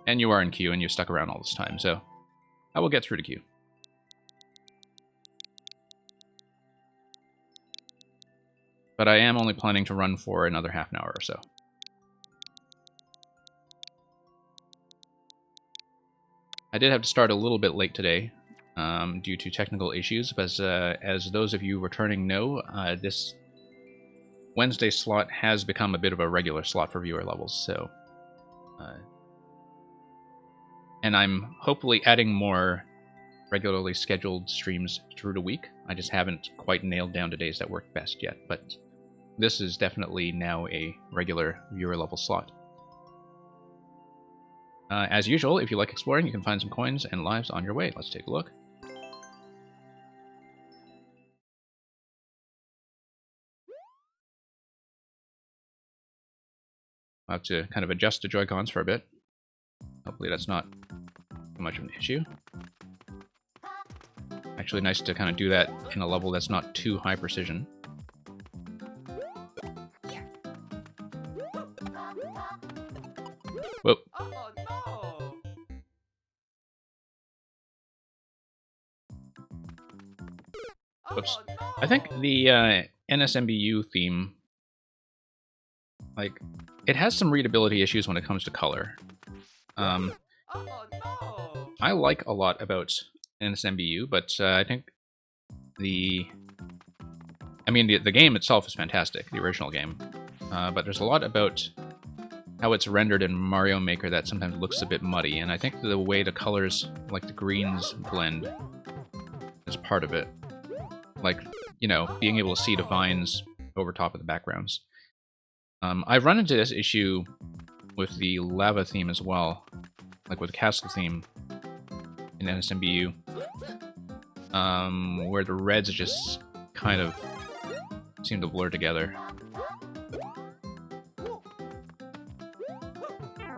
And you are in queue, and you've stuck around all this time, so I will get through to queue. But I am only planning to run for another half an hour or so. I did have to start a little bit late today due to technical issues, but as those of you returning know, this Wednesday slot has become a bit of a regular slot for viewer levels, so... and I'm hopefully adding more regularly scheduled streams through the week. I just haven't quite nailed down the days that work best yet, but this is definitely now a regular viewer level slot. As usual, if you like exploring, you can find some coins and lives on your way. Let's take a look. I'll have to kind of adjust the Joy-Cons for a bit. Hopefully that's not too much of an issue. Actually nice to kind of do that in a level that's not too high precision. Whoa. Whoops. I think the NSMBU theme, like, it has some readability issues when it comes to color. I like a lot about NSMBU, but I think the game itself is fantastic, the original game. But there's a lot about how it's rendered in Mario Maker that sometimes looks a bit muddy, and I think the way the colors, like the greens, blend is part of it. Like, you know, being able to see the vines over top of the backgrounds. I've run into this issue with the lava theme as well, like with the castle theme in NSMBU, where the reds just kind of seem to blur together.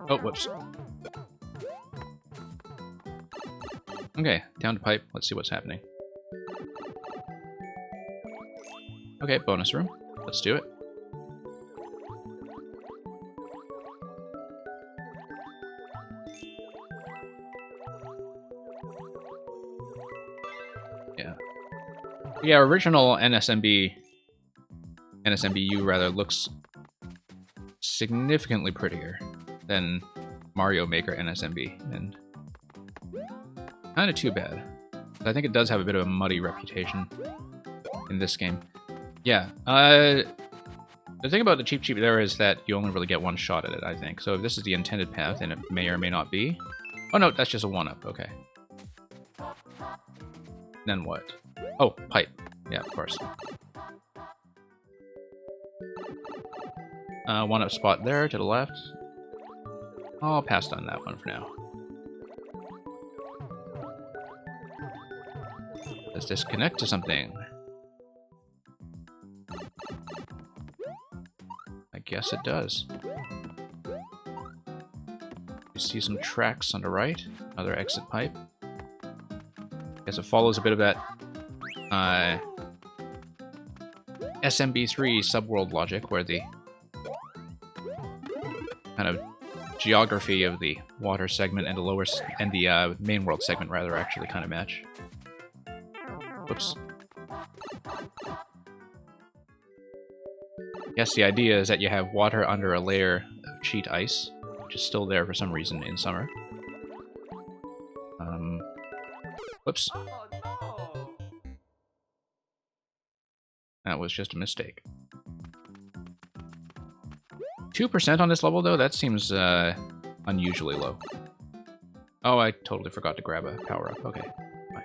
Oh, whoops. Okay, down to pipe. Let's see what's happening. Okay, bonus room. Let's do it. Yeah, original NSMBU rather looks significantly prettier than Mario Maker NSMB, and kind of too bad. I think it does have a bit of a muddy reputation in this game. Yeah, the thing about the Cheep Cheep there is that you only really get one shot at it, I think. So if this is the intended path, and it may or may not be... Oh no, that's just a 1-up, okay. Then what? Oh, pipe. Yeah, of course. 1-up spot there to the left. I'll pass on that one for now. Does this connect to something? I guess it does. You see some tracks on the right. Another exit pipe. Guess it follows a bit of that SMB3 subworld logic, where the kind of geography of the water segment and the main world segment rather actually kind of match. Whoops. Yes, the idea is that you have water under a layer of cheat ice, which is still there for some reason in summer. Whoops. That was just a mistake. 2% on this level, though? That seems unusually low. Oh, I totally forgot to grab a power-up. Okay. Fine.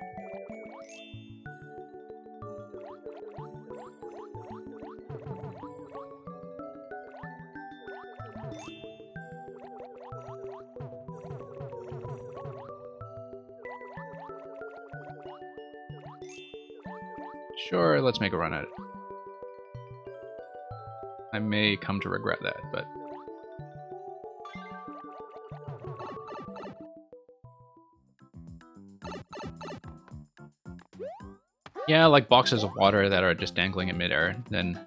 Sure, let's make a run at it. I may come to regret that, but... yeah, like boxes of water that are just dangling in midair, then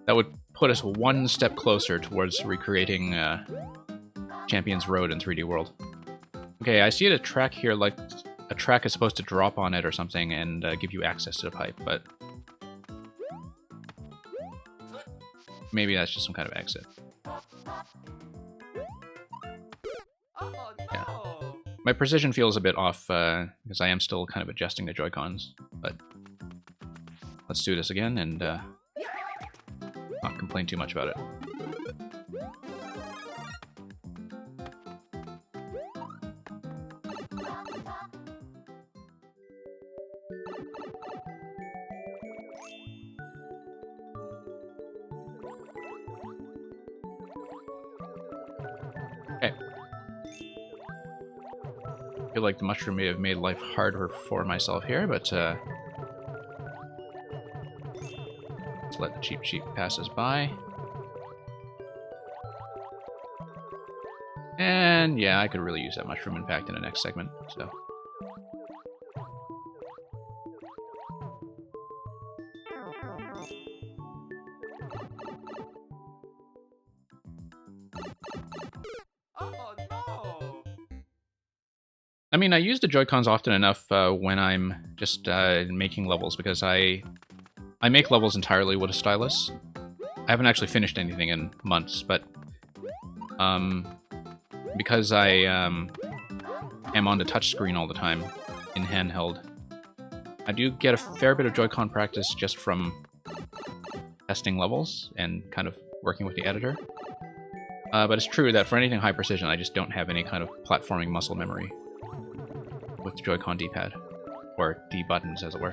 that would put us one step closer towards recreating Champion's Road in 3D World. Okay, I see a track here, like a track is supposed to drop on it or something and give you access to the pipe, but... maybe that's just some kind of exit. Yeah. My precision feels a bit off, because I am still kind of adjusting the Joy-Cons, but... let's do this again and not complain too much about it. Okay. I feel like the mushroom may have made life harder for myself here, but let's let the cheap sheep pass us by. And yeah, I could really use that mushroom, in fact, in the next segment, so... I mean, I use the Joy-Cons often enough when I'm just making levels, because I make levels entirely with a stylus. I haven't actually finished anything in months, but because I am on the touchscreen all the time in handheld, I do get a fair bit of Joy-Con practice just from testing levels and kind of working with the editor. But it's true that for anything high precision, I just don't have any kind of platforming muscle memory with the Joy-Con D-pad, or D-buttons, as it were.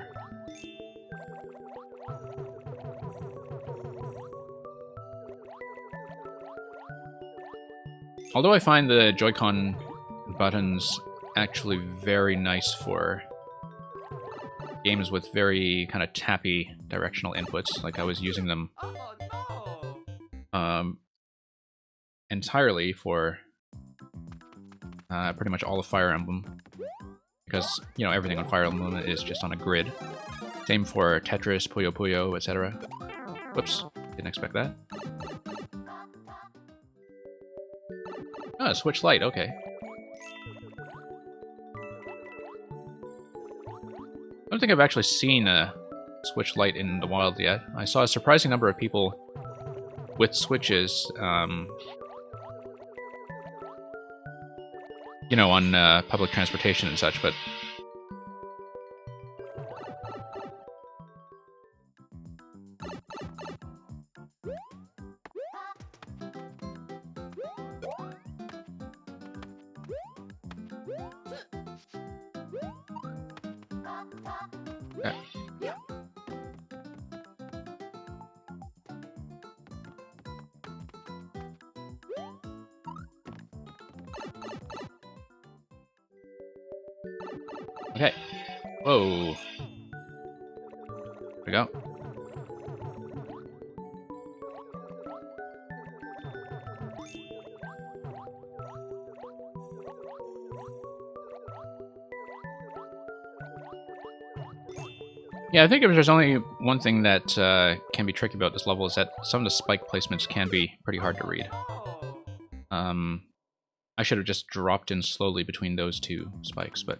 Although I find the Joy-Con buttons actually very nice for games with very kind of tappy directional inputs, like I was using them entirely for pretty much all of Fire Emblem, because, you know, everything on Fire Emblem is just on a grid. Same for Tetris, Puyo Puyo, etc. Whoops, didn't expect that. Oh, switch light, okay. I don't think I've actually seen a Switch Lite in the wild yet. I saw a surprising number of people with Switches, you know, on public transportation and such, but... Okay. Whoa. There we go. Yeah, I think if there's only one thing that can be tricky about this level is that some of the spike placements can be pretty hard to read. I should have just dropped in slowly between those two spikes, but...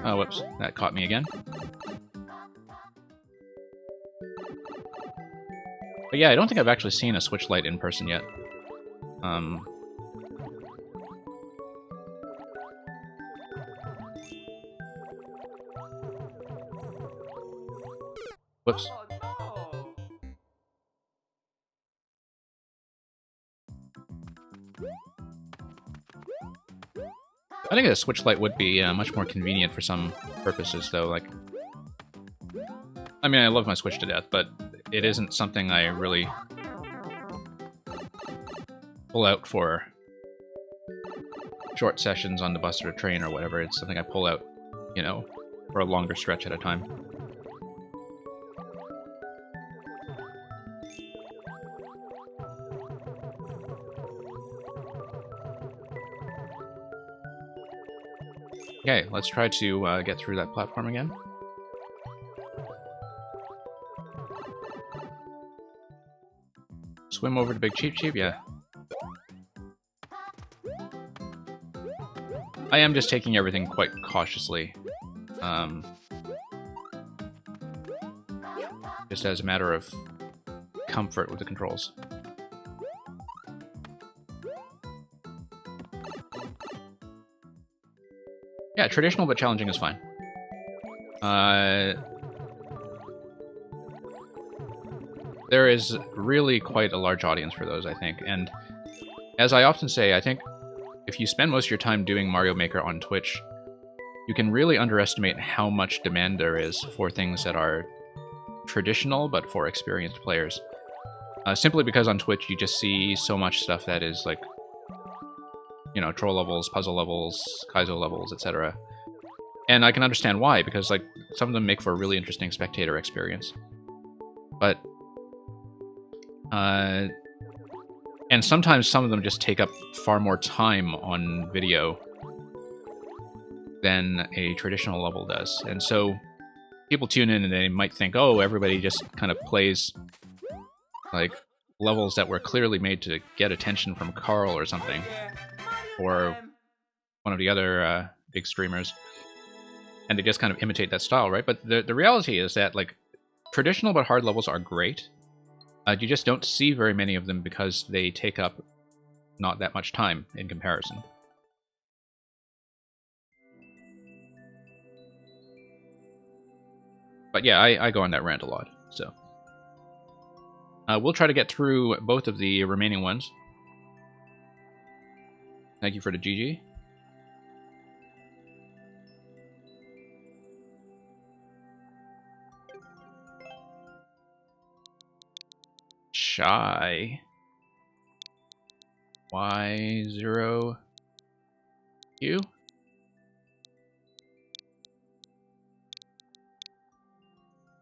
Oh, whoops. That caught me again. But yeah, I don't think I've actually seen a Switch Lite in person yet. Whoops. I think a Switch Lite would be much more convenient for some purposes, though. Like, I mean, I love my Switch to death, but it isn't something I really pull out for short sessions on the bus or train or whatever. It's something I pull out, you know, for a longer stretch at a time. Okay, let's try to get through that platform again. Swim over to Big Cheep Cheep, yeah. I am just taking everything quite cautiously. Just as a matter of comfort with the controls. Yeah, traditional but challenging is fine. There is really quite a large audience for those, I think. And as I often say, I think if you spend most of your time doing Mario Maker on Twitch, you can really underestimate how much demand there is for things that are traditional but for experienced players. Simply because on Twitch you just see so much stuff that is like, you know, troll levels, puzzle levels, Kaizo levels, etc. And I can understand why, because like some of them make for a really interesting spectator experience. But and sometimes some of them just take up far more time on video than a traditional level does. And so people tune in and they might think, oh, everybody just kind of plays like levels that were clearly made to get attention from Carl or something, or one of the other big streamers, and they just kind of imitate that style, right? But the reality is that like traditional but hard levels are great. You just don't see very many of them because they take up not that much time in comparison. But yeah, I go on that rant a lot, so. We'll try to get through both of the remaining ones. Thank you for the GG. Shy. Y0Q.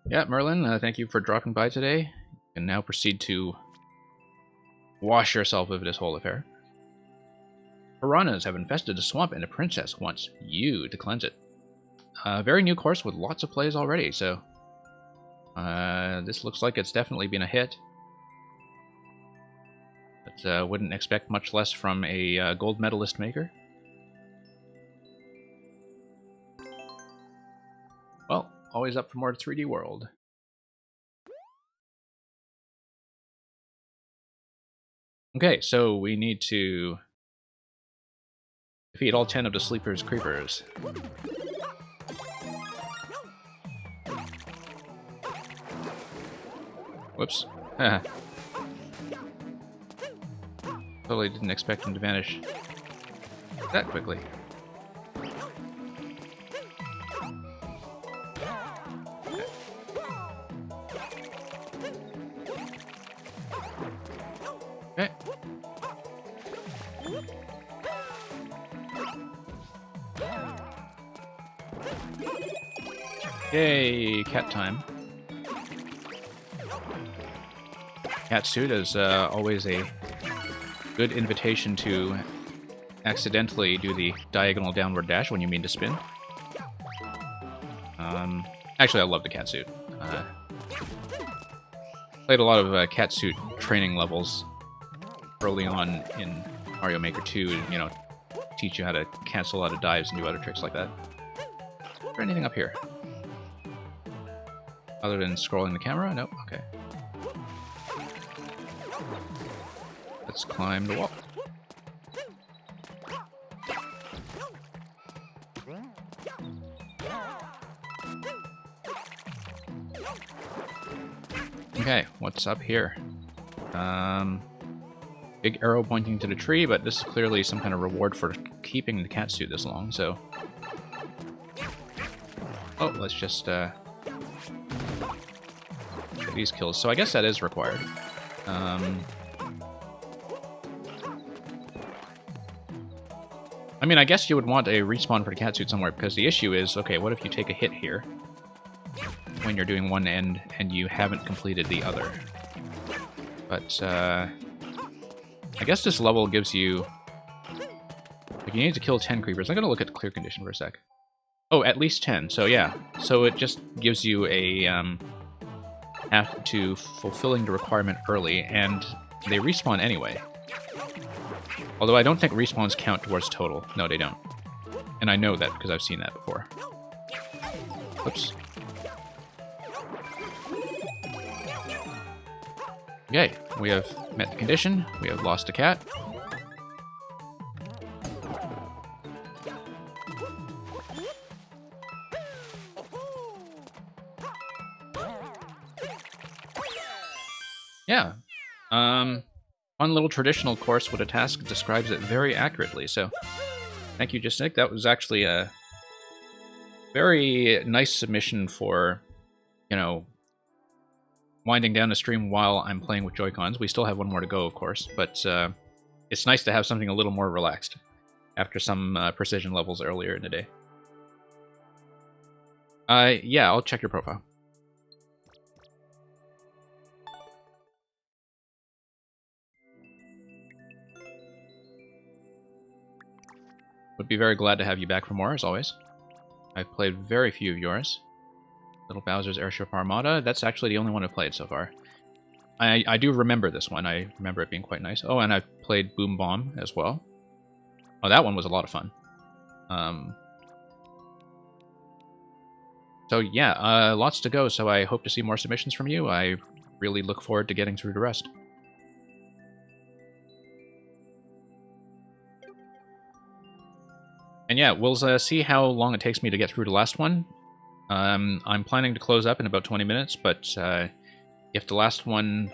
Yeah, Merlin, thank you for dropping by today. You can now proceed to wash yourself of this whole affair. Piranhas have infested the swamp and the princess wants you to cleanse it. Very new course with lots of plays already, so this looks like it's definitely been a hit. But wouldn't expect much less from a gold medalist maker. Well, always up for more 3D World. Okay, so we need to defeat all 10 of the Sleeper's creepers. Whoops. Totally didn't expect him to vanish that quickly. Okay. Yay, cat time. Catsuit is always a Good invitation to accidentally do the diagonal downward dash when you mean to spin. Actually, I love the catsuit. Played a lot of catsuit training levels early on in Mario Maker 2, you know, teach you how to cancel out of dives and do other tricks like that. Is there anything up here? Other than scrolling the camera? Nope, okay. Let's climb the wall. Okay, what's up here? Big arrow pointing to the tree, but this is clearly some kind of reward for keeping the catsuit this long, so... Oh, let's just, get these kills. So I guess that is required. I mean, I guess you would want a respawn for the catsuit somewhere, because the issue is, okay, what if you take a hit here when you're doing one end and you haven't completed the other? But, I guess this level gives you... Like, you need to kill 10 creepers. I'm gonna look at the clear condition for a sec. Oh, at least 10, so yeah. So it just gives you a, path to fulfilling the requirement early, and they respawn anyway. Although I don't think respawns count towards total. No, they don't. And I know that because I've seen that before. Oops. Okay, we have met the condition. We have lost a cat. Yeah. Fun little traditional course with a task that describes it very accurately, so thank you, Just Nick. That was actually a very nice submission for, you know, winding down the stream while I'm playing with Joy-Cons. We still have one more to go, of course, but it's nice to have something a little more relaxed after some precision levels earlier in the day. Yeah, I'll check your profile. Would be very glad to have you back for more, as always. I've played very few of yours. Little Bowser's Airship Armada, that's actually the only one I've played so far. I do remember this one, I remember it being quite nice. Oh, and I've played Boom Bomb as well. Oh, that one was a lot of fun. So yeah, lots to go, so I hope to see more submissions from you. I really look forward to getting through the rest. And yeah, we'll see how long it takes me to get through the last one. I'm planning to close up in about 20 minutes, but if the last one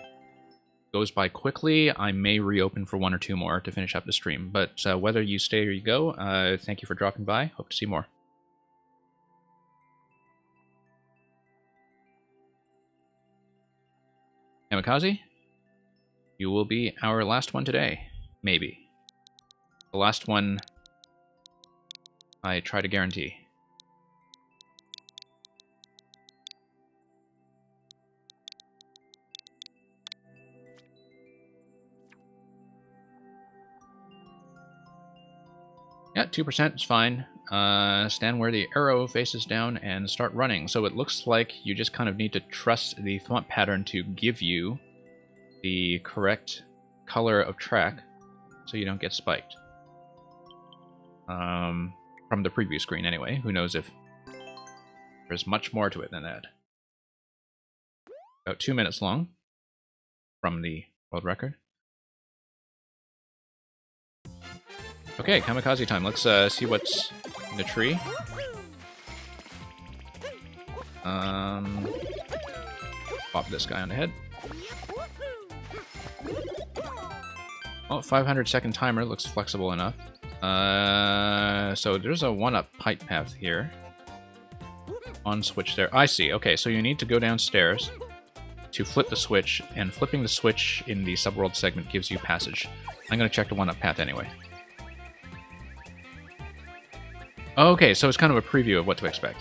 goes by quickly, I may reopen for one or two more to finish up the stream. But whether you stay or you go, thank you for dropping by. Hope to see more. Kamikaze, you will be our last one today. Maybe. The last one I try to guarantee. Yeah, 2% is fine. Stand where the arrow faces down and start running. So it looks like you just kind of need to trust the thwomp pattern to give you the correct color of track so you don't get spiked. From the preview screen anyway. Who knows if there's much more to it than that. About 2 minutes long from the world record. Okay, Kamikaze time. Let's see what's in the tree. Pop this guy on the head. Oh, 500-second timer looks flexible enough. So there's a 1-up pipe path here. On switch there. I see. Okay, so you need to go downstairs to flip the switch, and flipping the switch in the subworld segment gives you passage. I'm going to check the 1-up path anyway. Okay, so it's kind of a preview of what to expect.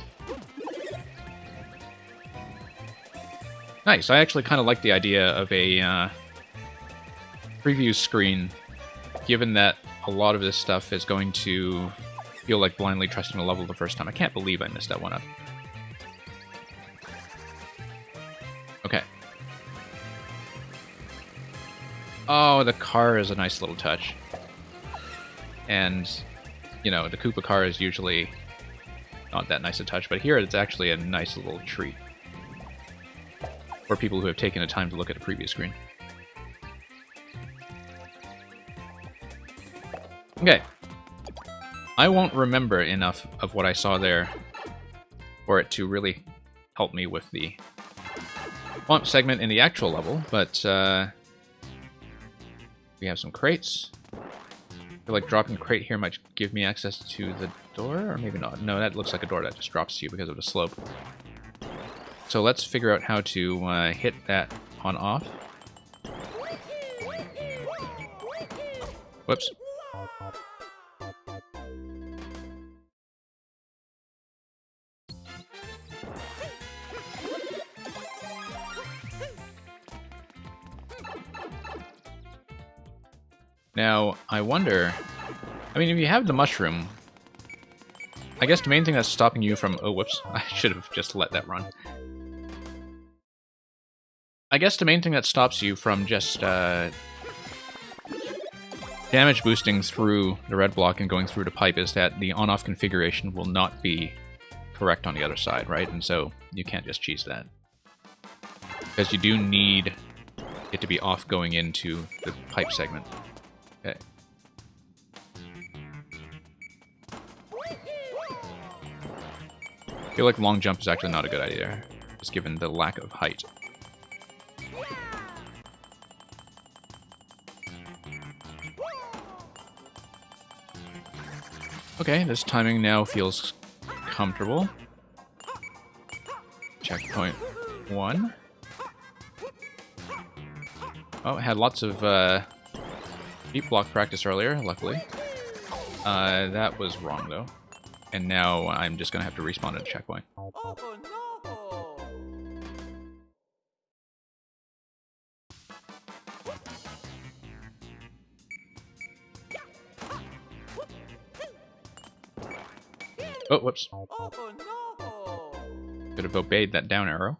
Nice. I actually kind of like the idea of a preview screen given that a lot of this stuff is going to feel like blindly trusting a level the first time. I can't believe I missed that one up. Okay. Oh, the car is a nice little touch. And, you know, the Koopa car is usually not that nice a touch, but here it's actually a nice little treat for people who have taken the time to look at the previous screen. Okay. I won't remember enough of what I saw there for it to really help me with the swamp segment in the actual level, but we have some crates. I feel like dropping a crate here might give me access to the door, or maybe not. No, that looks like a door that just drops to you because of the slope. So let's figure out how to hit that on-off. Whoops. Now, I wonder... I mean, if you have the mushroom... I guess the main thing that's stopping you from... Oh, whoops. I should have just let that run. I guess the main thing that stops you from just damage boosting through the red block and going through the pipe is that the on-off configuration will not be correct on the other side, right? And so you can't just cheese that. Because you do need it to be off going into the pipe segment. Okay. I feel like long jump is actually not a good idea, just given the lack of height. Okay, this timing now feels comfortable. Checkpoint 1. Oh, I had lots of deep block practice earlier, luckily. That was wrong, though. And now I'm just going to have to respawn at a checkpoint. Oh, no. Oh, whoops. Oh, no. Could have obeyed that down arrow.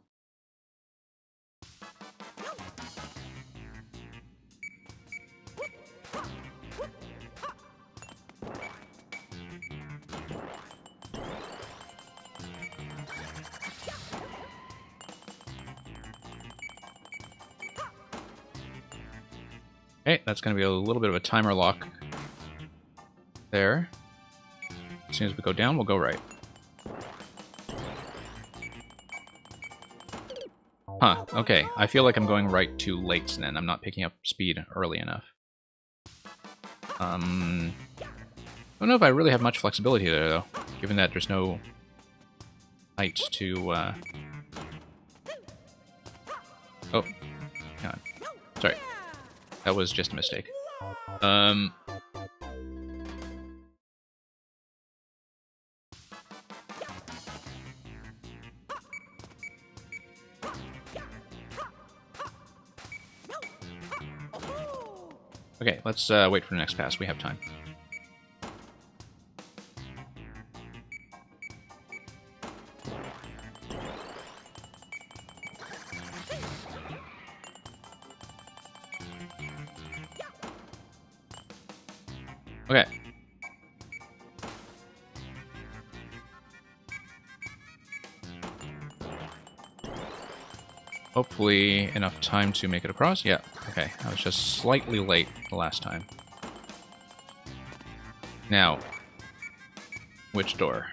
Okay, that's going to be a little bit of a timer lock there. As soon as we go down, we'll go right. Huh, okay. I feel like I'm going right too late then. I'm not picking up speed early enough. I don't know if I really have much flexibility there, though, given that there's no height to... Oh, God. Sorry. That was just a mistake. Okay, let's wait for the next pass. We have time. Okay. Hopefully enough time to make it across. Yeah, okay. I was just slightly late the last time. Now, which door?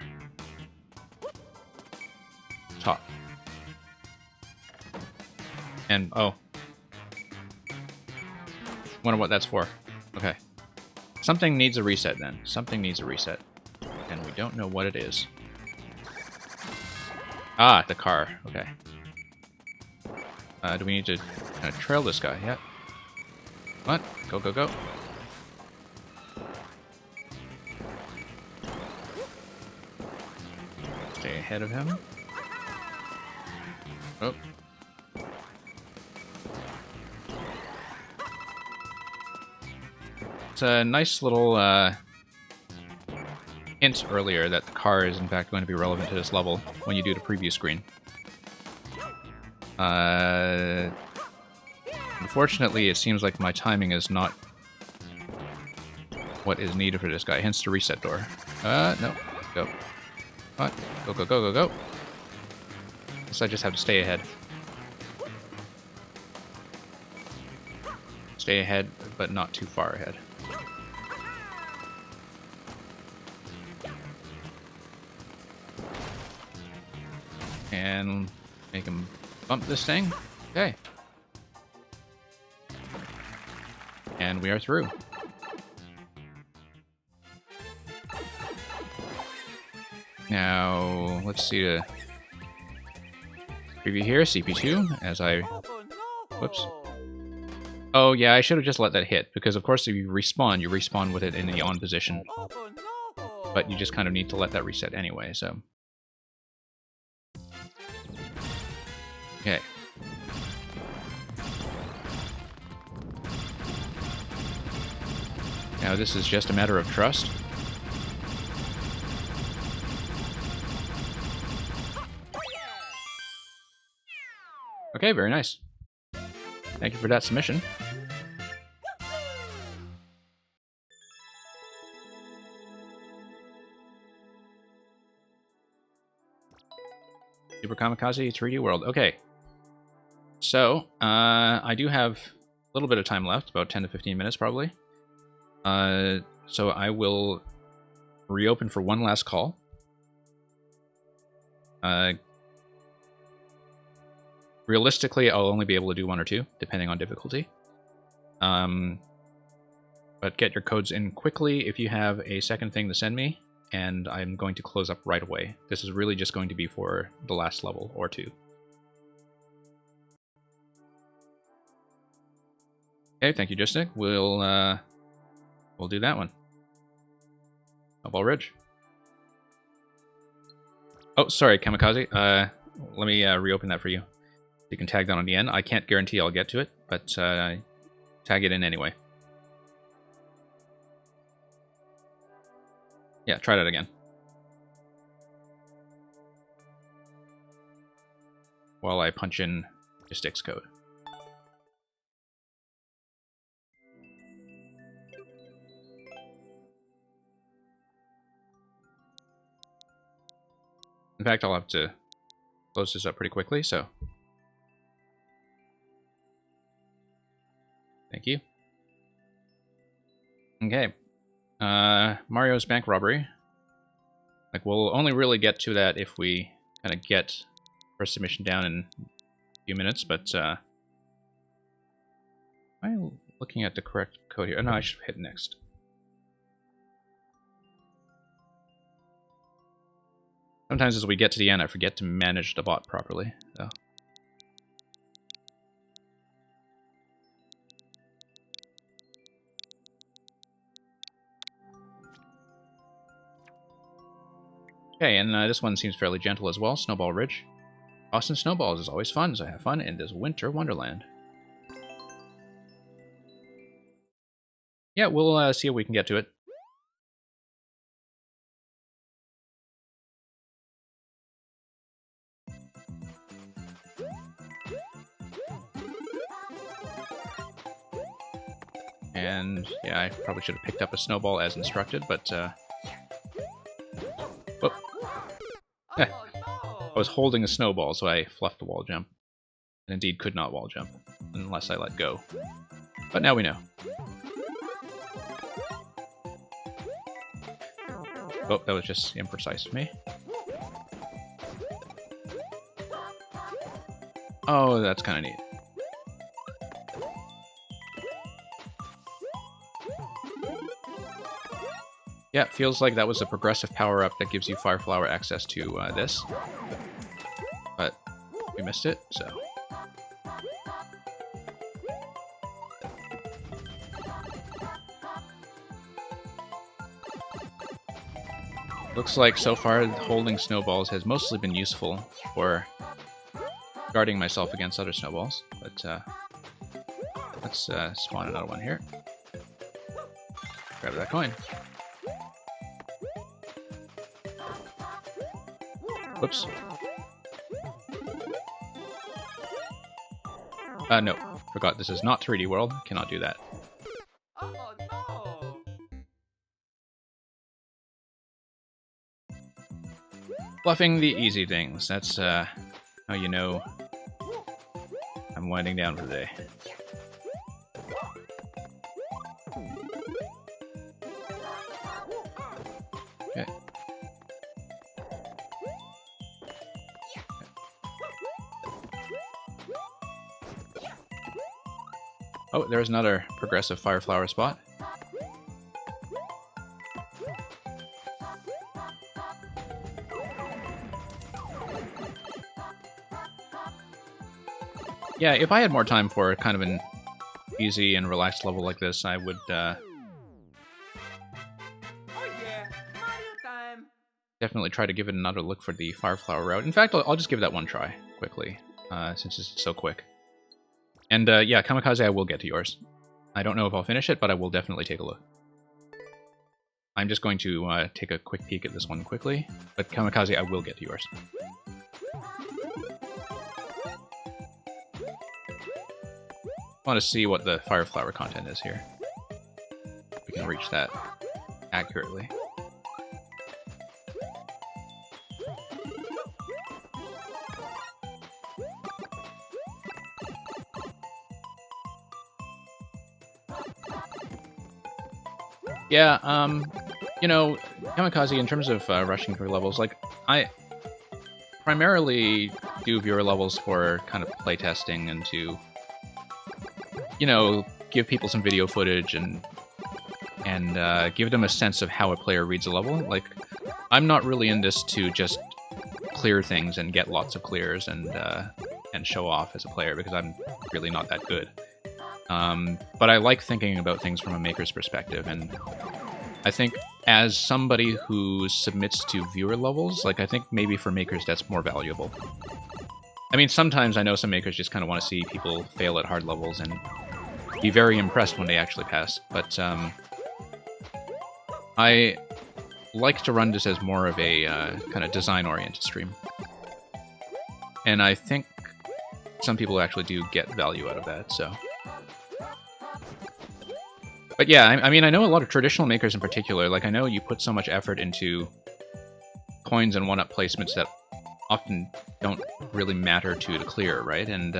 Top. And, oh. Wonder what that's for. Okay. Something needs a reset then. Something needs a reset. And we don't know what it is. Ah, the car. Okay. Do we need to trail this guy? Yeah. What? Go, go, go. Stay ahead of him. Oh. got a nice little hint earlier that the car is in fact going to be relevant to this level when you do the preview screen. Unfortunately, it seems like my timing is not what is needed for this guy. Hence the reset door. No. Go. What? Go, go, go, go, go. Guess I just have to stay ahead. Stay ahead, but not too far ahead. And make him bump this thing. Okay. And we are through. Now, let's see the preview here, CP2, as I... Whoops. Oh, yeah, I should have just let that hit, because of course if you respawn with it in the on position. But you just kind of need to let that reset anyway, so... Okay. Now this is just a matter of trust. Okay, very nice. Thank you for that submission. Super Kamikaze 3D World. Okay. So, I do have a little bit of time left, about 10 to 15 minutes probably. So I will reopen for one last call. Realistically, I'll only be able to do 1 or 2, depending on difficulty. But get your codes in quickly if you have a second thing to send me, and I'm going to close up right away. This is really just going to be for the last level or 2. Okay, thank you, Justic. We'll do that one. Snowball Ridge. Oh, sorry, Kamikaze. Let me reopen that for you. You can tag that on the end. I can't guarantee I'll get to it, but tag it in anyway. Yeah, try that again. While I punch in Justic's code. In fact, I'll have to close this up pretty quickly, so... Thank you. Okay. Mario's Bank Robbery. Like, we'll only really get to that if we kind of get first submission down in a few minutes, but... Am I looking at the correct code here? Oh, no, I should hit next. Sometimes as we get to the end, I forget to manage the bot properly, so... Okay, and this one seems fairly gentle as well, Snowball Ridge. Tossing snowballs is always fun, so have fun in this winter wonderland. Yeah, we'll see if we can get to it. And yeah, I probably should have picked up a snowball as instructed, but whoop. I was holding a snowball, so I fluffed the wall jump. And indeed could not wall jump, unless I let go. But now we know. Oh, that was just imprecise of me. Oh, that's kind of neat. Yeah, it feels like that was a progressive power-up that gives you Fire Flower access to this. But we missed it, so... Looks like so far holding snowballs has mostly been useful for guarding myself against other snowballs, but let's spawn another one here. Grab that coin. Whoops. No. Forgot this is not 3D World. Cannot do that. Oh no! Fluffing the easy things. That's how you know I'm winding down for the day. Okay. Oh, there's another progressive fire flower spot. Yeah, if I had more time for kind of an easy and relaxed level like this, I would Oh yeah, Mario time! definitely try to give it another look for the fire flower route. In fact, I'll just give that one try quickly, since it's so quick. And yeah, Kamikaze, I will get to yours. I don't know if I'll finish it, but I will definitely take a look. I'm just going to take a quick peek at this one quickly, but Kamikaze, I will get to yours. I want to see what the fire flower content is here. We can reach that accurately. Yeah, you know, Kamikaze, in terms of rushing through levels, like, I primarily do viewer levels for kind of playtesting and to, you know, give people some video footage and give them a sense of how a player reads a level. Like, I'm not really in this to just clear things and get lots of clears and show off as a player, because I'm really not that good. But I like thinking about things from a maker's perspective, and I think as somebody who submits to viewer levels, like, I think maybe for makers that's more valuable. I mean, sometimes I know some makers just kind of want to see people fail at hard levels and be very impressed when they actually pass, but I like to run this as more of a kind of design-oriented stream. And I think some people actually do get value out of that, so... But yeah, I mean, I know a lot of traditional makers in particular, like, I know you put so much effort into coins and one-up placements that often don't really matter to the clear, right? And,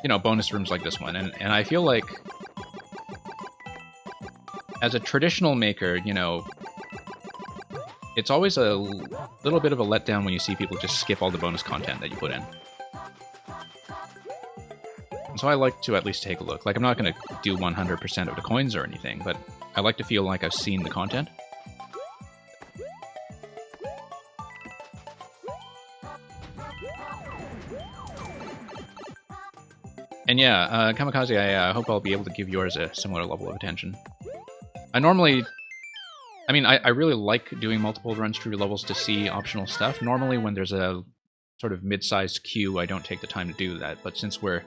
you know, bonus rooms like this one. And I feel like, as a traditional maker, you know, it's always a little bit of a letdown when you see people just skip all the bonus content that you put in. So I like to at least take a look. Like, I'm not going to do 100% of the coins or anything, but I like to feel like I've seen the content. And yeah, Kamikaze, I hope I'll be able to give yours a similar level of attention. I normally... I mean, I really like doing multiple runs through levels to see optional stuff. Normally when there's a sort of mid-sized queue, I don't take the time to do that, but since we're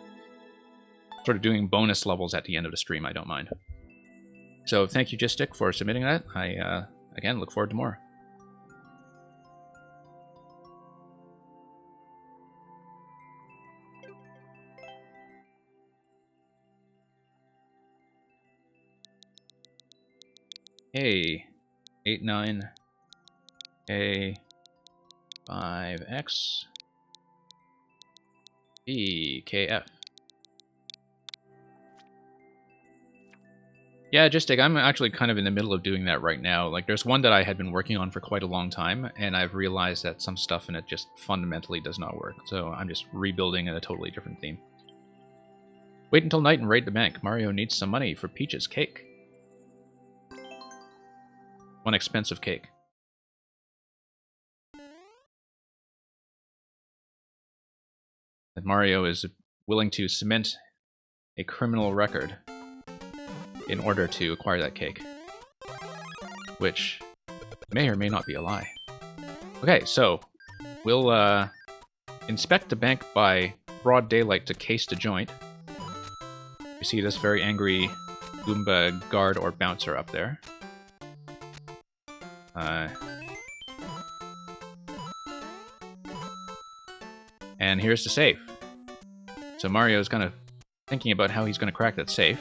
sort of doing bonus levels at the end of the stream, I don't mind. So thank you, Gistic, for submitting that. I, again, look forward to more. Hey, 89 A 5X EKF. Yeah, Gistic, I'm actually kind of in the middle of doing that right now. Like, there's one that I had been working on for quite a long time, and I've realized that some stuff in it just fundamentally does not work. So I'm just rebuilding in a totally different theme. Wait until night and raid the bank. Mario needs some money for Peach's cake. One expensive cake. That Mario is willing to cement a criminal record in order to acquire that cake. Which may or may not be a lie. Okay, so we'll inspect the bank by broad daylight to case the joint. You see this very angry Goomba guard or bouncer up there. And here's the safe. So Mario's kind of thinking about how he's going to crack that safe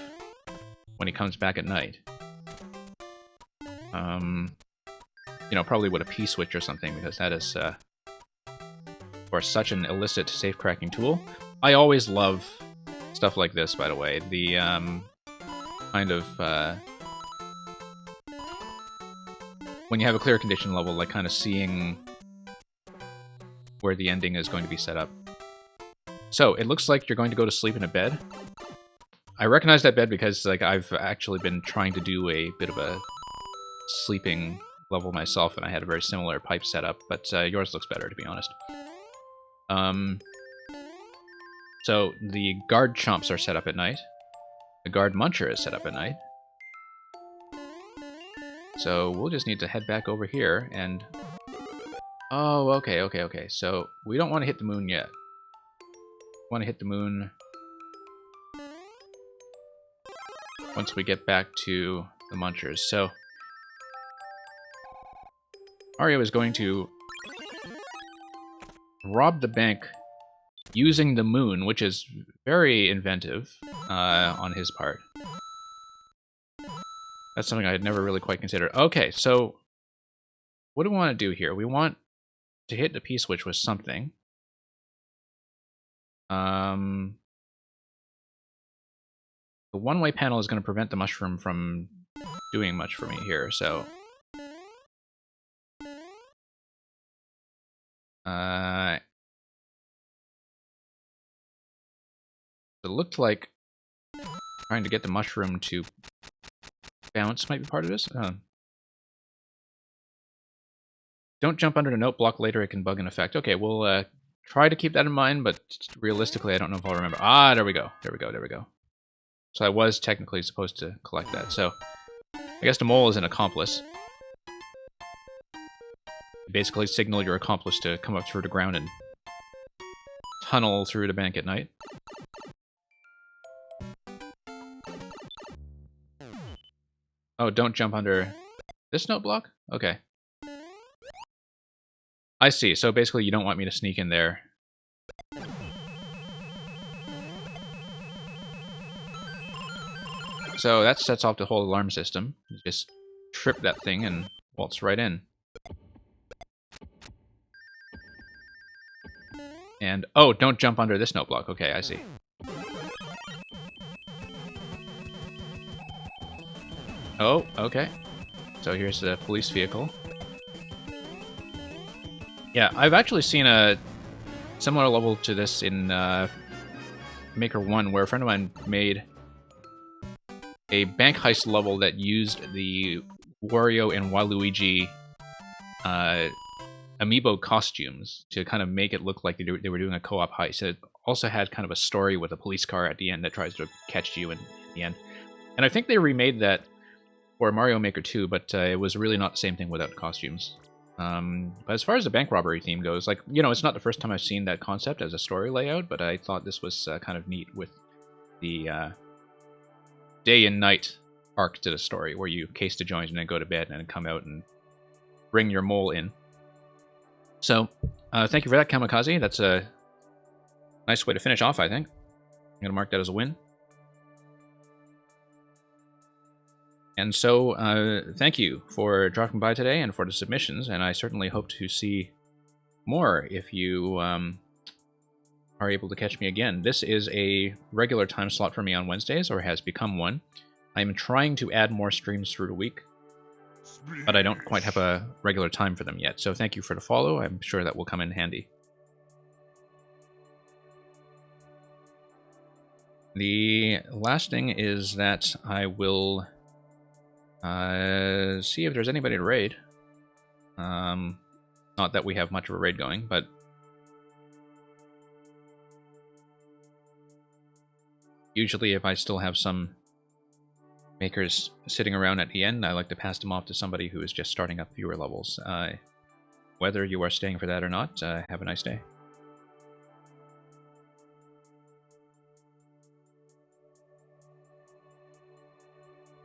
when he comes back at night. You know, probably with a P-switch or something, because that is, of course, such an illicit safe-cracking tool. I always love stuff like this, by the way. The, kind of, when you have a clear condition level, like, kind of seeing where the ending is going to be set up. So, it looks like you're going to go to sleep in a bed. I recognize that bed because, like, I've actually been trying to do a bit of a sleeping level myself, and I had a very similar pipe setup, but yours looks better, to be honest. So, the guard chomps are set up at night. The guard muncher is set up at night. So, we'll just need to head back over here, and... Oh, okay. So, we don't want to hit the moon yet. We want to hit the moon once we get back to the munchers. So, Mario is going to rob the bank using the moon, which is very inventive on his part. That's something I had never really quite considered. Okay, so what do we want to do here? We want to hit the P-switch with something. The one-way panel is going to prevent the mushroom from doing much for me here, so... It looked like trying to get the mushroom to bounce might be part of this. Don't jump under the note block later, it can bug an effect. Okay, we'll try to keep that in mind, but realistically I don't know if I'll remember. Ah, there we go. There we go. So I was technically supposed to collect that. So I guess the mole is an accomplice. You basically signal your accomplice to come up through the ground and tunnel through the bank at night. Oh, don't jump under this note block? Okay. I see. So basically you don't want me to sneak in there. So that sets off the whole alarm system. You just trip that thing and waltz right in. And, oh, don't jump under this note block. Okay, I see. Oh, okay. So here's the police vehicle. Yeah, I've actually seen a similar level to this in Maker 1, where a friend of mine made a bank heist level that used the Wario and Waluigi amiibo costumes to kind of make it look like they were doing a co-op heist. It also had kind of a story with a police car at the end that tries to catch you in the end. And I think they remade that for Mario Maker 2, but it was really not the same thing without costumes. But as far as the bank robbery theme goes, like, you know, it's not the first time I've seen that concept as a story layout, but I thought this was kind of neat with the day and night arc to the story, where you case the joint and then go to bed and then come out and bring your mole in. So, thank you for that, Kamikaze. That's a nice way to finish off, I think. I'm going to mark that as a win. And so, thank you for dropping by today and for the submissions, and I certainly hope to see more if you are able to catch me again. This is a regular time slot for me on Wednesdays, or has become one. I'm trying to add more streams through the week, but I don't quite have a regular time for them yet, so thank you for the follow. I'm sure that will come in handy. The last thing is that I will see if there's anybody to raid. Not that we have much of a raid going, but usually if I still have some makers sitting around at the end, I like to pass them off to somebody who is just starting up viewer levels. Whether you are staying for that or not, have a nice day.